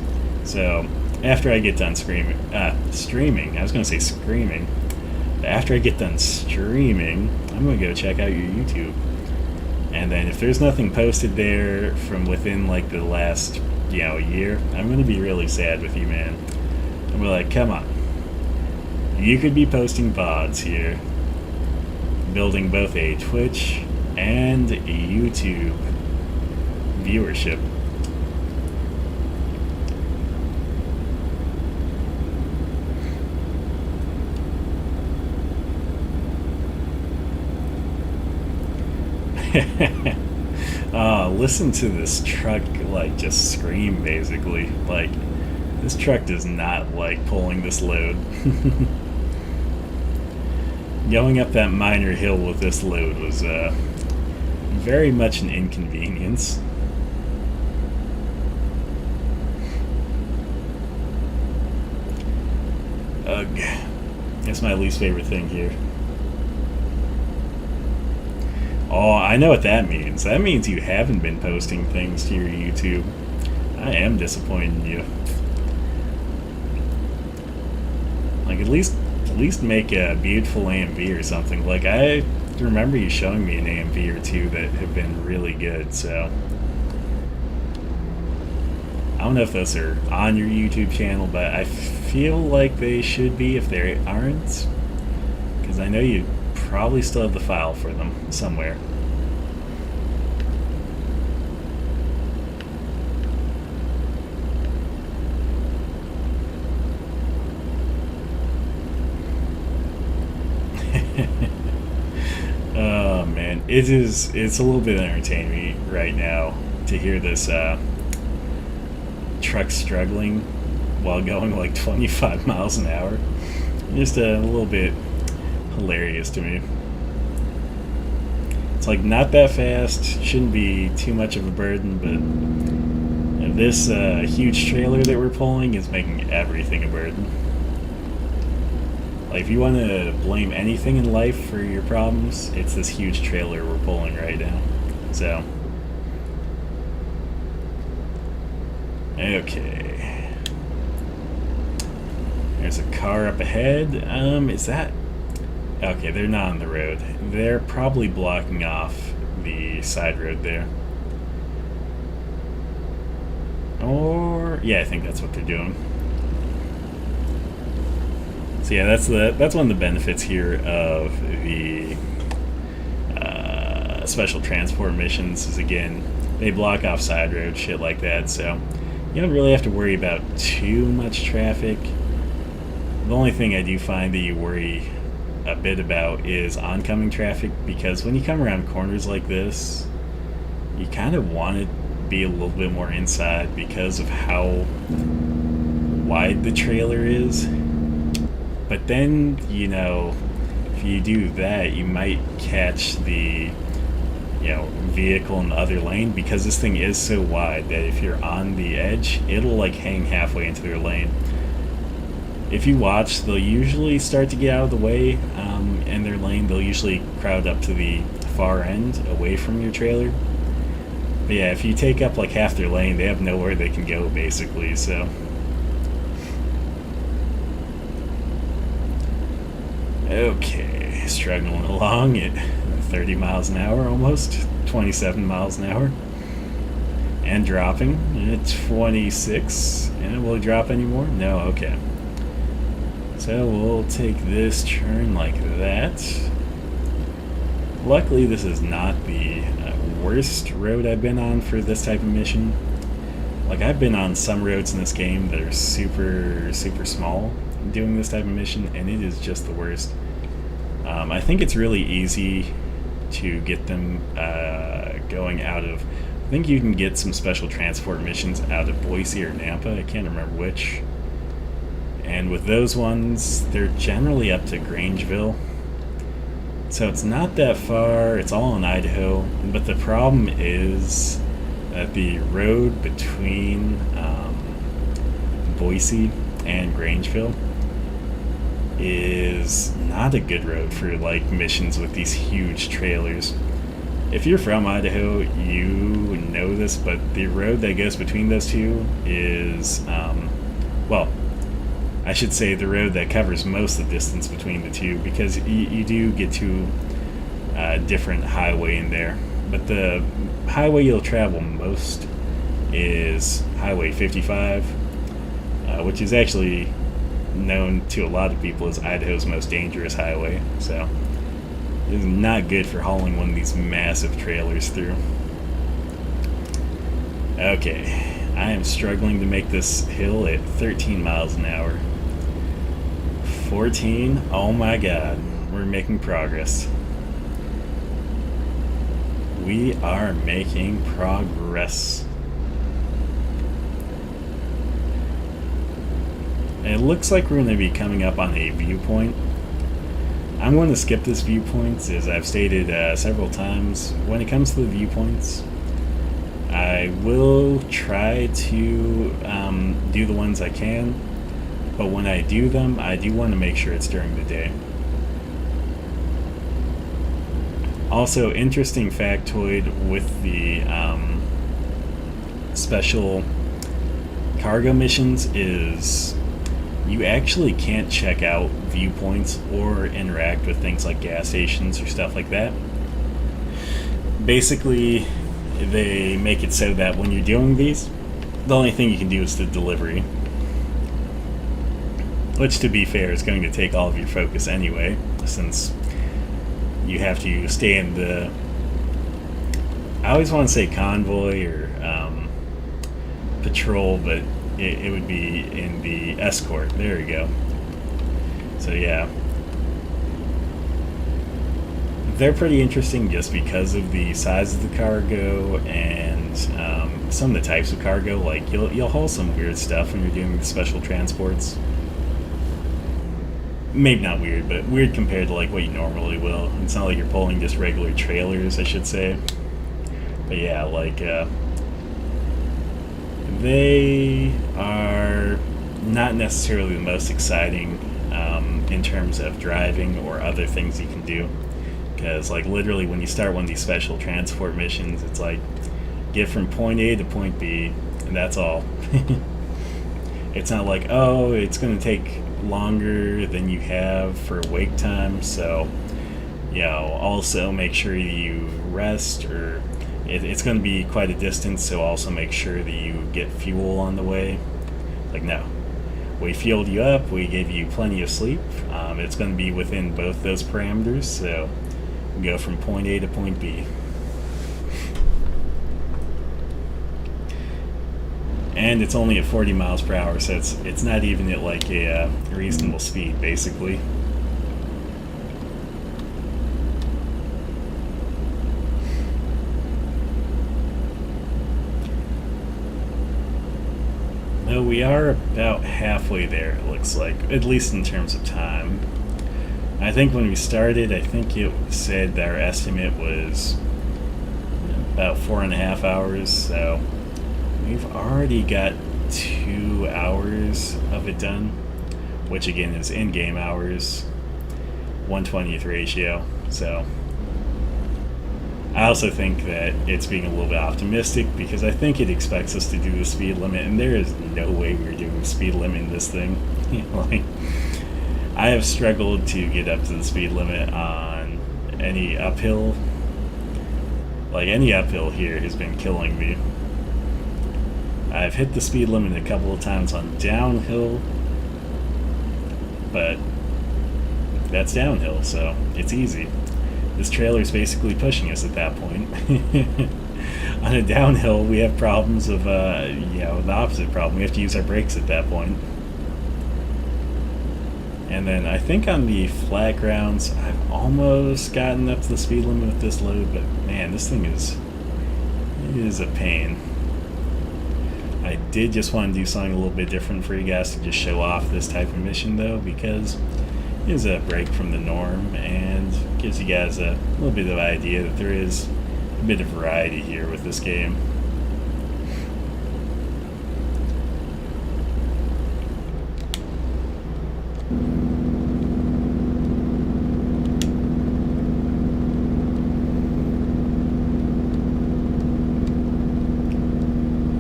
So, after I get done streaming, I was going to say screaming. After I get done streaming, I'm going to go check out your YouTube. And then if there's nothing posted there from within like the last, year, I'm going to be really sad with you, man. And we're like, come on. You could be posting VODs here, building both a Twitch and a YouTube viewership. Listen to this truck, like, just scream, basically. Like, this truck does not like pulling this load. Going up that minor hill with this load was very much an inconvenience. Ugh. That's my least favorite thing here. Oh, I know what that means. That means you haven't been posting things to your YouTube. I am disappointed in you. Like, at least make a beautiful AMV or something. Like, I remember you showing me an AMV or two that have been really good, so I don't know if those are on your YouTube channel, but I feel like they should be if they aren't, because I know you probably still have the file for them somewhere. Oh man, it's a little bit entertaining right now to hear this truck struggling while going like 25 miles an hour. Just a little bit hilarious to me. It's like not that fast, shouldn't be too much of a burden, but this huge trailer that we're pulling is making everything a burden. Like, if you want to blame anything in life for your problems, it's this huge trailer we're pulling right now. So, okay. There's a car up ahead. Is that... Okay, they're not on the road. They're probably blocking off the side road there. Or... yeah, I think that's what they're doing. So yeah, that's one of the benefits here of the special transport missions is, again, they block off side roads, shit like that, so you don't really have to worry about too much traffic. The only thing I do find that you worry a bit about is oncoming traffic, because when you come around corners like this, you kind of want to be a little bit more inside because of how wide the trailer is. But then, if you do that, you might catch the vehicle in the other lane, because this thing is so wide that if you're on the edge, it'll like hang halfway into their lane. If you watch, they'll usually start to get out of the way in their lane. They'll usually crowd up to the far end away from your trailer. But yeah, if you take up like half their lane, they have nowhere they can go basically, so. Okay, struggling along at 30 miles an hour almost, 27 miles an hour. And dropping at 26. And will it drop anymore? No, okay. So we'll take this turn like that. Luckily, this is not the worst road I've been on for this type of mission. Like, I've been on some roads in this game that are super, super small doing this type of mission, and it is just the worst. I think it's really easy to get them going out of... I think you can get some special transport missions out of Boise or Nampa. I can't remember which. And with those ones, they're generally up to Grangeville. So it's not that far, it's all in Idaho. But the problem is that the road between Boise and Grangeville is not a good road for like missions with these huge trailers. If you're from Idaho, you know this, but the road that goes between those two is, I should say the road that covers most of the distance between the two, because you do get to a different highway in there. But the highway you'll travel most is Highway 55, which is actually known to a lot of people as Idaho's most dangerous highway. So it's not good for hauling one of these massive trailers through. Okay, I am struggling to make this hill at 13 miles an hour. 14, oh my god, we're making progress. We are making progress. It looks like we're going to be coming up on a viewpoint. I'm going to skip this viewpoint, as I've stated several times. When it comes to the viewpoints, I will try to do the ones I can, but when I do them, I do want to make sure it's during the day. Also, interesting factoid with the special cargo missions is you actually can't check out viewpoints or interact with things like gas stations or stuff like that. Basically, they make it so that when you're doing these, the only thing you can do is the delivery. Which, to be fair, is going to take all of your focus anyway, since you have to stay in the... I always want to say convoy or patrol, but it would be in the escort. There we go. So yeah. They're pretty interesting just because of the size of the cargo and some of the types of cargo. Like, you'll haul some weird stuff when you're doing the special transports. Maybe not weird, but weird compared to like what you normally will. It's not like you're pulling just regular trailers, I should say. But yeah, like they are not necessarily the most exciting in terms of driving or other things you can do. Because like literally when you start one of these special transport missions, it's like get from point A to point B, and that's all. It's not like, oh, it's going to take longer than you have for wake time, so also make sure you rest, or it's going to be quite a distance, so also make sure that you get fuel on the way. Like, no, we fueled you up, we gave you plenty of sleep. It's going to be within both those parameters, so go from point A to point B. and it's only at 40 miles per hour, so it's not even at like a reasonable speed, basically. Though we are about halfway there, it looks like, at least in terms of time. I think when we started, I think it said that our estimate was about 4.5 hours, so we've already got 2 hours of it done, which again is in-game hours, 1/20th ratio. So I also think that it's being a little bit optimistic because I think it expects us to do the speed limit, and there is no way we're doing the speed limit in this thing. Like, I have struggled to get up to the speed limit on any uphill. Like, any uphill here has been killing me. I've hit the speed limit a couple of times on downhill, but that's downhill, so it's easy. This trailer is basically pushing us at that point. On a downhill, we have problems of, the opposite problem. We have to use our brakes at that point. And then I think on the flat grounds, I've almost gotten up to the speed limit with this load, but man, this thing is a pain. I did just want to do something a little bit different for you guys to just show off this type of mission, though, because it is a break from the norm and gives you guys a little bit of idea that there is a bit of variety here with this game.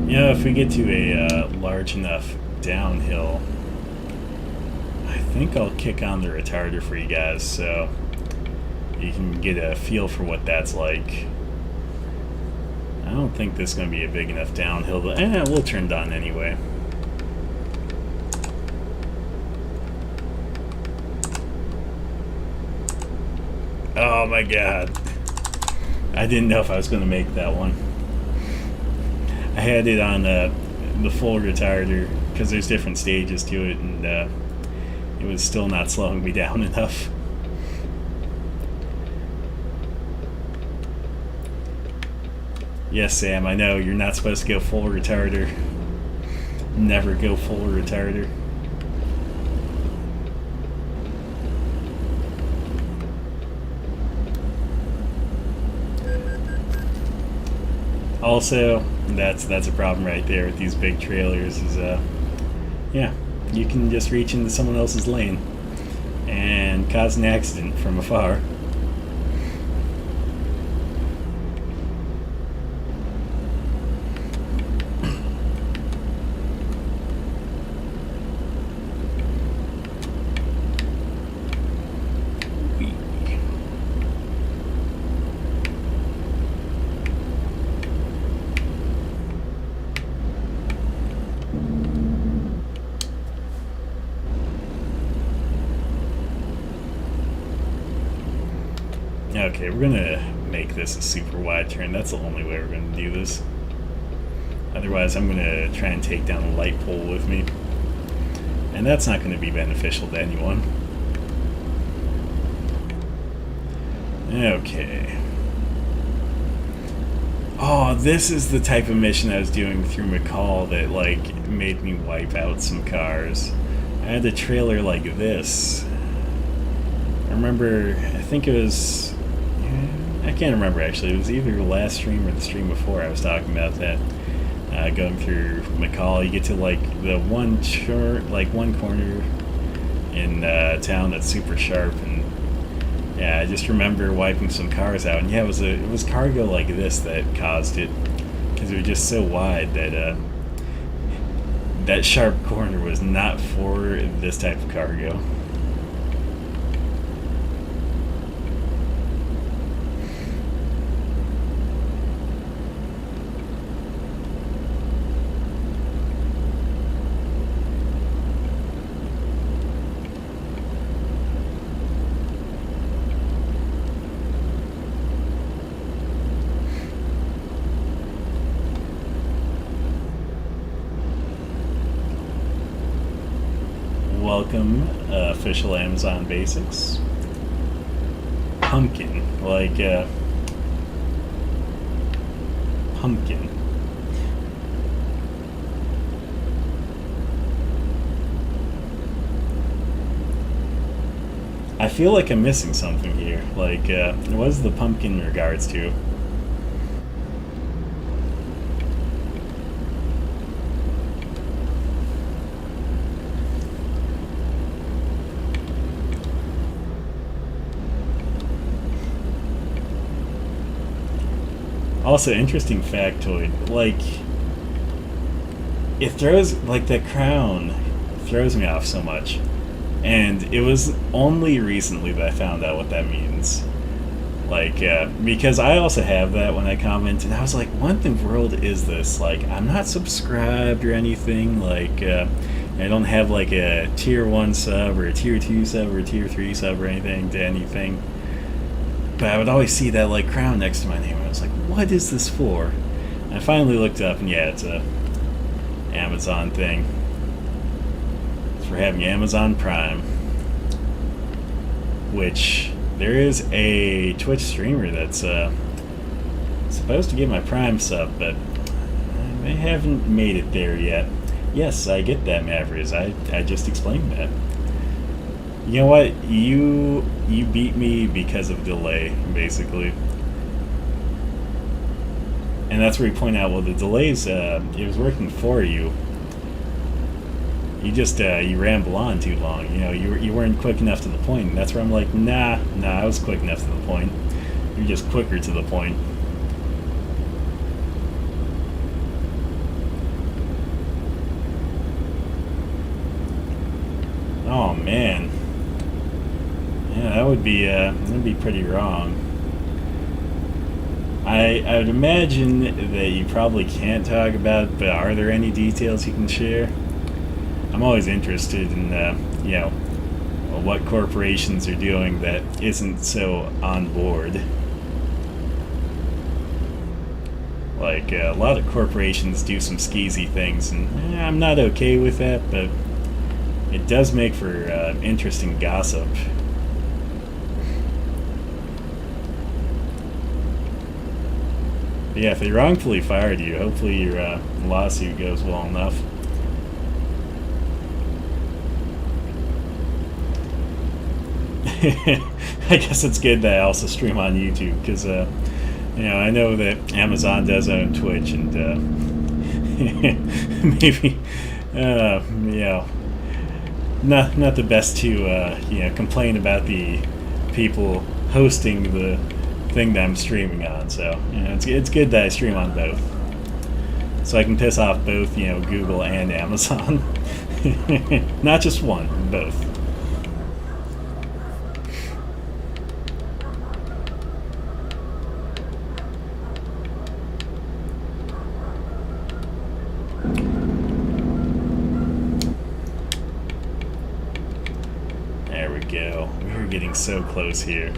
You know, if we get to a large enough downhill, I think I'll kick on the retarder for you guys so you can get a feel for what that's like. I don't think this is going to be a big enough downhill, but we'll turn it on anyway. Oh my god. I didn't know if I was going to make that one. I had it on the full retarder because there's different stages to it, and it was still not slowing me down enough. Yes, Sam, I know you're not supposed to go full retarder. Never go full retarder. Also, that's a problem right there with these big trailers is, yeah, you can just reach into someone else's lane and cause an accident from afar. Okay, we're gonna make this a super wide turn. That's the only way we're gonna do this. Otherwise, I'm gonna try and take down a light pole with me, and that's not gonna be beneficial to anyone. Okay. Oh, this is the type of mission I was doing through McCall that, like, made me wipe out some cars. I had a trailer like this. I remember, I think it was, I can't remember actually, it was either the last stream or the stream before I was talking about that. Going through McCall, you get to like the one corner in town that's super sharp, and yeah, I just remember wiping some cars out, and yeah, it was cargo like this that caused it, because it was just so wide that that sharp corner was not for this type of cargo. welcome, official Amazon Basics. Pumpkin, like pumpkin. I feel like I'm missing something here. Like, what is the pumpkin in regards to? Also, interesting factoid. Like, it throws, like, the crown throws me off so much. And it was only recently that I found out what that means. Like, because I also have that when I comment, and I was like, what in the world is this? Like, I'm not subscribed or anything. Like, I don't have, like, a tier 1 sub or a tier 2 sub or a tier 3 sub or anything to anything. But I would always see that, like, crown next to my name. And I was like, what is this for? And I finally looked up, and yeah, it's a Amazon thing. For having Amazon Prime, which there is a Twitch streamer that's supposed to get my Prime sub, but they haven't made it there yet. Yes, I get that, Mavericks. I just explained that. You know what? You beat me because of delay, basically. And that's where you point out, well, the delays, it was working for you. You just you ramble on too long. You know, you weren't quick enough to the point. And that's where I'm like, nah, I was quick enough to the point. You're just quicker to the point. Oh man, yeah, that would be pretty wrong. I would imagine that you probably can't talk about it, but are there any details you can share? I'm always interested in, you know, what corporations are doing that isn't so on board. Like, a lot of corporations do some skeezy things, and I'm not okay with that, but it does make for interesting gossip. But yeah, if they wrongfully fired you, hopefully your lawsuit goes well enough. I guess it's good that I also stream on YouTube because, you know, I know that Amazon does own Twitch, and maybe, you know, not the best to, you know, complain about the people hosting the thing that I'm streaming on. So, you know, it's good that I stream on both, so I can piss off both, you know, Google and Amazon. Not just one, both. There we go. We're getting so close here.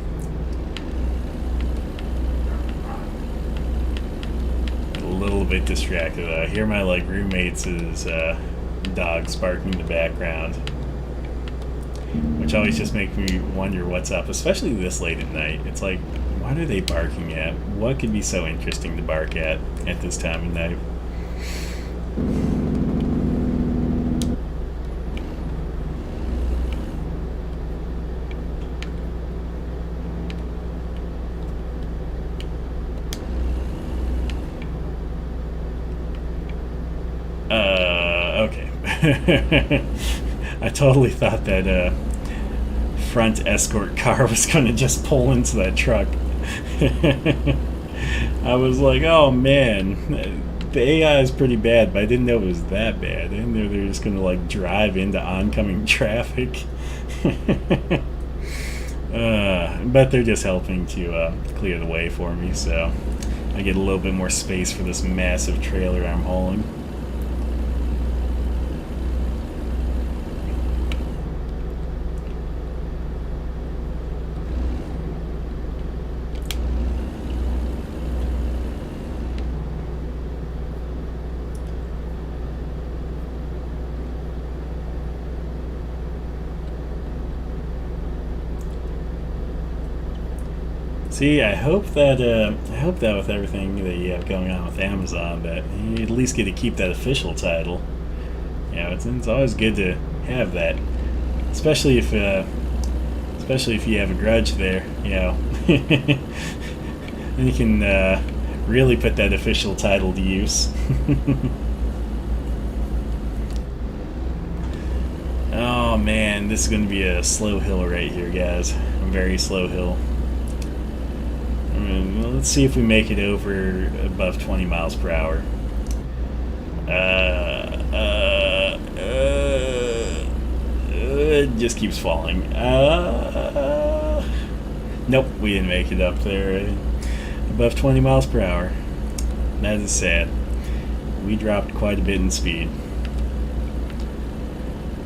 A little bit distracted. I hear my like roommates' dogs barking in the background, which always just makes me wonder what's up, especially this late at night. It's like, what are they barking at? What could be so interesting to bark at this time of night? Okay. I totally thought that front escort car was going to just pull into that truck. I was like, oh man, the AI is pretty bad, but I didn't know it was that bad. I didn't know they were just going to like drive into oncoming traffic. But they're just helping to clear the way for me, so I get a little bit more space for this massive trailer I'm hauling. See, I hope that with everything that you have going on with Amazon, that you at least get to keep that official title. You know, it's always good to have that, especially if you have a grudge there. You know, then you can really put that official title to use. Oh man, this is going to be a slow hill right here, guys. A very slow hill. I mean, well, let's see if we make it over above 20 miles per hour. It just keeps falling. Nope, we didn't make it up there. Above 20 miles per hour. That is sad. We dropped quite a bit in speed.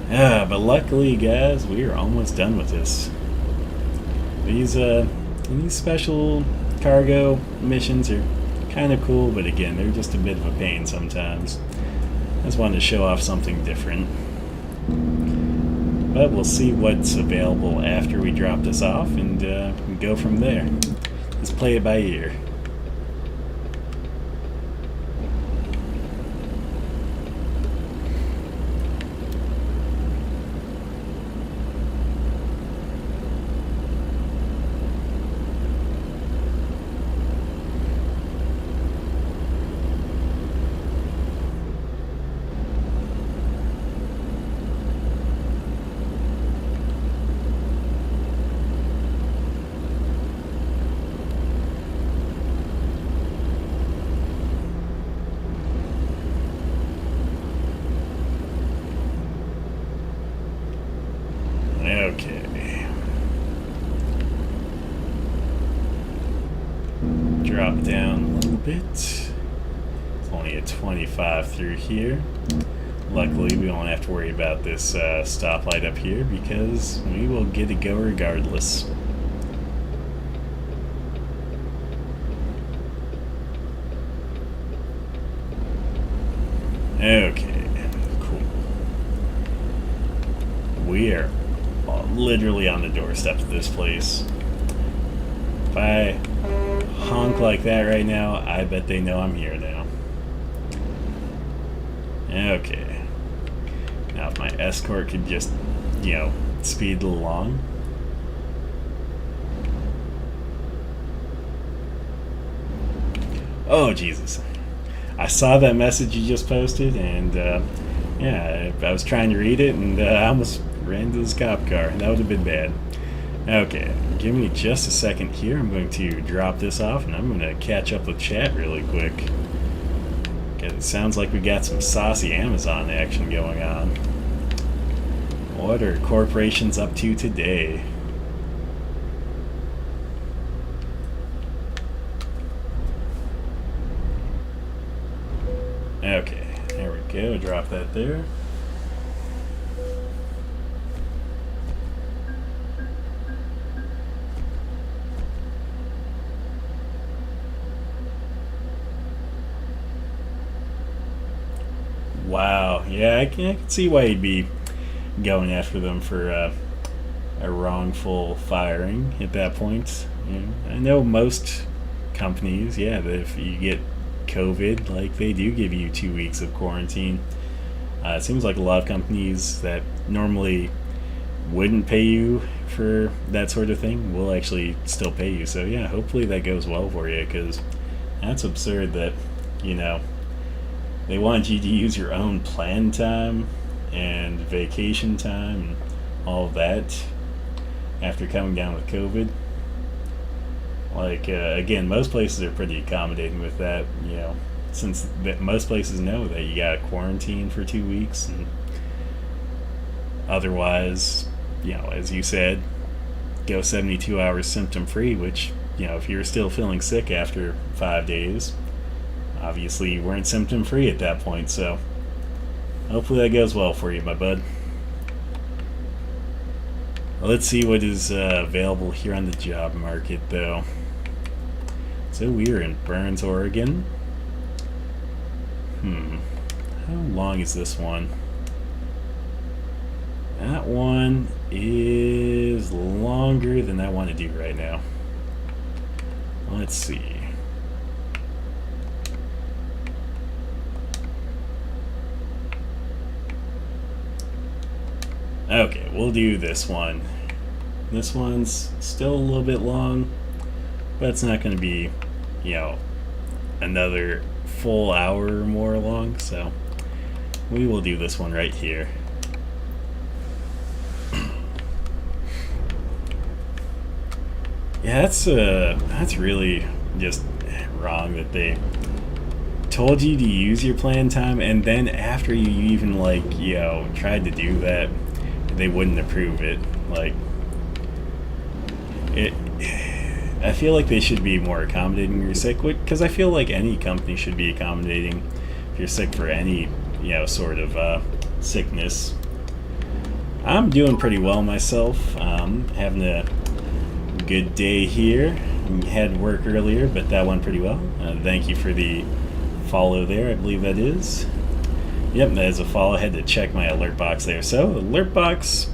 But luckily, guys, we are almost done with this. These special cargo missions are kind of cool, but again, they're just a bit of a pain sometimes. I just wanted to show off something different. But we'll see what's available after we drop this off and go from there. Let's play it by ear. Okay. Drop down a little bit. It's only a 25 through here. Luckily, we won't have to worry about this stoplight up here because we will get to go regardless. Okay, cool. We are literally on the doorstep of this place. If I honk like that right now, I bet they know I'm here now. Okay. Now if my escort could just, you know, speed along. Oh, Jesus. I saw that message you just posted, and yeah, I was trying to read it, and I almost ran into this cop car. That would have been bad. Okay, give me just a second here. I'm going to drop this off, and I'm going to catch up with chat really quick. Because it sounds like we got some saucy Amazon action going on. What are corporations up to today? Okay, there we go. Drop that there. Wow, yeah, I can see why he'd be going after them for a wrongful firing at that point. You know, I know most companies, yeah, that if you get COVID, like they do give you 2 weeks of quarantine. It seems like a lot of companies that normally wouldn't pay you for that sort of thing will actually still pay you. So yeah, hopefully that goes well for you, because that's absurd that, you know, they want you to use your own planned time and vacation time and all of that after coming down with COVID. Like, again, most places are pretty accommodating with that, you know, since most places know that you gotta quarantine for 2 weeks, and otherwise, you know, as you said, go 72 hours symptom free, which, you know, if you're still feeling sick after 5 days, obviously you weren't symptom free at that point. So hopefully that goes well for you, my bud. Let's see what is available here on the job market, though. So we are in Burns, Oregon. How long is this one? That one is longer than I want to do right now. Let's see. Okay, we'll do this one. This one's still a little bit long, but it's not going to be, another full hour or more long, so we will do this one right here. Yeah, that's really just wrong that they told you to use your plan time, and then after you even tried to do that, they wouldn't approve it. It. I feel like they should be more accommodating if you're sick, because I feel like any company should be accommodating if you're sick for any sort of sickness. I'm doing pretty well myself. Having a good day here. Had work earlier, but that went pretty well. Thank you for the follow there, I believe that is. Yep, that is a follow. I had to check my alert box there. So, alert box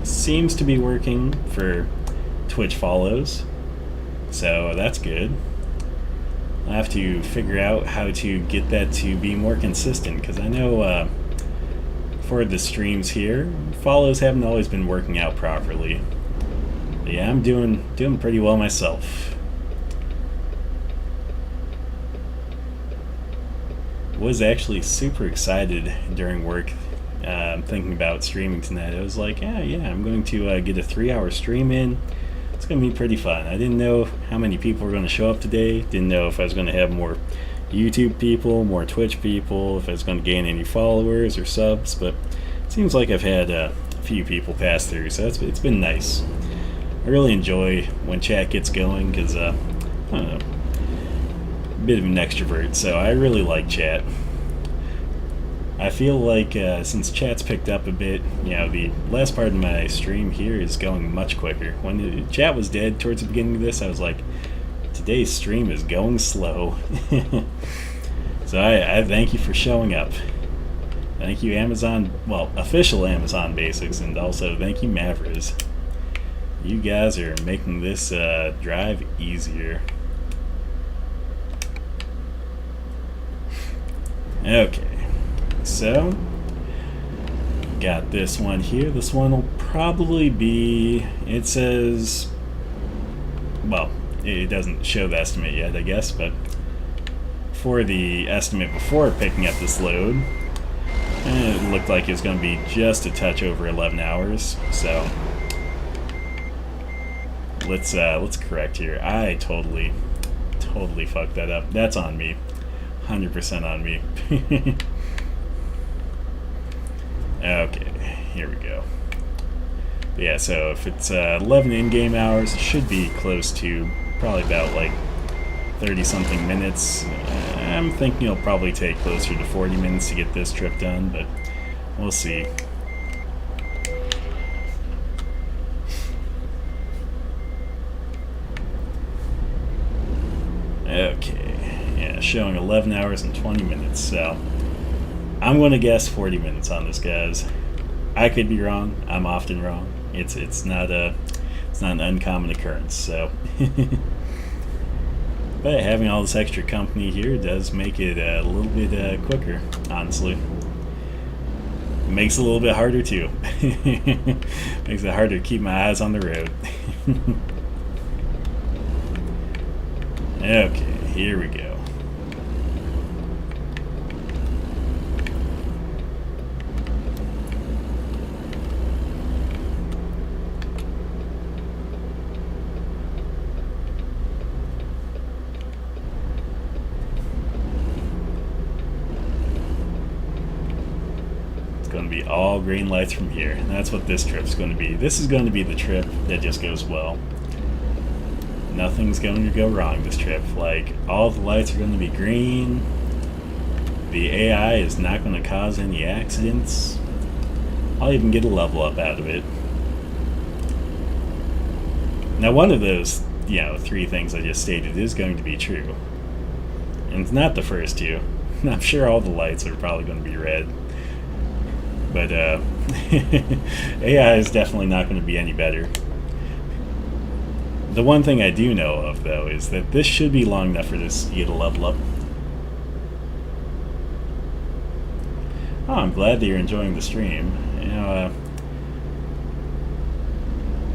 seems to be working for Twitch follows. So, that's good. I have to figure out how to get that to be more consistent, because I know for the streams here, follows haven't always been working out properly. But yeah, I'm doing pretty well myself. Was actually super excited during work, thinking about streaming tonight. I was like, yeah, I'm going to get a 3-hour stream in. It's going to be pretty fun. I didn't know how many people were going to show up today. Didn't know if I was going to have more YouTube people, more Twitch people, if I was going to gain any followers or subs, but it seems like I've had a few people pass through, so it's been nice. I really enjoy when chat gets going, because, I don't know, a bit of an extrovert, so I really like chat. I feel like since chat's picked up a bit, the last part of my stream here is going much quicker. When the chat was dead towards the beginning of this, I was like, today's stream is going slow. So I thank you for showing up. Thank you Amazon, official Amazon Basics, and also thank you Mavriz. You guys are making this drive easier. Okay. So, got this one here. This one will probably be, it says, it doesn't show the estimate yet, I guess, but for the estimate before picking up this load, it looked like it was going to be just a touch over 11 hours, so let's correct here. I totally fucked that up. That's on me. 100% on me. Okay, here we go. But yeah, so if it's 11 in-game hours, it should be close to probably about 30-something minutes. I'm thinking it'll probably take closer to 40 minutes to get this trip done, but we'll see. Okay, yeah, showing 11 hours and 20 minutes, so I'm going to guess 40 minutes on this, guys. I could be wrong. I'm often wrong. It's not an uncommon occurrence, so but having all this extra company here does make it a little bit quicker, honestly. It makes it a little bit harder too. Makes it harder to keep my eyes on the road. Okay, here we go. Going to be all green lights from here, and that's what this trip's going to be. This is going to be the trip that just goes well. Nothing's going to go wrong this trip. All the lights are going to be green. The AI is not going to cause any accidents. I'll even get a level up out of it. Now, one of those, 3 things I just stated is going to be true. And it's not the first two. I'm sure all the lights are probably going to be red. But AI is definitely not going to be any better. The one thing I do know of, though, is that this should be long enough for this you to level up. Oh, I'm glad that you're enjoying the stream.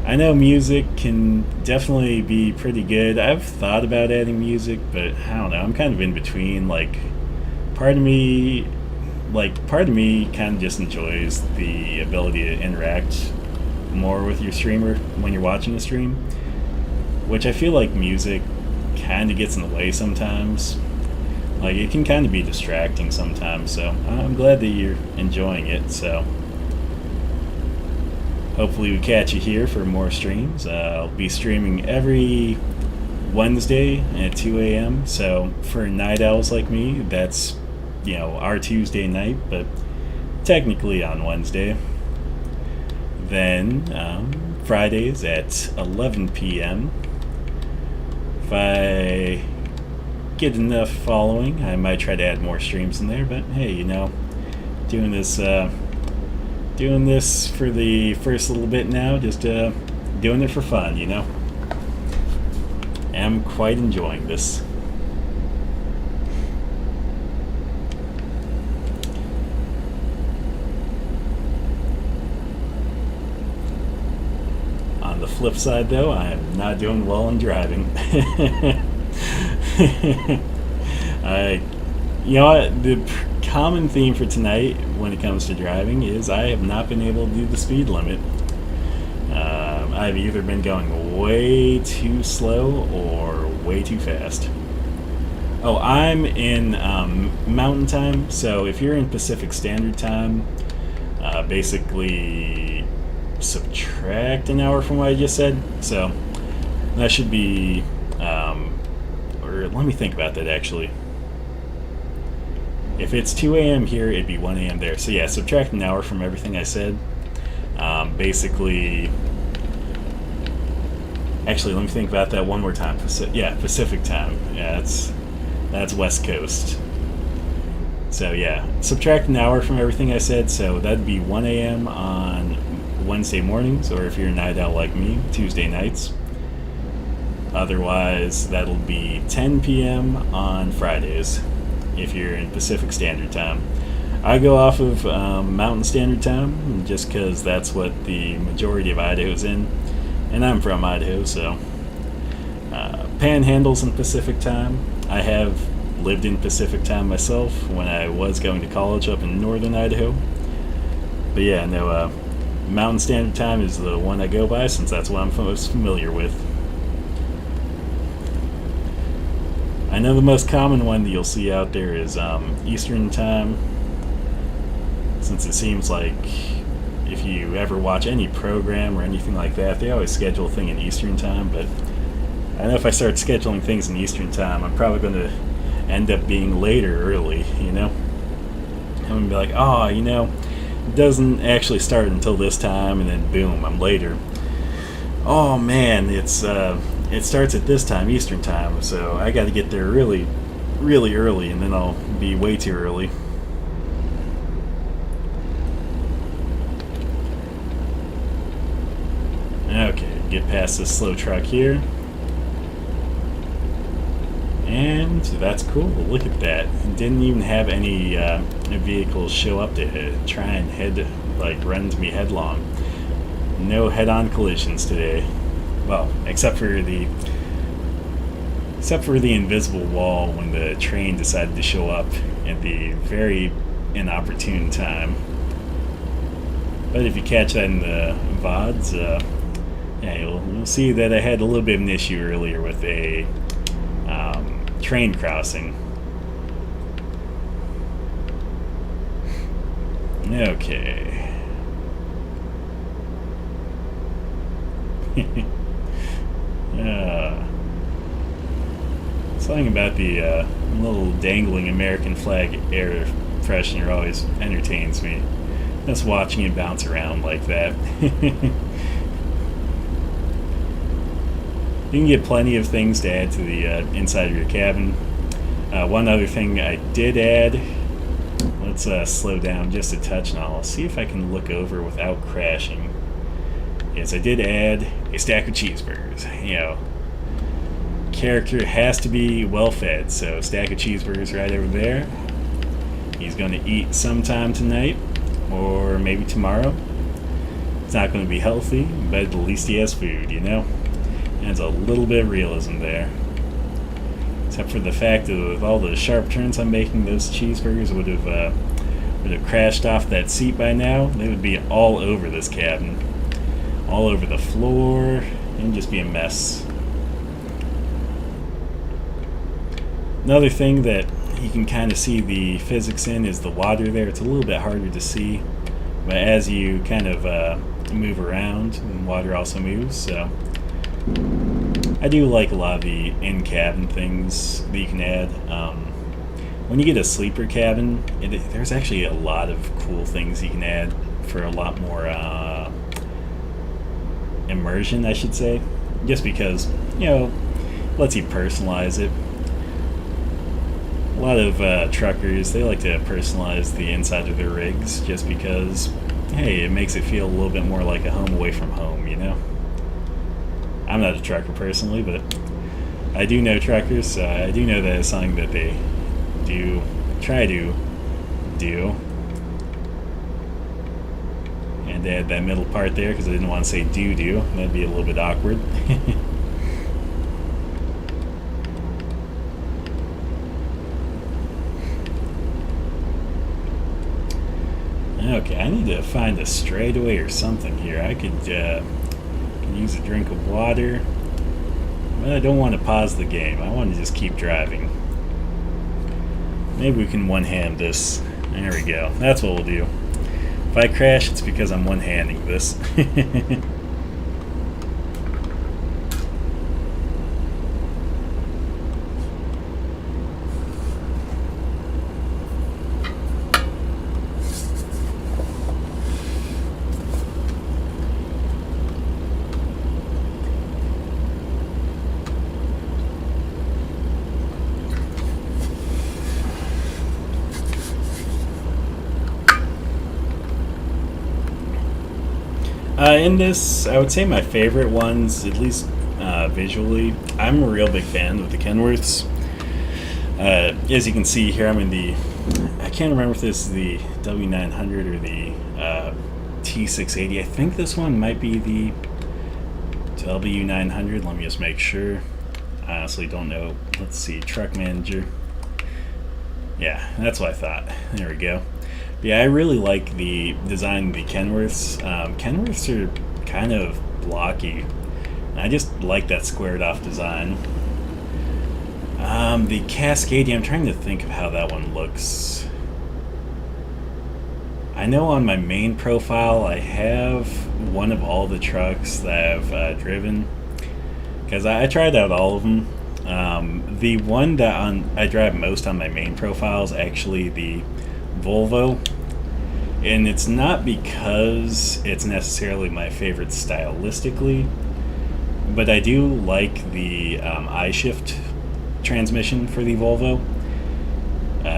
I know music can definitely be pretty good. I've thought about adding music, but I don't know. I'm kind of in between. Part of me, part of me kind of just enjoys the ability to interact more with your streamer when you're watching a stream, which I feel like music kind of gets in the way sometimes. It can kind of be distracting sometimes, so I'm glad that you're enjoying it. So hopefully we catch you here for more streams. I'll be streaming every Wednesday at 2 a.m. So for night owls like me, that's our Tuesday night, but technically on Wednesday. Then Fridays at 11 p.m. If I get enough following, I might try to add more streams in there. But hey, doing this for the first little bit now, just doing it for fun, I'm quite enjoying this. On the flip side, though, I am not doing well in driving. The common theme for tonight when it comes to driving is I have not been able to do the speed limit. I've either been going way too slow or way too fast. Oh, I'm in Mountain Time, so if you're in Pacific Standard Time, basically subtract an hour from what I just said. So that should be, or let me think about that actually. If it's 2 a.m. here, it'd be 1 a.m. there. So yeah, subtract an hour from everything I said. Basically, actually, let me think about that one more time. Pacific time. Yeah, that's West Coast. So yeah, subtract an hour from everything I said. So that'd be 1 a.m. on Wednesday mornings, or if you're a night owl like me, Tuesday nights. Otherwise, that'll be 10 p.m. on Fridays, if you're in Pacific Standard Time. I go off of Mountain Standard Time just because that's what the majority of Idaho's in, and I'm from Idaho, so Panhandle's in Pacific Time. I have lived in Pacific Time myself when I was going to college up in northern Idaho. But yeah, no, Mountain Standard Time is the one I go by since that's what I'm most familiar with. I know the most common one that you'll see out there is Eastern Time, since it seems like if you ever watch any program or anything like that, they always schedule a thing in Eastern Time, but I know if I start scheduling things in Eastern Time, I'm probably going to end up being later early, I'm going to be like, it doesn't actually start until this time, and then boom, I'm later. Oh man, it starts at this time, Eastern Time, so I got to get there really, really early, and then I'll be way too early. Okay, get past this slow truck here. And that's cool, look at that. Didn't even have any vehicles show up to try and run into me headlong. No head-on collisions today. Well, except for the invisible wall when the train decided to show up at the very inopportune time. But if you catch that in the VODs, you'll see that I had a little bit of an issue earlier with a train crossing. Okay. Something about the little dangling American flag air freshener always entertains me. Just watching it bounce around like that. You can get plenty of things to add to the inside of your cabin. One other thing I did add, let's slow down just a touch and I'll see if I can look over without crashing. Yes, I did add a stack of cheeseburgers. character has to be well fed, so stack of cheeseburgers right over there. He's going to eat sometime tonight, or maybe tomorrow. It's not going to be healthy, but at least he has food, you know? And there's a little bit of realism there. Except for the fact that with all the sharp turns I'm making, those cheeseburgers would have crashed off that seat by now. They would be all over this cabin. All over the floor, and just be a mess. Another thing that you can kind of see the physics in is the water there. It's a little bit harder to see, but as you kind of move around, the water also moves, so I do like a lot of the in-cabin things that you can add. When you get a sleeper cabin, there's actually a lot of cool things you can add for a lot more immersion, I should say, just because, you know, lets you personalize it. A lot of truckers, they like to personalize the inside of their rigs just because, hey, it makes it feel a little bit more like a home away from home, you know? I'm not a trucker personally, but I do know truckers, so I do know that it's something that they do try to do. And they had that middle part there because I didn't want to say do. That'd be a little bit awkward. Okay, I need to find a straightaway or something here. I could use a drink of water, but I don't want to pause the game. I want to just keep driving. Maybe we can one-hand this. There we go. That's what we'll do. If I crash, it's because I'm one-handing this. In this, I would say my favorite ones, at least visually, I'm a real big fan of the Kenworths. As you can see here, I'm in the, I can't remember if this is the W900 or the T680. I think this one might be the W900. Let me just make sure. I honestly don't know. Let's see, Truck Manager. Yeah, that's what I thought. There we go. Yeah, I really like the design of the Kenworths. Kenworths are kind of blocky. I just like that squared off design. The Cascadia, I'm trying to think of how that one looks. I know on my main profile I have one of all the trucks that I've driven, because I tried out all of them. The one that I drive most on my main profile is actually the Volvo, and it's not because it's necessarily my favorite stylistically, but I do like the I-Shift transmission for the Volvo,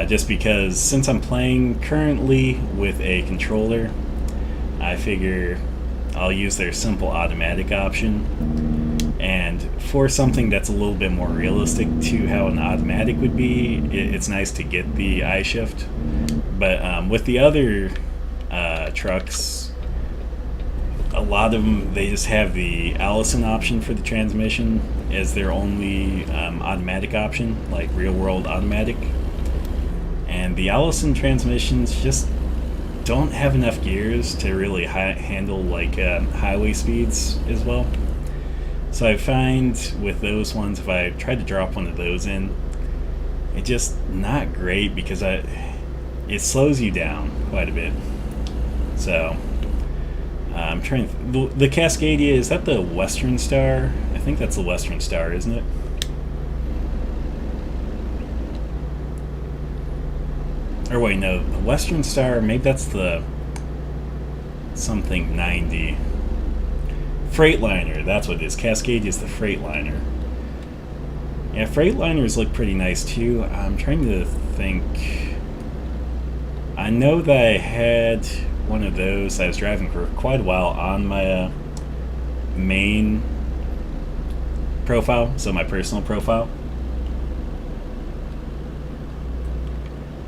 just because since I'm playing currently with a controller, I figure I'll use their simple automatic option. And for something that's a little bit more realistic to how an automatic would be, it's nice to get the I-Shift. But with the other trucks, a lot of them, they just have the Allison option for the transmission as their only automatic option, like real world automatic. And the Allison transmissions just don't have enough gears to really handle like highway speeds as well. So I find with those ones, if I try to drop one of those in, it's just not great because it slows you down quite a bit. So I'm trying to the Cascadia, is that the Western Star? I think that's the Western Star, isn't it? Or wait, no, the Western Star, maybe that's the something 90. Freightliner, that's what it is. Cascadia is the Freightliner. Yeah, Freightliners look pretty nice too. I'm trying to think. I know that I had one of those I was driving for quite a while on my main profile, so my personal profile.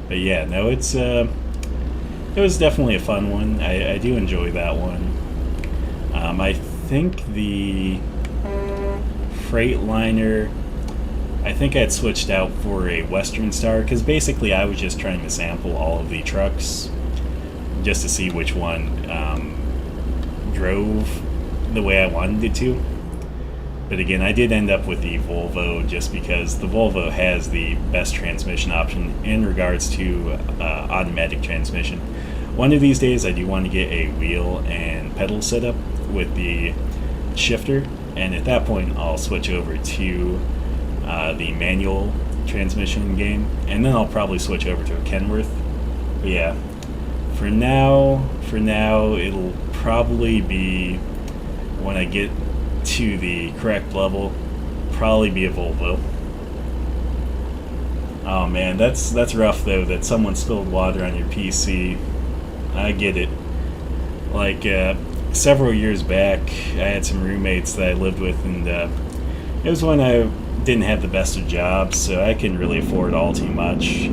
But yeah, no, it was definitely a fun one. I do enjoy that one. I think the Freightliner, I think I'd switched out for a Western Star, because basically I was just trying to sample all of the trucks just to see which one drove the way I wanted it to. But again, I did end up with the Volvo just because the Volvo has the best transmission option in regards to automatic transmission. One of these days I do want to get a wheel and pedal setup with the shifter, and at that point I'll switch over to the manual transmission game, and then I'll probably switch over to a Kenworth. But yeah, for now it'll probably be, when I get to the correct level, probably be a Volvo. Oh man, that's rough though, that someone spilled water on your PC. I get it. Like several years back, I had some roommates that I lived with, and it was when I didn't have the best of jobs, so I couldn't really afford all too much.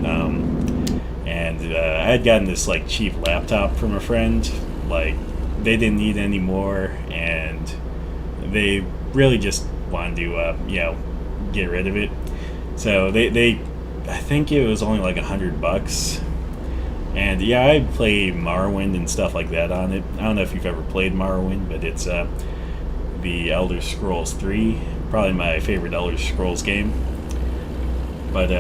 And I had gotten this like cheap laptop from a friend. Like, they didn't need any more, and they really just wanted to get rid of it. So they I think it was only like $100. And yeah, I play Morrowind and stuff like that on it. I don't know if you've ever played Morrowind, but it's the Elder Scrolls 3, probably my favorite Elder Scrolls game. But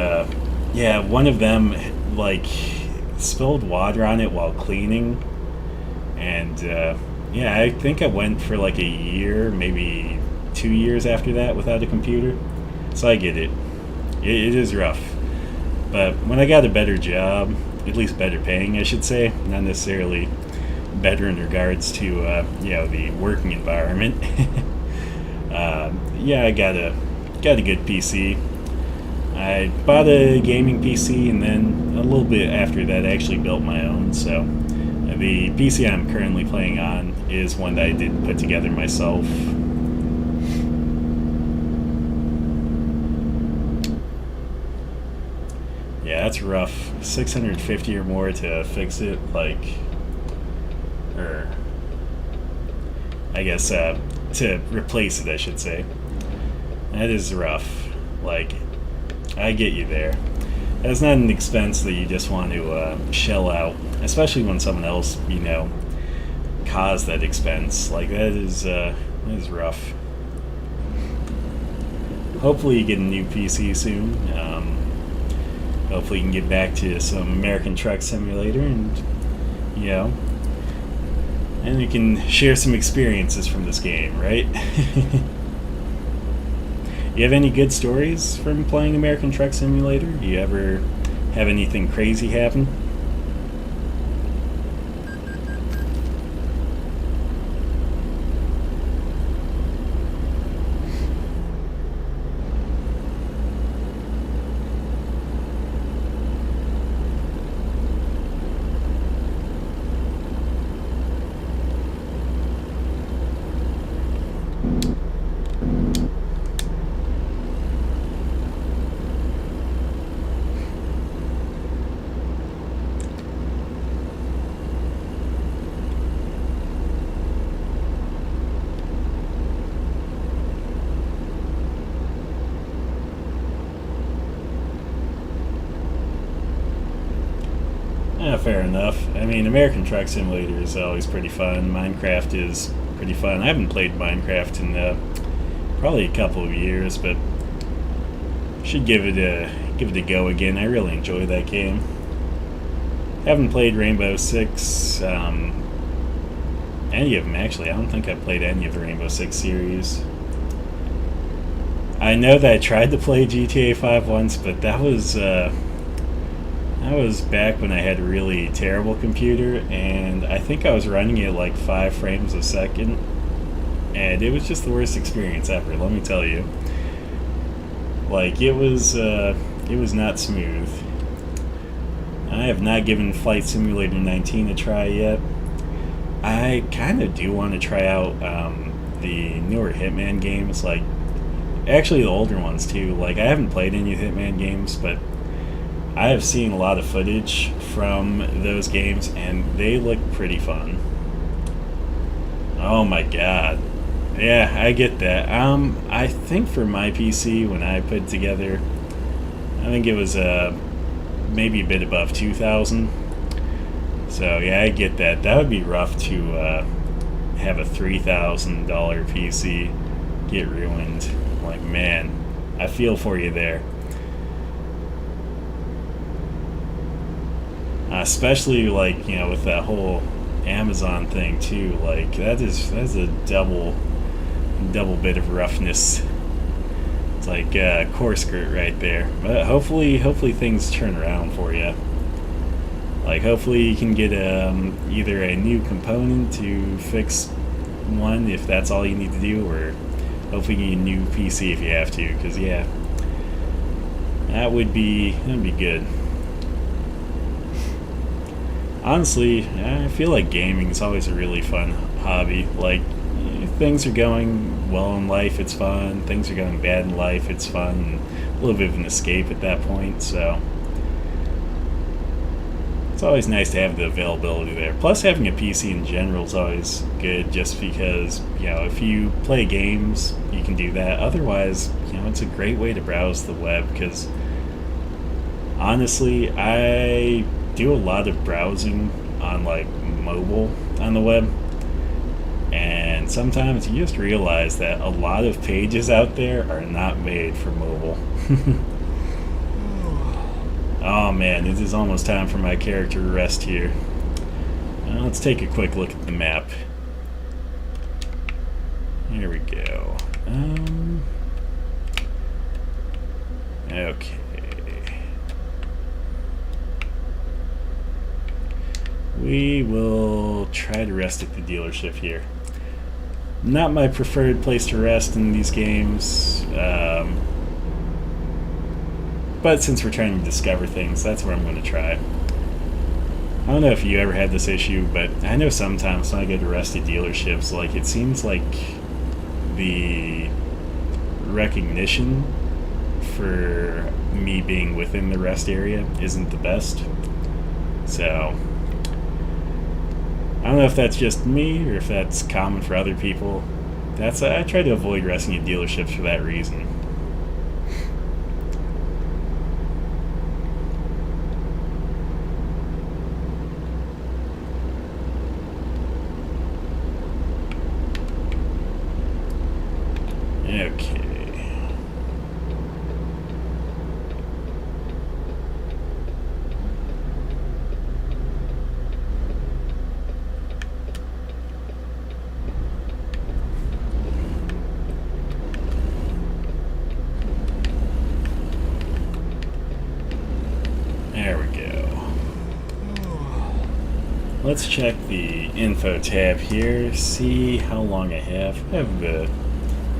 yeah, one of them like spilled water on it while cleaning, and yeah, I think I went for like a year, maybe 2 years after that without a computer. So I get it. It is rough. But when I got a better job, at least better paying, I should say, not necessarily better in regards to the working environment. Yeah, I got a good PC. I bought a gaming PC, and then a little bit after that I actually built my own. So the PC I'm currently playing on is one that I did put together myself. Yeah, that's rough. 650 or more to fix it, like, or I guess to replace it, I should say. That is rough. Like, I get you there. That's not an expense that you just want to shell out, especially when someone else, caused that expense. Like, that is rough. Hopefully you get a new PC soon. Hopefully you can get back to some American Truck Simulator, and and you can share some experiences from this game, right? You have any good stories from playing American Truck Simulator? Do you ever have anything crazy happen? Yeah, fair enough. I mean, American Truck Simulator is always pretty fun. Minecraft is pretty fun. I haven't played Minecraft in probably a couple of years, but should give it a go again. I really enjoy that game. Haven't played Rainbow Six, any of them actually. I don't think I've played any of the Rainbow Six series. I know that I tried to play GTA 5 once, but that was back when I had a really terrible computer, and I think I was running it like 5 frames a second, and it was just the worst experience ever, let me tell you. Like, it was not smooth. I have not given Flight Simulator 19 a try yet. I kind of do want to try out the newer Hitman games. Like, actually the older ones too. Like I haven't played any Hitman games, but I have seen a lot of footage from those games, and they look pretty fun. Oh my god. Yeah, I get that. I think for my PC when I put it together, I think it was maybe a bit above 2,000. So yeah, I get that. That would be rough to have a $3,000 PC get ruined. Like man, I feel for you there. Especially like with that whole Amazon thing too. Like that's a double bit of roughness. It's like core skirt right there. But hopefully things turn around for you. Like hopefully you can get either a new component to fix one if that's all you need to do, or hopefully you get a new PC if you have to. Because yeah, that'd be good. Honestly, I feel like gaming is always a really fun hobby. Like, if things are going well in life, it's fun. Things are going bad in life, it's fun. A little bit of an escape at that point, so it's always nice to have the availability there. Plus, having a PC in general is always good, just because if you play games, you can do that. Otherwise, it's a great way to browse the web. Because honestly, I do a lot of browsing on like mobile on the web, and sometimes you just realize that a lot of pages out there are not made for mobile. Oh man, it is almost time for my character to rest here. Let's take a quick look at the map. Here we go. Okay. We will try to rest at the dealership here. Not my preferred place to rest in these games, but since we're trying to discover things, that's where I'm going to try. I don't know if you ever had this issue, but I know sometimes when I go to rest at dealerships, like it seems like the recognition for me being within the rest area isn't the best. So I don't know if that's just me or if that's common for other people. I try to avoid resting at dealerships for that reason. Okay. There we go. Let's check the info tab here, see how long I have. I have an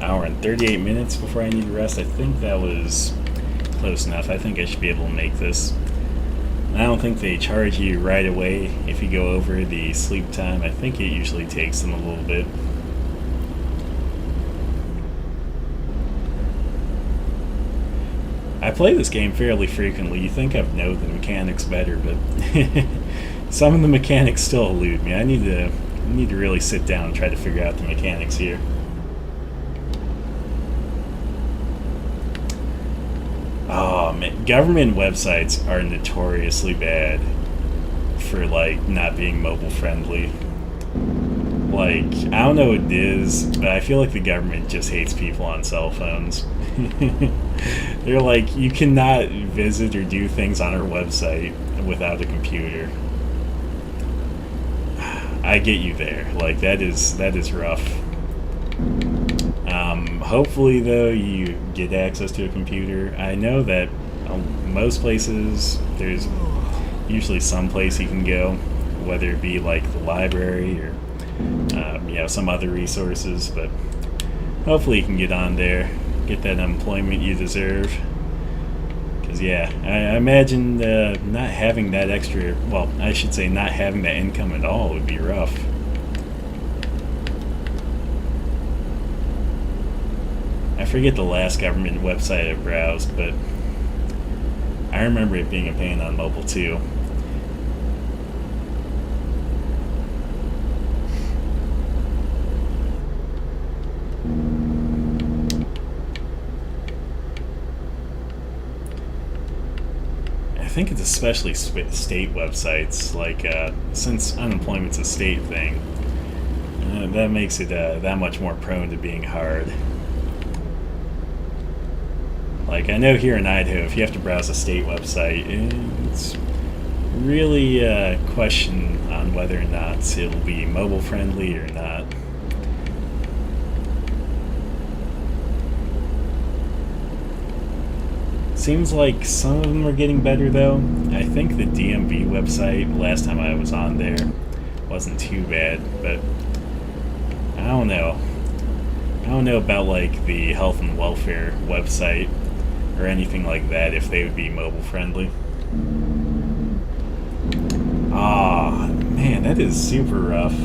hour and 38 minutes before I need to rest. I think that was close enough. I think I should be able to make this. I don't think they charge you right away if you go over the sleep time. I think it usually takes them a little bit. I play this game fairly frequently. You think I'd know the mechanics better, but some of the mechanics still elude me. I need to really sit down and try to figure out the mechanics here. Oh man, government websites are notoriously bad for like not being mobile friendly. Like, I don't know what it is, but I feel like the government just hates people on cell phones. They're like, you cannot visit or do things on our website without a computer. I get you there. Like, that is rough. Hopefully, though, you get access to a computer. I know that most places, there's usually some place you can go, whether it be like the library or some other resources, but hopefully you can get on there, get that employment you deserve. Because yeah, I imagine not having that extra, well, I should say not having that income at all would be rough. I forget the last government website I browsed, but I remember it being a pain on mobile too. I think it's especially state websites, like since unemployment's a state thing, that makes it that much more prone to being hard. Like, I know here in Idaho, if you have to browse a state website, it's really a question on whether or not it'll be mobile friendly or not. Seems like some of them are getting better though. I think the DMV website, last time I was on there, wasn't too bad, but I don't know. I don't know about like the health and welfare website or anything like that, if they would be mobile friendly. Ah, man, that is super rough.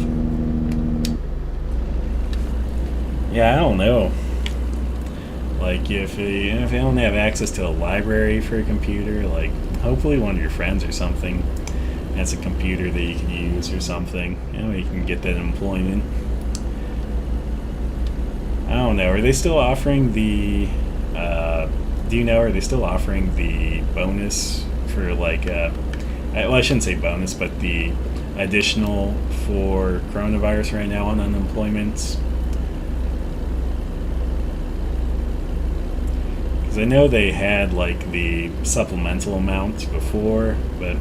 Yeah, I don't know. Like, if you don't have access to a library for a computer, like, hopefully one of your friends or something has a computer that you can use or something. You can get that employment. I don't know. Are they still offering the... do you know, are they still offering the bonus for, like... well, I shouldn't say bonus, but the additional for coronavirus right now on unemployment? I know they had like the supplemental amount before, but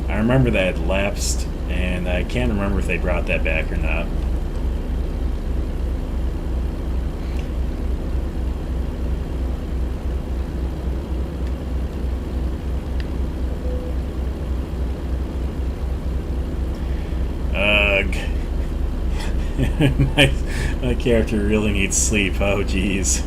I remember that had lapsed, and I can't remember if they brought that back or not. Ugh. my character really needs sleep. Oh, geez.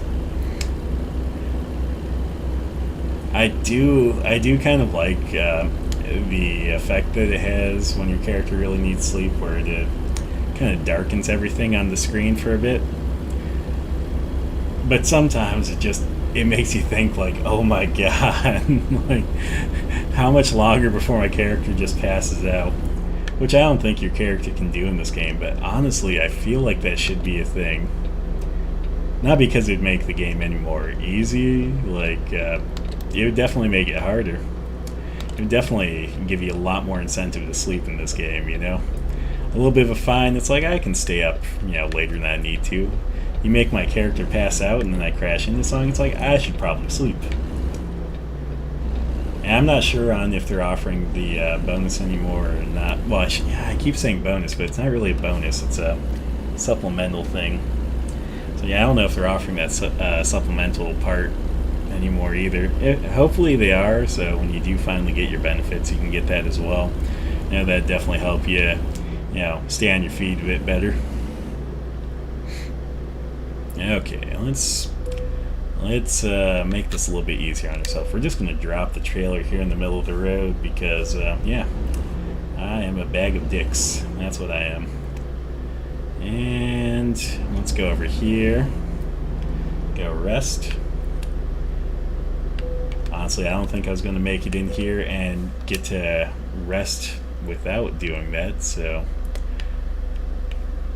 I do kind of like the effect that it has when your character really needs sleep, where it kind of darkens everything on the screen for a bit. But sometimes it makes you think like, oh my god, like how much longer before my character just passes out? Which I don't think your character can do in this game, but honestly, I feel like that should be a thing. Not because it'd make the game any more easy, like. It would definitely make it harder. It would definitely give you a lot more incentive to sleep in this game, you know? A little bit of a fine, it's like I can stay up, later than I need to. You make my character pass out and then I crash into something, it's like I should probably sleep. And I'm not sure on if they're offering the bonus anymore or not. Well, I keep saying bonus, but it's not really a bonus, it's a supplemental thing. So yeah, I don't know if they're offering that supplemental part anymore either. Hopefully they are, so when you do finally get your benefits, you can get that as well. That definitely help you, stay on your feet a bit better. Okay, let's make this a little bit easier on ourselves. We're just going to drop the trailer here in the middle of the road because, I am a bag of dicks. That's what I am. And let's go over here. Go rest. Honestly, I don't think I was going to make it in here and get to rest without doing that, so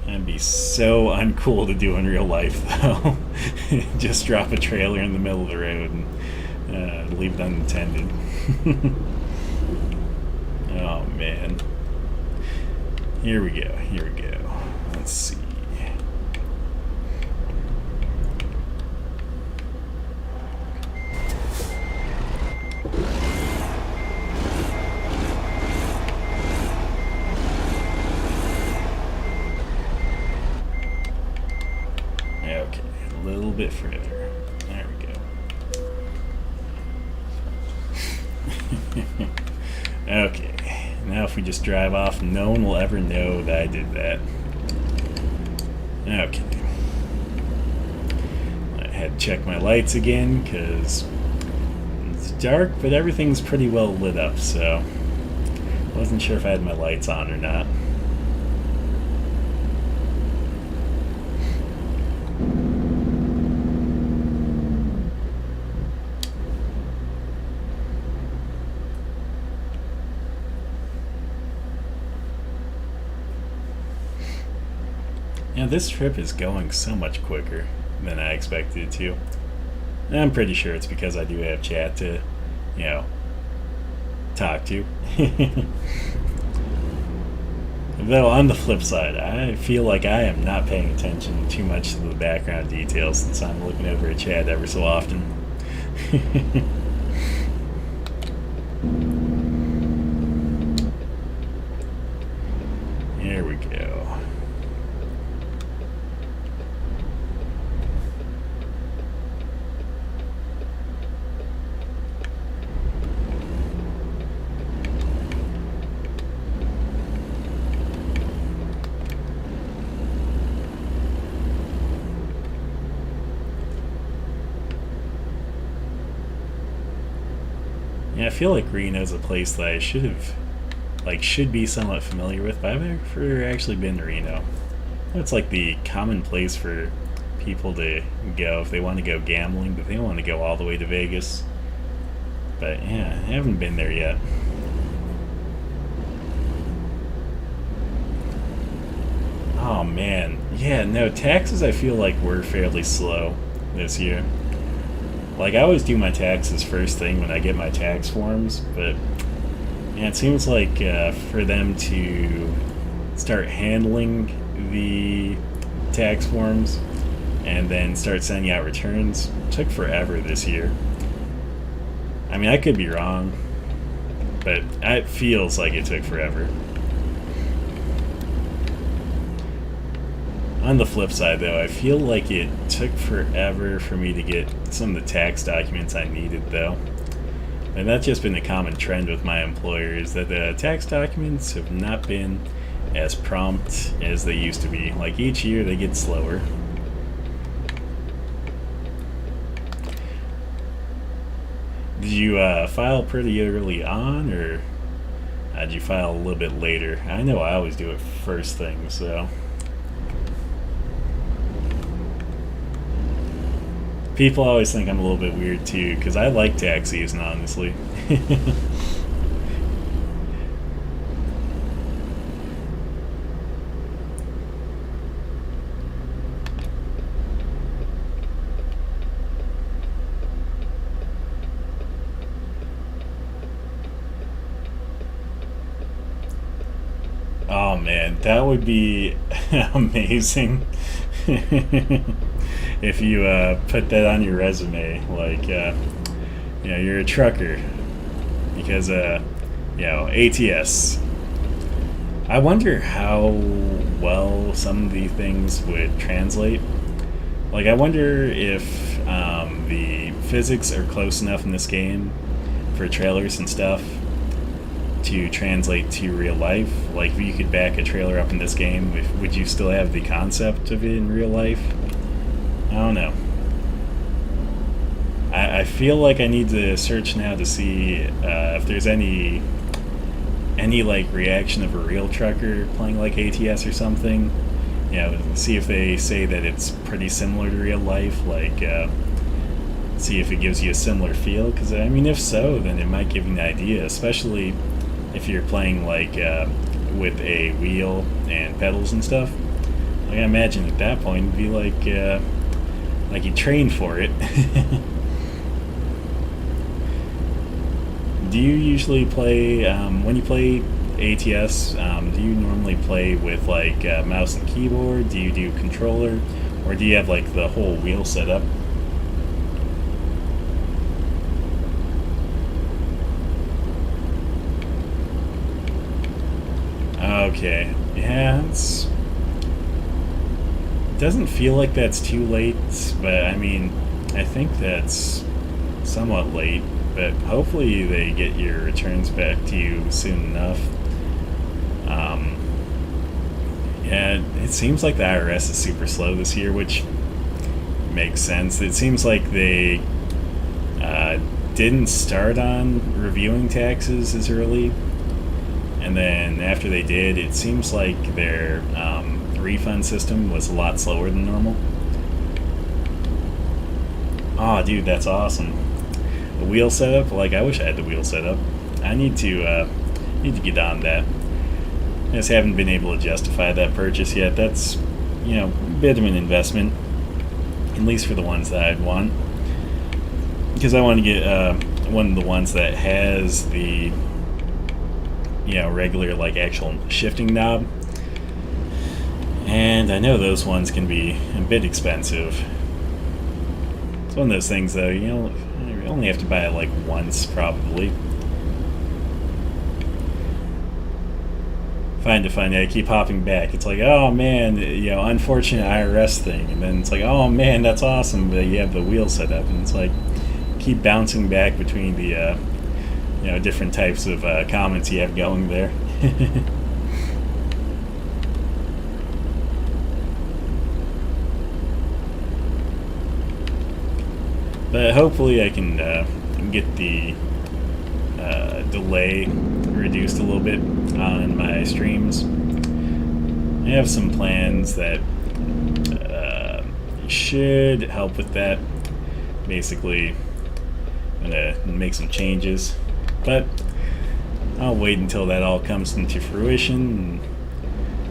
that'd be so uncool to do in real life, though. Just drop a trailer in the middle of the road and leave it unattended. Oh, man. Here we go. Let's see. Okay, a little bit further. There we go. Okay, now if we just drive off, no one will ever know that I did that. Okay. I had to check my lights again, because it's dark, but everything's pretty well lit up, so I wasn't sure if I had my lights on or not. Yeah, this trip is going so much quicker than I expected it to. And I'm pretty sure it's because I do have chat to, you know, talk to. Though on the flip side, I feel like I am not paying attention too much to the background details since I'm looking over at chat ever so often. There we go. Yeah, I feel like Reno's a place that I should be somewhat familiar with, but I've never actually been to Reno. It's like the common place for people to go if they want to go gambling, but they don't want to go all the way to Vegas. But yeah, I haven't been there yet. Oh man, yeah, no, taxes I feel like were fairly slow this year. Like, I always do my taxes first thing when I get my tax forms, but yeah, it seems like for them to start handling the tax forms and then start sending out returns took forever this year. I mean, I could be wrong, but it feels like it took forever. On the flip side, though, I feel like it took forever for me to get some of the tax documents I needed, though. And that's just been a common trend with my employers, that the tax documents have not been as prompt as they used to be. Like, each year they get slower. Did you file pretty early on, or did you file a little bit later? I know I always do it first thing, so... People always think I'm a little bit weird too, because I like tax season, honestly. Oh man, that would be amazing. If you put that on your resume, like, you're a trucker because, ATS. I wonder how well some of the things would translate. Like, I wonder if the physics are close enough in this game for trailers and stuff to translate to real life. Like, if you could back a trailer up in this game, would you still have the concept of it in real life? I don't know. I feel like I need to search now to see if there's any like reaction of a real trucker playing like ATS or something. See if they say that it's pretty similar to real life. Like, see if it gives you a similar feel. Because I mean, if so, then it might give you an idea, especially if you're playing like with a wheel and pedals and stuff. Like, I imagine at that point it'd be like you trained for it. Do you usually play, when you play ATS, do you normally play with like mouse and keyboard? Do you do controller? Or do you have like the whole wheel set up? Okay, yeah, doesn't feel like that's too late, but I mean, I think that's somewhat late, but hopefully they get your returns back to you soon enough. Yeah, it seems like the IRS is super slow this year, which makes sense. It seems like they didn't start on reviewing taxes as early, and then after they did, it seems like their refund system was a lot slower than normal. Oh, dude, that's awesome. The wheel setup, like, I wish I had the wheel setup. I need to get on that. I just haven't been able to justify that purchase yet. That's bit of an investment, at least for the ones that I'd want, because I want to get one of the ones that has the regular like actual shifting knob, and I know those ones can be a bit expensive. It's one of those things though, you only have to buy it like once probably. Find it funny, I keep hopping back. It's like, oh man, unfortunate IRS thing, and then it's like, oh man, that's awesome, but you have the wheel set up, and it's like, keep bouncing back between the different types of comments you have going there. But hopefully I can get the delay reduced a little bit on my streams. I have some plans that should help with that. Basically, I'm gonna make some changes, but I'll wait until that all comes into fruition,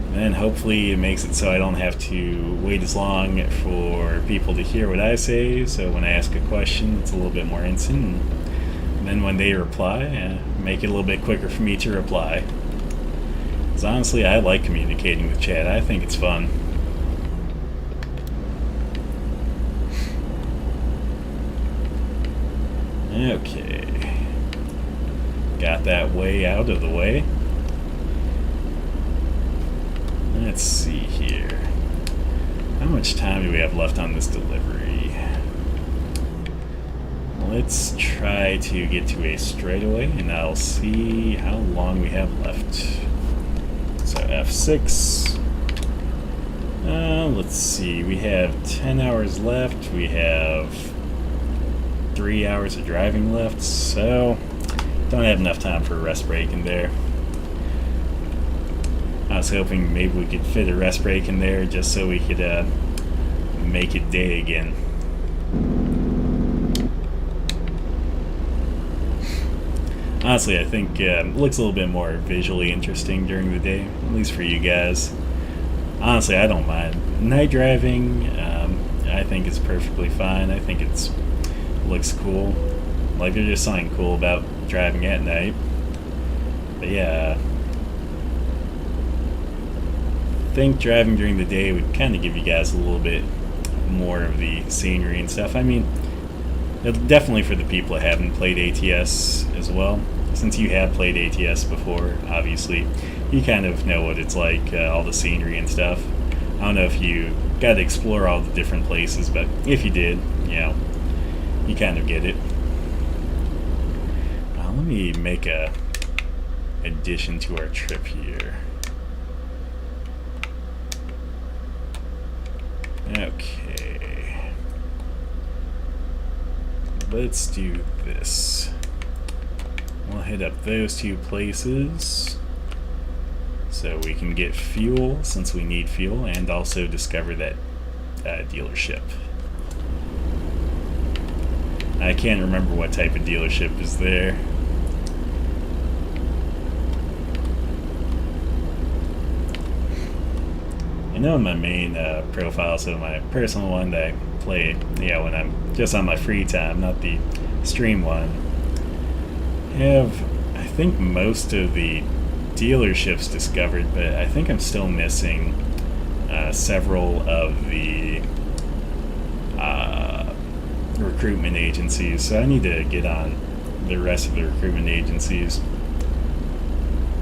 and then hopefully it makes it so I don't have to wait as long for people to hear what I say, so when I ask a question it's a little bit more instant, and then when they reply, make it a little bit quicker for me to reply. Because honestly, I like communicating with chat. I think it's fun. Okay. Got that way out of the way. Let's see here. How much time do we have left on this delivery? Let's try to get to a straightaway, and I'll see how long we have left. So F6. Let's see. We have 10 hours left. We have 3 hours of driving left, so don't have enough time for a rest break in there. I was hoping maybe we could fit a rest break in there just so we could make it day again. Honestly, I think it looks a little bit more visually interesting during the day, at least for you guys. Honestly, I don't mind. Night driving, I think is perfectly fine. I think it looks cool. Like, there's just something cool about driving at night. But yeah, I think driving during the day would kind of give you guys a little bit more of the scenery and stuff. I mean, definitely for the people that haven't played ATS as well. Since you have played ATS before, obviously, you kind of know what it's like, all the scenery and stuff. I don't know if you got to explore all the different places, but if you did, you kind of get it. Let me make a addition to our trip here. Okay. Let's do this. We'll hit up those two places so we can get fuel, since we need fuel, and also discover that dealership. I can't remember what type of dealership is there. I know in my main profile, so my personal one that I play, when I'm just on my free time, not the stream one, have, I think, most of the dealerships discovered, but I think I'm still missing several of the recruitment agencies, so I need to get on the rest of the recruitment agencies.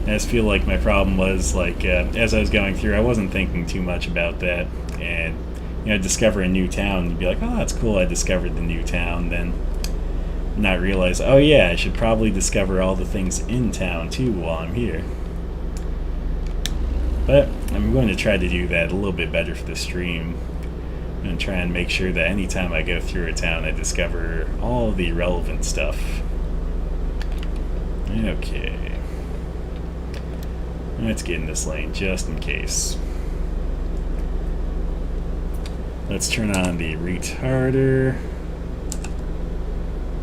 I just feel like my problem was, like, as I was going through, I wasn't thinking too much about that, and discover a new town and be like, oh, that's cool, I discovered the new town, then not realize, oh yeah, I should probably discover all the things in town too while I'm here. But I'm going to try to do that a little bit better for the stream. I'm going to try and make sure that anytime I go through a town, I discover all the relevant stuff. Okay. Let's get in this lane just in case. Let's turn on the retarder.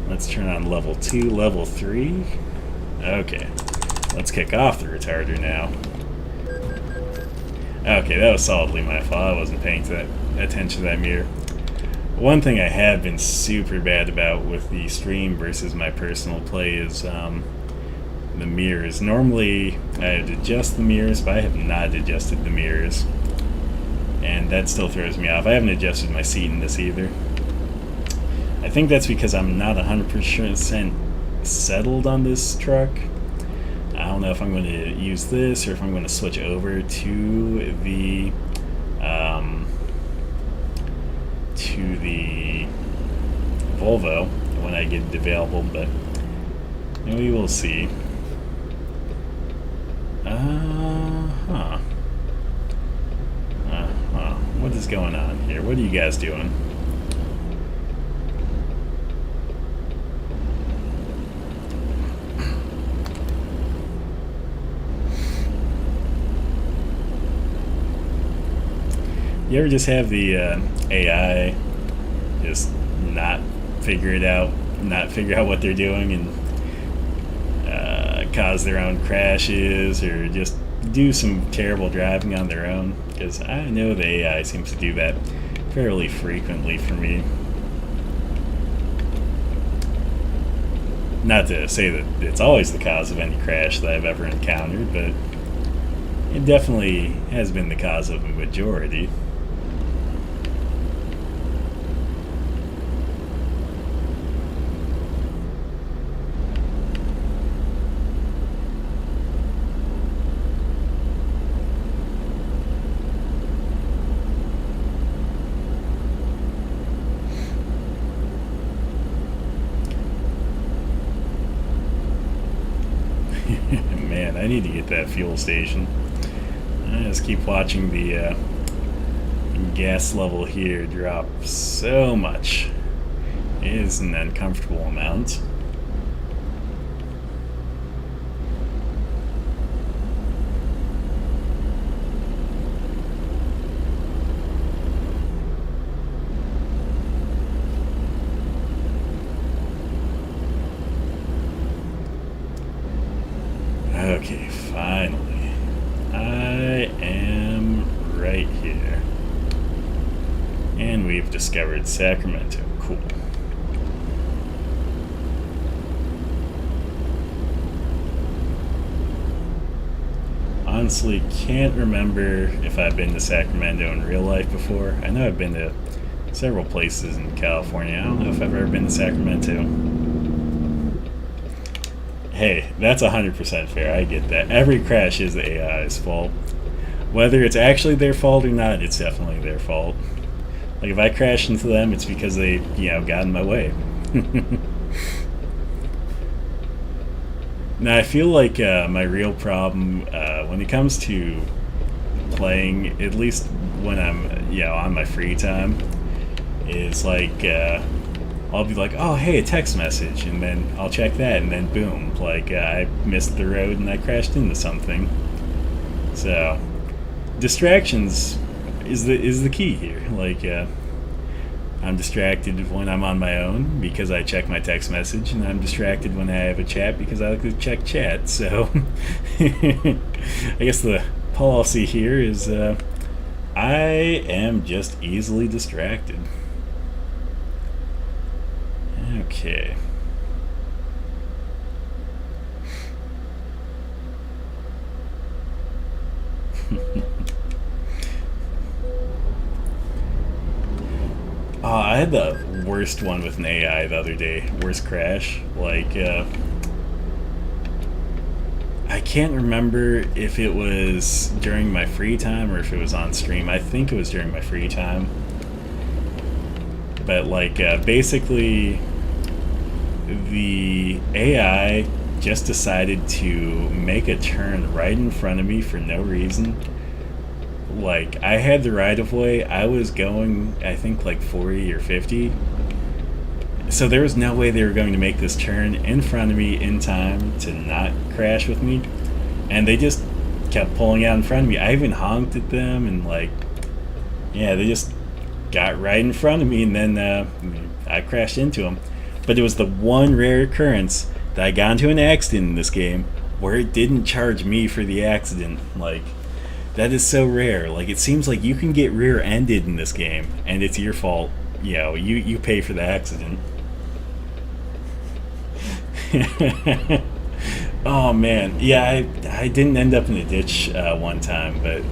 Let's turn on level 2, level 3. Okay. Let's kick off the retarder now. Okay, that was solidly my fault. I wasn't paying attention to that mirror. One thing I have been super bad about with the stream versus my personal play is the mirrors. Normally, I would adjust the mirrors, but I have not adjusted the mirrors. And that still throws me off. I haven't adjusted my seat in this either. I think that's because I'm not 100% settled on this truck. I don't know if I'm going to use this or if I'm going to switch over to the Volvo when I get it available, but we will see. What is going on here? What are you guys doing? You ever just have the AI just not figure it out, not figure out what they're doing, and cause their own crashes or just do some terrible driving on their own? Because I know the AI seems to do that fairly frequently for me. Not to say that it's always the cause of any crash that I've ever encountered, but it definitely has been the cause of a majority. Man, I need to get that fuel station. I just keep watching the gas level here drop so much. It is an uncomfortable amount. Okay, finally. I am right here. And we've discovered Sacramento. Cool. Honestly, can't remember if I've been to Sacramento in real life before. I know I've been to several places in California. I don't know if I've ever been to Sacramento. Hey, that's 100% fair. I get that. Every crash is the AI's fault. Whether it's actually their fault or not, it's definitely their fault. Like, if I crash into them, it's because they, got in my way. Now, I feel like my real problem when it comes to playing, at least when I'm, on my free time, is like... I'll be like, oh, hey, a text message, and then I'll check that, and then boom, like I missed the road and I crashed into something. So, distractions is the key here. Like, I'm distracted when I'm on my own because I check my text message, and I'm distracted when I have a chat because I like to check chat. So, I guess the policy here is I am just easily distracted. Okay. I had the worst one with an AI the other day. Worst crash. Like, I can't remember if it was during my free time or if it was on stream. I think it was during my free time. But, like, basically... the AI just decided to make a turn right in front of me for no reason. Like, I had the right of way. I was going, I think, like 40 or 50. So there was no way they were going to make this turn in front of me in time to not crash with me. And they just kept pulling out in front of me. I even honked at them and, like, they just got right in front of me, and then I crashed into them. But it was the one rare occurrence that I got into an accident in this game where it didn't charge me for the accident. Like, That is so rare. Like, it seems like you can get rear-ended in this game, and it's your fault. You know, you pay for the accident. Oh man, yeah, I didn't end up in a ditch one time, but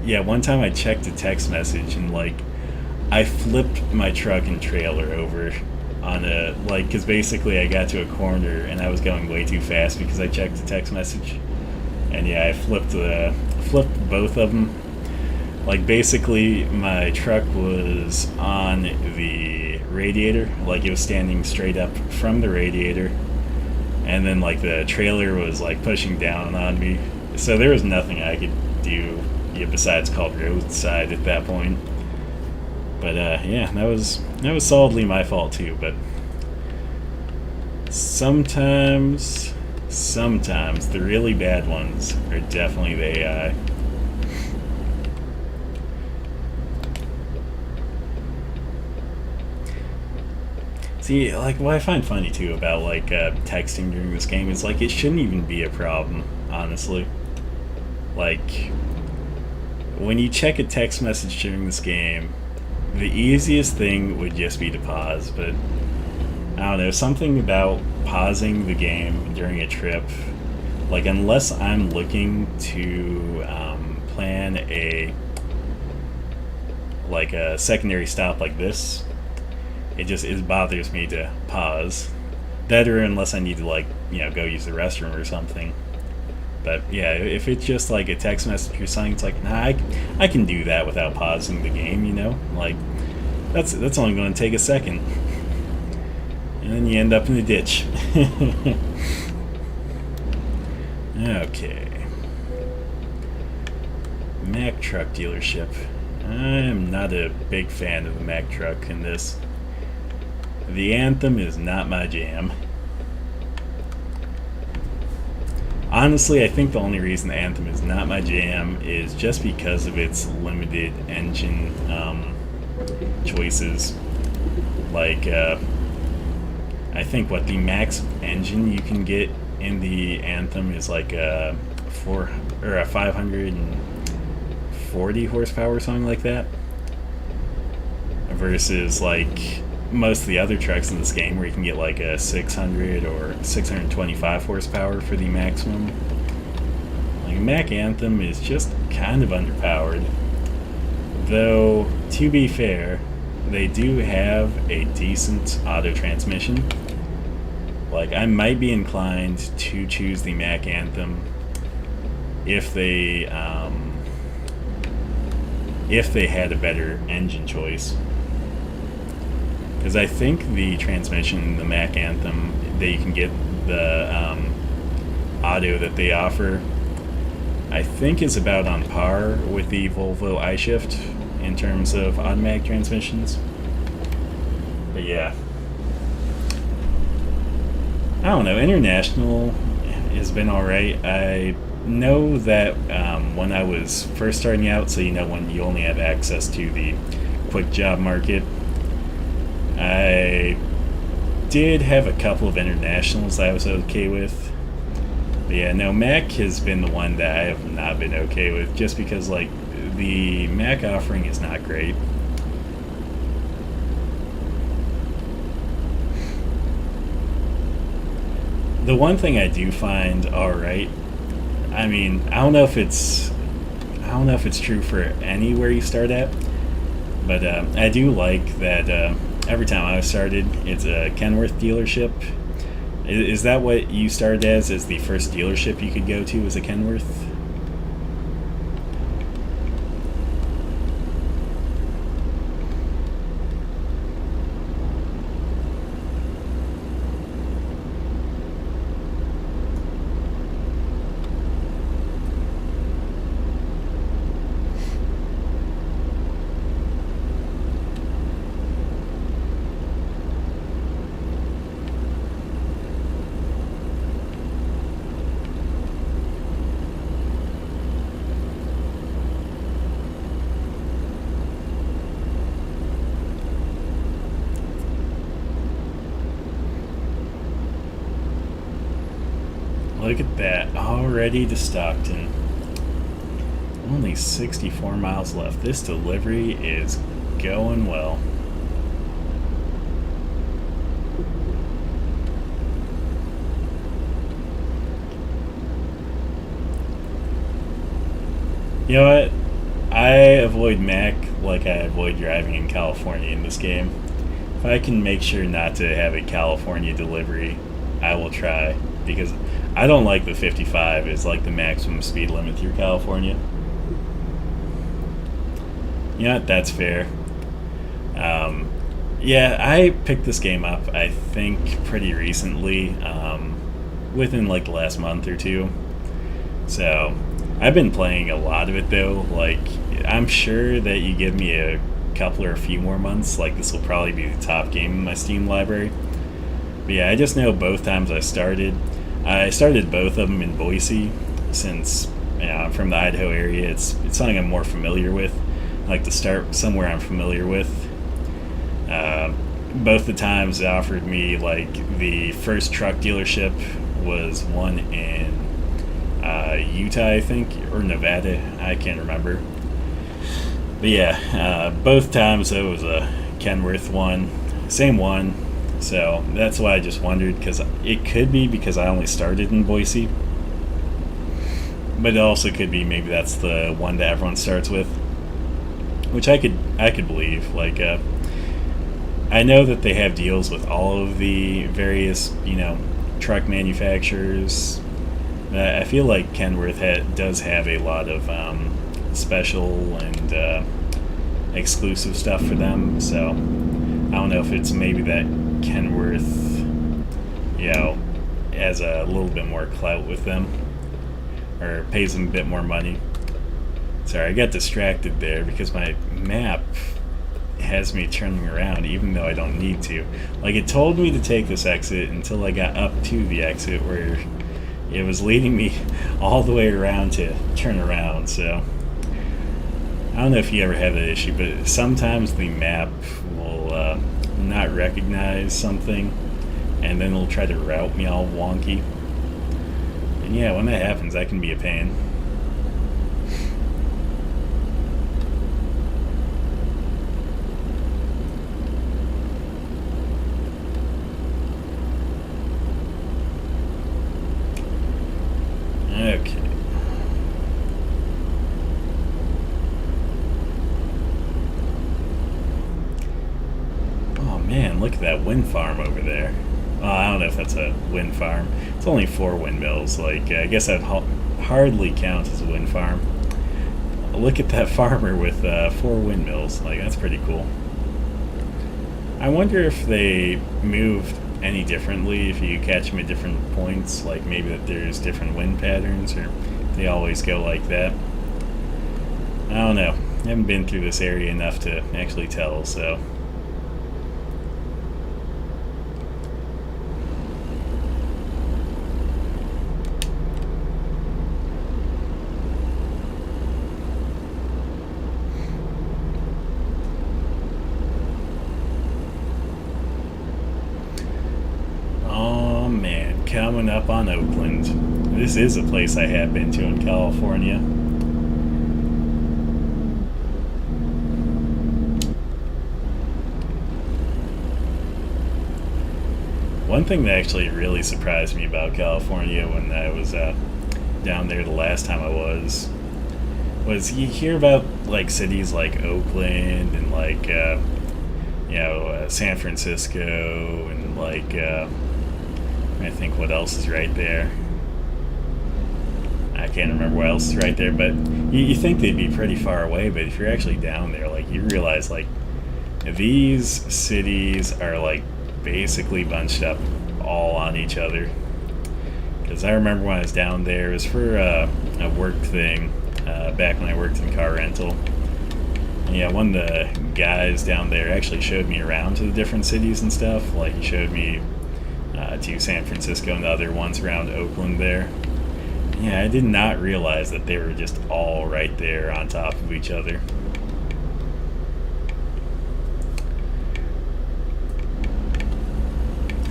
yeah, one time I checked a text message and like I flipped my truck and trailer over on a like because basically I got to a corner and I was going way too fast because I checked the text message, and yeah, I flipped both of them. Like basically, my truck was on the radiator, like it was standing straight up from the radiator, and then like the trailer was like pushing down on me. So there was nothing I could do, yeah, besides call roadside at that point. But yeah, that was solidly my fault too. But sometimes the really bad ones are definitely the AI. See, like what I find funny too about like texting during this game is like it shouldn't even be a problem, honestly. Like when you check a text message during this game, the easiest thing would just be to pause. But I don't know, something about pausing the game during a trip, like unless I'm looking to plan a secondary stop like this, it bothers me to pause. That or unless I need to like go use the restroom or something. But yeah, if it's just like a text message or something, it's like I can do that without pausing the game. Like that's only going to take a second, and then you end up in the ditch. Okay, Mack truck dealership. I am not a big fan of the Mack truck in this. The Anthem is not my jam. Honestly, I think the only reason the Anthem is not my jam is just because of its limited engine choices. Like, I think what the max engine you can get in the Anthem is like a 540 horsepower or something like that, versus like most of the other trucks in this game where you can get like a 600 or 625 horsepower for the maximum. Like Mack Anthem is just kind of underpowered. Though, to be fair, they do have a decent auto transmission. Like, I might be inclined to choose the Mack Anthem if they had a better engine choice. Because I think the transmission in the Mack Anthem, that you can get the auto that they offer, I think is about on par with the Volvo iShift in terms of automatic transmissions. But yeah. I don't know, International has been alright. I know that when I was first starting out, so when you only have access to the quick job market, I did have a couple of internationals I was okay with. But yeah, no, Mack has been the one that I have not been okay with, just because like the Mack offering is not great. The one thing I do find alright, I mean, I don't know if it's true for anywhere you start at, but I do like that every time I started, it's a Kenworth dealership. Is that what you started as the first dealership you could go to, was a Kenworth? Look at that, already to Stockton. Only 64 miles left. This delivery is going well. You know what? I avoid Mac like I avoid driving in California in this game. If I can make sure not to have a California delivery, I will try, because I don't like the 55 as like the maximum speed limit through California. You know what? That's fair. Yeah, I picked this game up, I think, pretty recently, within like the last month or two. So I've been playing a lot of it though. Like, I'm sure that you give me a couple or a few more months, like this will probably be the top game in my Steam library. But yeah, I just know both times I started both of them in Boise, since I'm from the Idaho area. It's something I'm more familiar with. I like to start somewhere I'm familiar with. Both the times they offered me, like, the first truck dealership was one in Utah, I think, or Nevada. I can't remember. But yeah, both times it was a Kenworth one, same one. So that's why I just wondered, because it could be because I only started in Boise, but it also could be maybe that's the one that everyone starts with, which I could believe. Like, I know that they have deals with all of the various, truck manufacturers. I feel like Kenworth does have a lot of special and exclusive stuff for them. So I don't know if it's maybe that Kenworth, has a little bit more clout with them, or pays them a bit more money. Sorry, I got distracted there because my map has me turning around even though I don't need to. Like, it told me to take this exit until I got up to the exit where it was leading me all the way around to turn around. So I don't know if you ever have that issue, but sometimes the map will not recognize something, and then it'll try to route me all wonky. And yeah, when that happens, that can be a pain. Okay. Oh man, look at that wind farm over there. Well, I don't know if that's a wind farm. It's only 4 windmills. Like, I guess that'd hardly count as a wind farm. Look at that farmer with 4 windmills. Like, that's pretty cool. I wonder if they moved any differently, if you catch them at different points, like maybe that there's different wind patterns, or they always go like that. I don't know. I haven't been through this area enough to actually tell, so. Coming up on Oakland. This is a place I have been to in California. One thing that actually really surprised me about California when I was down there the last time I was you hear about like cities like Oakland and like San Francisco and like I think what else is right there. I can't remember what else is right there, but you think they'd be pretty far away, but if you're actually down there, like, you realize, like, these cities are, like, basically bunched up all on each other. Because I remember when I was down there, it was for a work thing, back when I worked in car rental. And yeah, one of the guys down there actually showed me around to the different cities and stuff. Like, he showed me to San Francisco and the other ones around Oakland there. Yeah, I did not realize that they were just all right there on top of each other.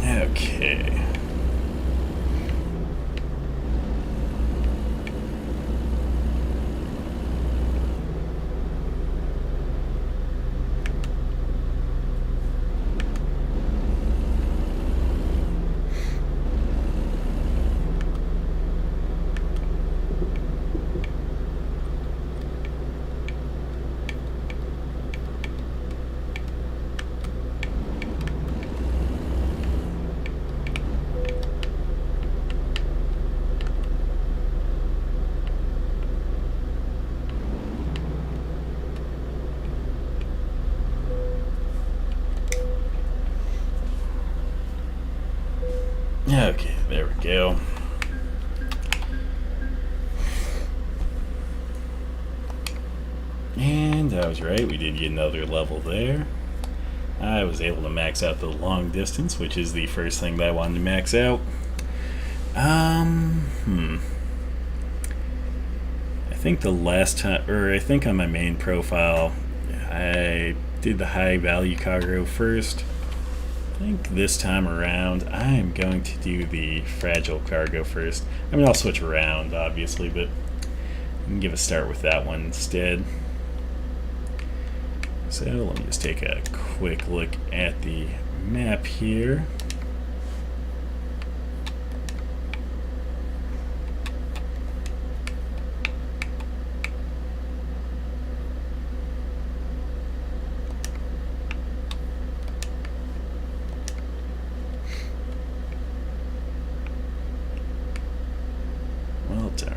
Okay. Okay, there we go. And I was right, we did get another level there. I was able to max out the long distance, which is the first thing that I wanted to max out. I think the last time, or I think on my main profile, I did the high value cargo first. I think this time around, I am going to do the fragile cargo first. I mean, I'll switch around, obviously, but I can give a start with that one instead. So let me just take a quick look at the map here. Well, darn.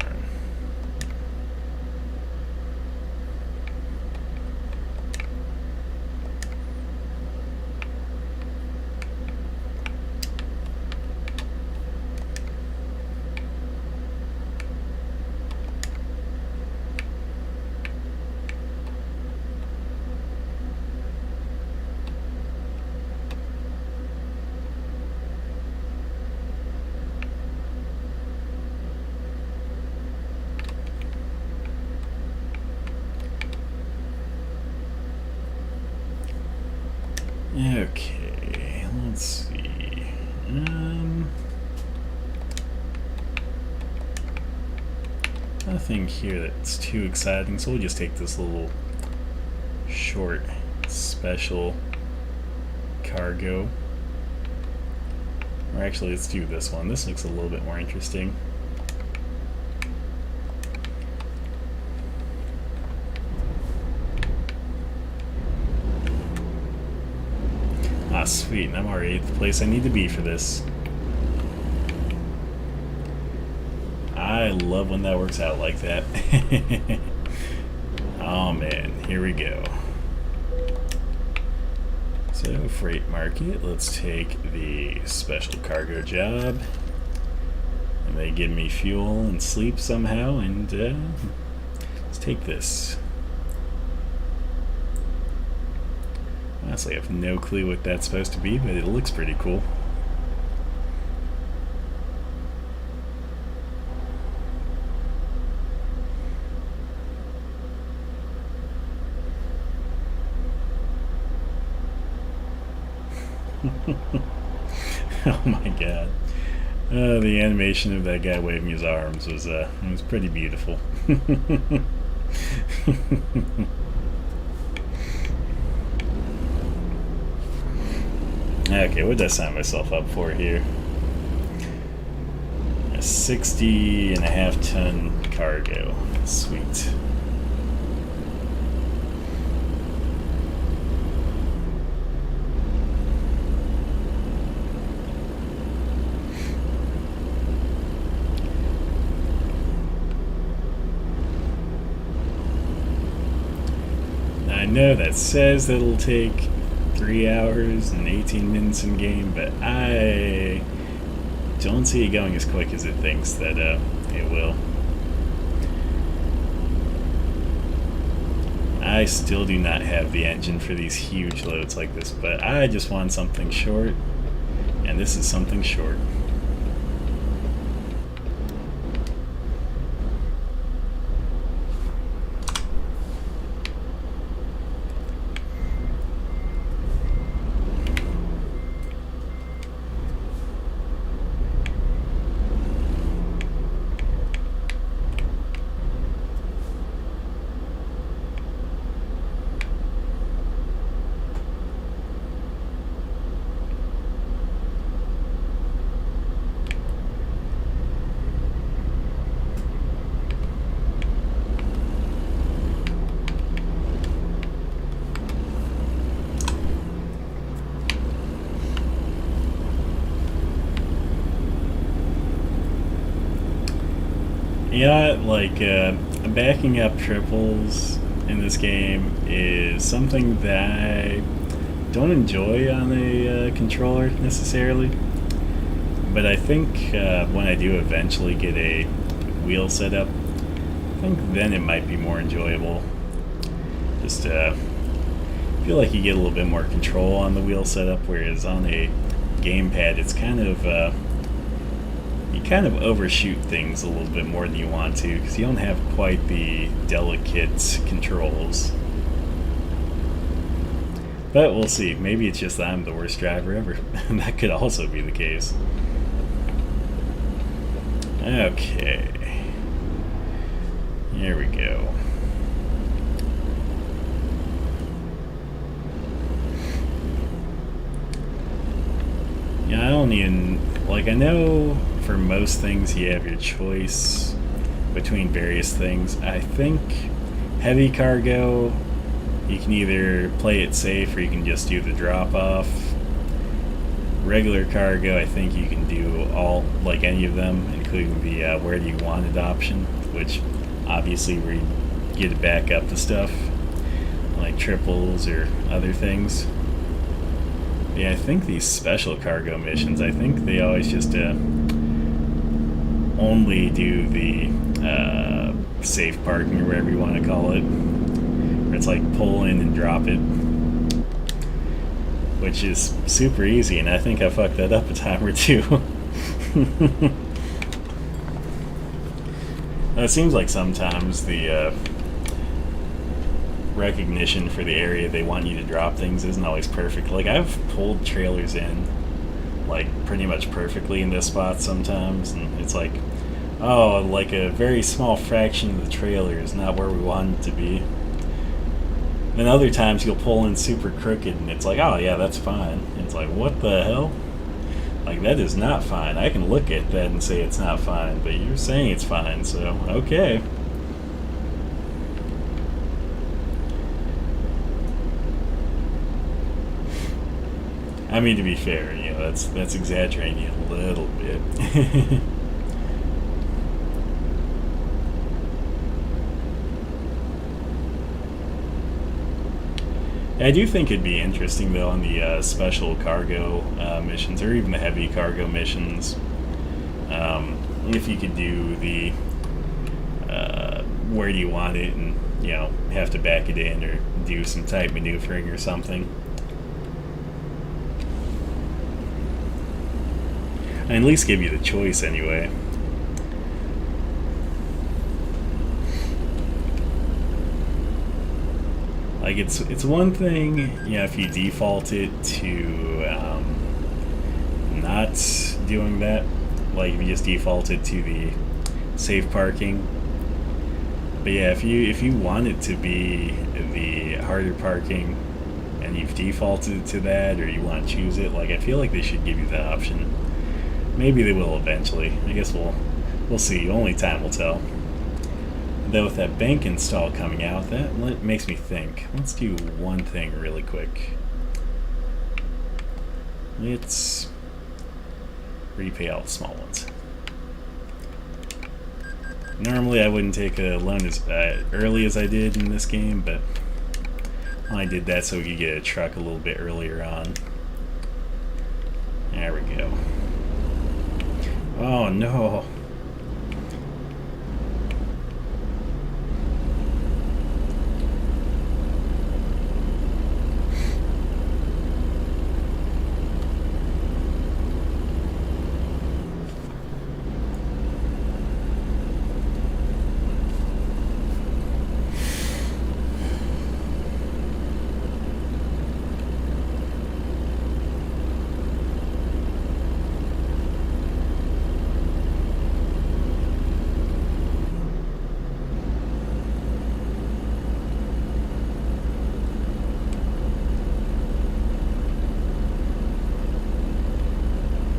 Okay, let's see. Nothing here that's too exciting, so we'll just take this little short special cargo. Or actually, let's do this one. This looks a little bit more interesting. Ah, sweet, and I'm already at the place I need to be for this. I love when that works out like that. Oh man, here we go. So, freight market, let's take the special cargo job. And they give me fuel and sleep somehow, and let's take this. Honestly, I have no clue what that's supposed to be, but it looks pretty cool. Oh my god. The animation of that guy waving his arms was pretty beautiful. Okay, what did I sign myself up for here? A 60.5 ton cargo. Sweet. I know that says that it'll take 3 hours and 18 minutes in game, but I don't see it going as quick as it thinks that it will. I still do not have the engine for these huge loads like this, but I just want something short, and this is something short. Yeah, like backing up triples in this game is something that I don't enjoy on a controller necessarily, But I think when I do eventually get a wheel set up, I think then it might be more enjoyable. Just feel like you get a little bit more control on the wheel setup, whereas on a gamepad, it's kind of you kind of overshoot things a little bit more than you want to because you don't have quite the delicate controls. But we'll see. Maybe it's just that I'm the worst driver ever. That could also be the case. Okay. Here we go. Yeah, I don't even... Like, I know for most things you have your choice between various things. I think heavy cargo, you can either play it safe or you can just do the drop-off. Regular cargo, I think you can do all, like any of them, including the where do you want it option, which obviously where you get it back up to stuff, like triples or other things. Yeah, I think these special cargo missions, I think they always just only do the safe parking or whatever you want to call it. Where it's like pull in and drop it. Which is super easy, and I think I fucked that up a time or two. It seems like sometimes the recognition for the area they want you to drop things isn't always perfect. Like, I've pulled trailers in, like, pretty much perfectly in this spot sometimes, and it's like, oh, like a very small fraction of the trailer is not where we want it to be. Then other times you'll pull in super crooked and it's like, oh yeah, that's fine. And it's like, what the hell? Like, that is not fine. I can look at that and say it's not fine, but you're saying it's fine, so okay. I mean, to be fair, you know, that's exaggerating it a little bit. I do think it'd be interesting, though, on the special cargo missions, or even the heavy cargo missions, if you could do the where do you want it, and, you know, have to back it in or do some tight maneuvering or something. And at least give you the choice anyway. Like, it's one thing, you know, if you default it to not doing that. Like, if you just default it to the safe parking. But yeah, if you want it to be the harder parking and you've defaulted it to that, or you want to choose it, like, I feel like they should give you that option. Maybe they will eventually. I guess we'll see. Only time will tell. Though with that bank install coming out, that makes me think. Let's do one thing really quick. Let's repay all the small ones. Normally I wouldn't take a loan as early as I did in this game, but I did that so we could get a truck a little bit earlier on. There we go. Oh no.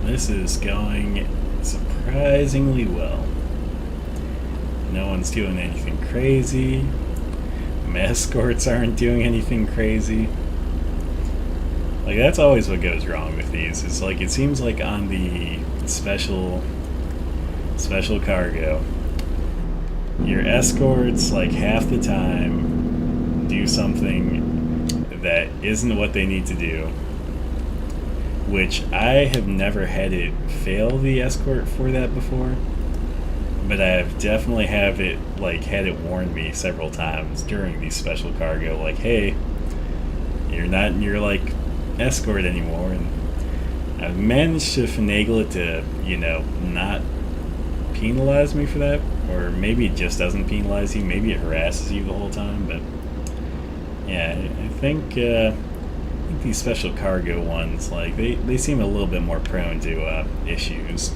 This is going surprisingly well. No one's doing anything crazy. My escorts aren't doing anything crazy. Like, that's always what goes wrong with these. It's like, it seems like on the special cargo, your escorts, like, half the time do something that isn't what they need to do. which I have never had it fail the escort for that before, but I've definitely have it like had it warn me several times during these special cargo, like, hey, you're not in your like escort anymore, and I've managed to finagle it to, not penalize me for that, or maybe it just doesn't penalize you, maybe it harasses you the whole time, but yeah, I think these special cargo ones, like, they seem a little bit more prone to issues.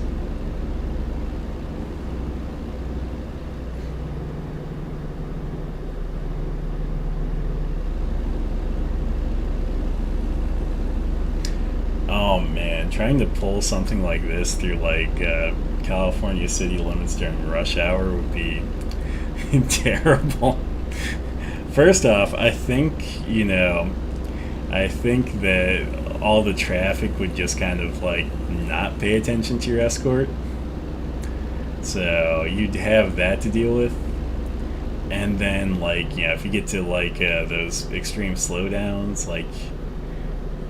Oh man, trying to pull something like this through like California city limits during rush hour would be terrible. First off, I think that all the traffic would just kind of like not pay attention to your escort. So you'd have that to deal with. And then, like, if you get to like those extreme slowdowns, like,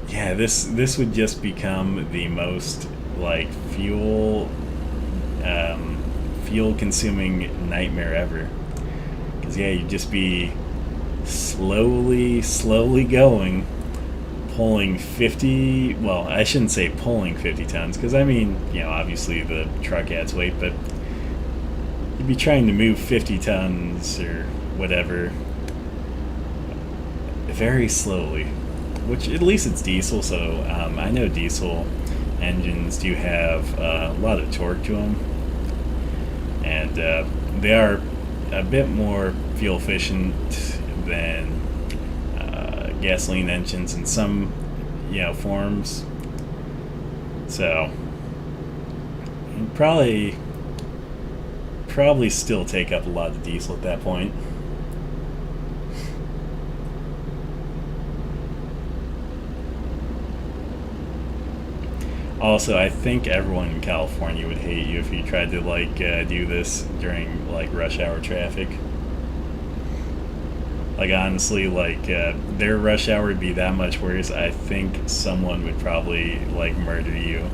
yeah, this would just become the most like fuel consuming nightmare ever. Because yeah, you'd just be slowly going, pulling 50. Well, I shouldn't say pulling 50 tons, because I mean, obviously the truck adds weight, but you'd be trying to move 50 tons or whatever very slowly, which at least it's diesel, so I know diesel engines do have a lot of torque to them, and they are a bit more fuel efficient than gasoline engines in some forms. So you'd probably still take up a lot of diesel at that point. Also, I think everyone in California would hate you if you tried to like do this during like rush hour traffic. Like honestly, like their rush hour would be that much worse. I think someone would probably like murder you.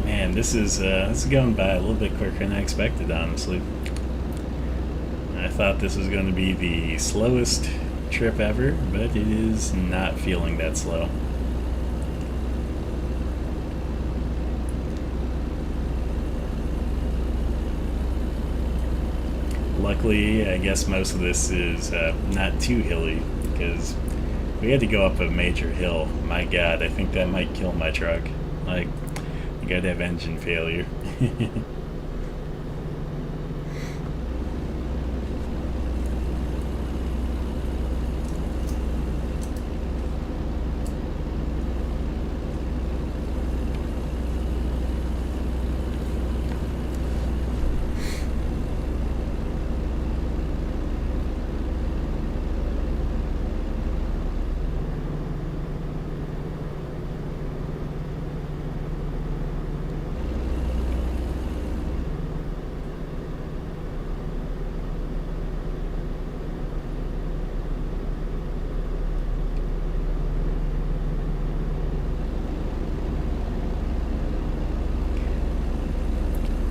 Man, this is going by a little bit quicker than I expected, honestly. I thought this was going to be the slowest trip ever, but it is not feeling that slow. Luckily, I guess most of this is not too hilly, because we had to go up a major hill. My god, I think that might kill my truck. Like, you gotta have engine failure.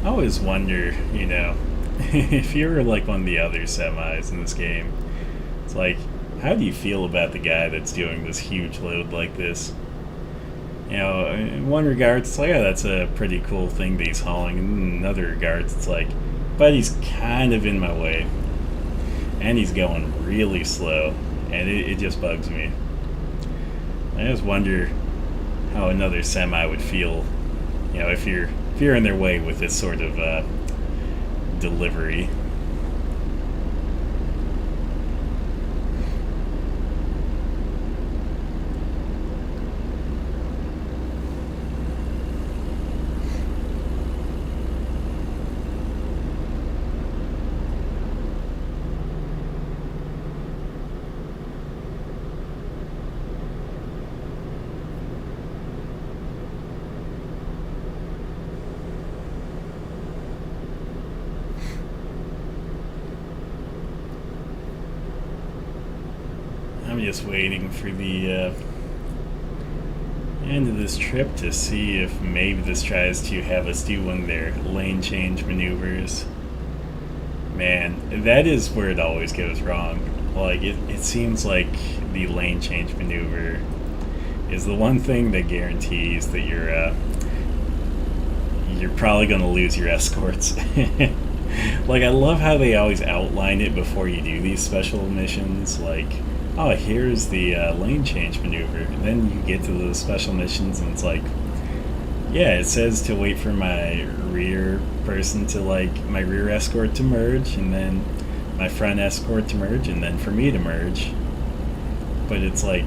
I always wonder, if you were like one of the other semis in this game, it's like, how do you feel about the guy that's doing this huge load like this? In one regard, it's like, oh, that's a pretty cool thing that he's hauling. In another regards, it's like, but he's kind of in my way. And he's going really slow. And it just bugs me. I just wonder how another semi would feel, if you're in their way with this sort of delivery. I'm just waiting for the end of this trip to see if maybe this tries to have us do one of their lane change maneuvers. Man, that is where it always goes wrong. Like, it seems like the lane change maneuver is the one thing that guarantees that you're probably going to lose your escorts. Like, I love how they always outline it before you do these special missions. Like, oh, here's the lane change maneuver. And then you get to those special missions, and it's like, yeah, it says to wait for my rear person to, like, my rear escort to merge, and then my front escort to merge, and then for me to merge. But it's like,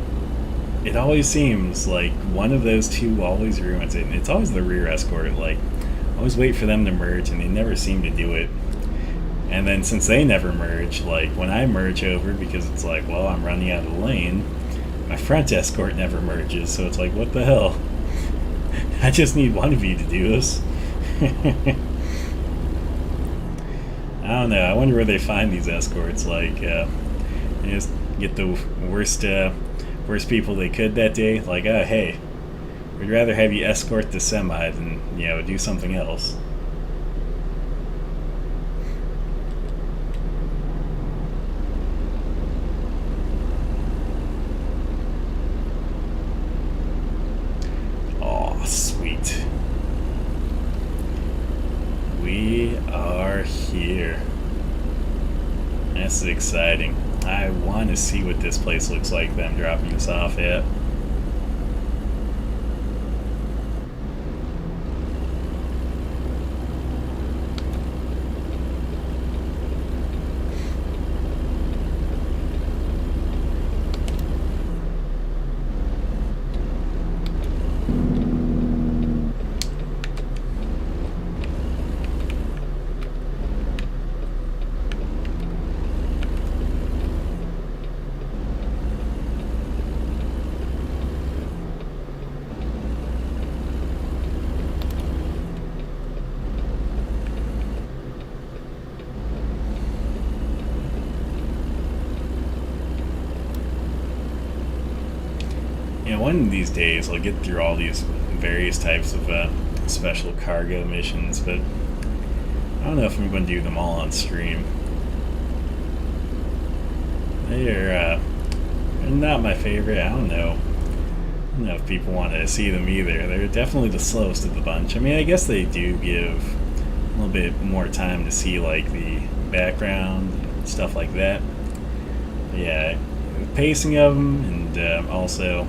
it always seems like one of those two always ruins it, and it's always the rear escort. Like, I always wait for them to merge, and they never seem to do it. And then since they never merge, like, when I merge over, because it's like, well, I'm running out of the lane, my front escort never merges, so it's like, what the hell? I just need one of you to do this. I don't know. I wonder where they find these escorts. Like, they just get the worst people they could that day. Like, oh, hey, we'd rather have you escort the semi than, do something else. Oh, sweet. We are here. This is exciting. I want to see what this place looks like that I'm dropping us off at. One of these days I'll get through all these various types of special cargo missions, but I don't know if I'm going to do them all on stream. They're not my favorite. I don't know if people want to see them either. They're definitely the slowest of the bunch. I mean, I guess they do give a little bit more time to see, like, the background and stuff like that. But yeah, the pacing of them, and also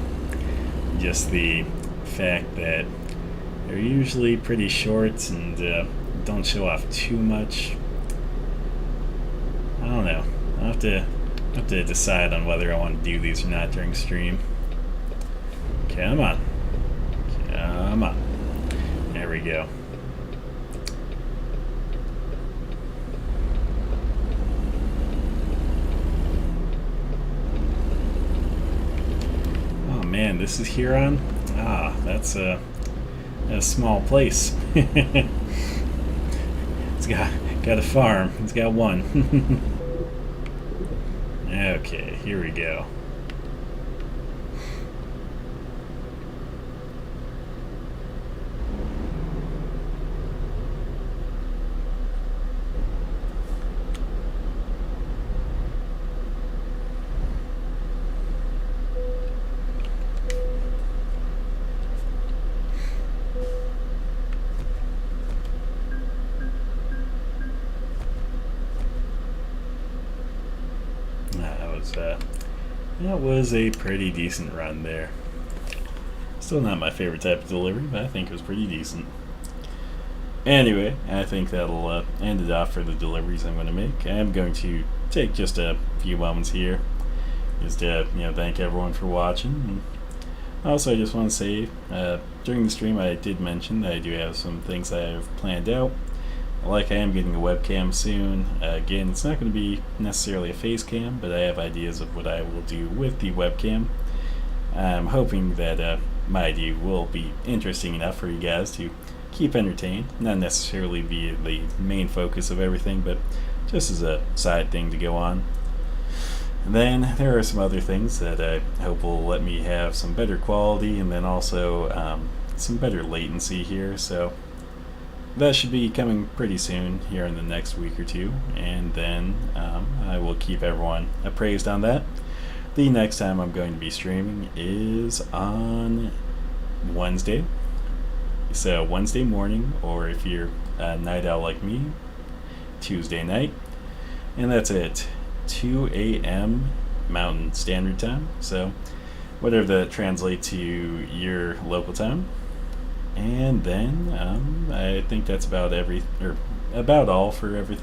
just the fact that they're usually pretty short and don't show off too much. I don't know. I'll have to decide on whether I want to do these or not during stream. Come on. Come on. There we go. Man, this is Huron? Ah, that's a small place. It's got a farm. It's got one. Okay, here we go. That was a pretty decent run there. Still not my favorite type of delivery, but I think it was pretty decent. Anyway, I think that'll end it off for the deliveries I'm going to make. I'm going to take just a few moments here just to thank everyone for watching. And also, I just want to say during the stream I did mention that I do have some things I have planned out. Like, I am getting a webcam soon. Again, it's not going to be necessarily a face cam, but I have ideas of what I will do with the webcam. I'm hoping that my idea will be interesting enough for you guys to keep entertained. Not necessarily be the main focus of everything, but just as a side thing to go on. And then there are some other things that I hope will let me have some better quality and then also some better latency here. So that should be coming pretty soon here in the next week or two. And then I will keep everyone appraised on that. The next time I'm going to be streaming is on Wednesday. So Wednesday morning, or if you're a night owl like me, Tuesday night. And that's it. 2 a.m. Mountain Standard Time. So whatever that translates to your local time. And then I think that's about all for everything.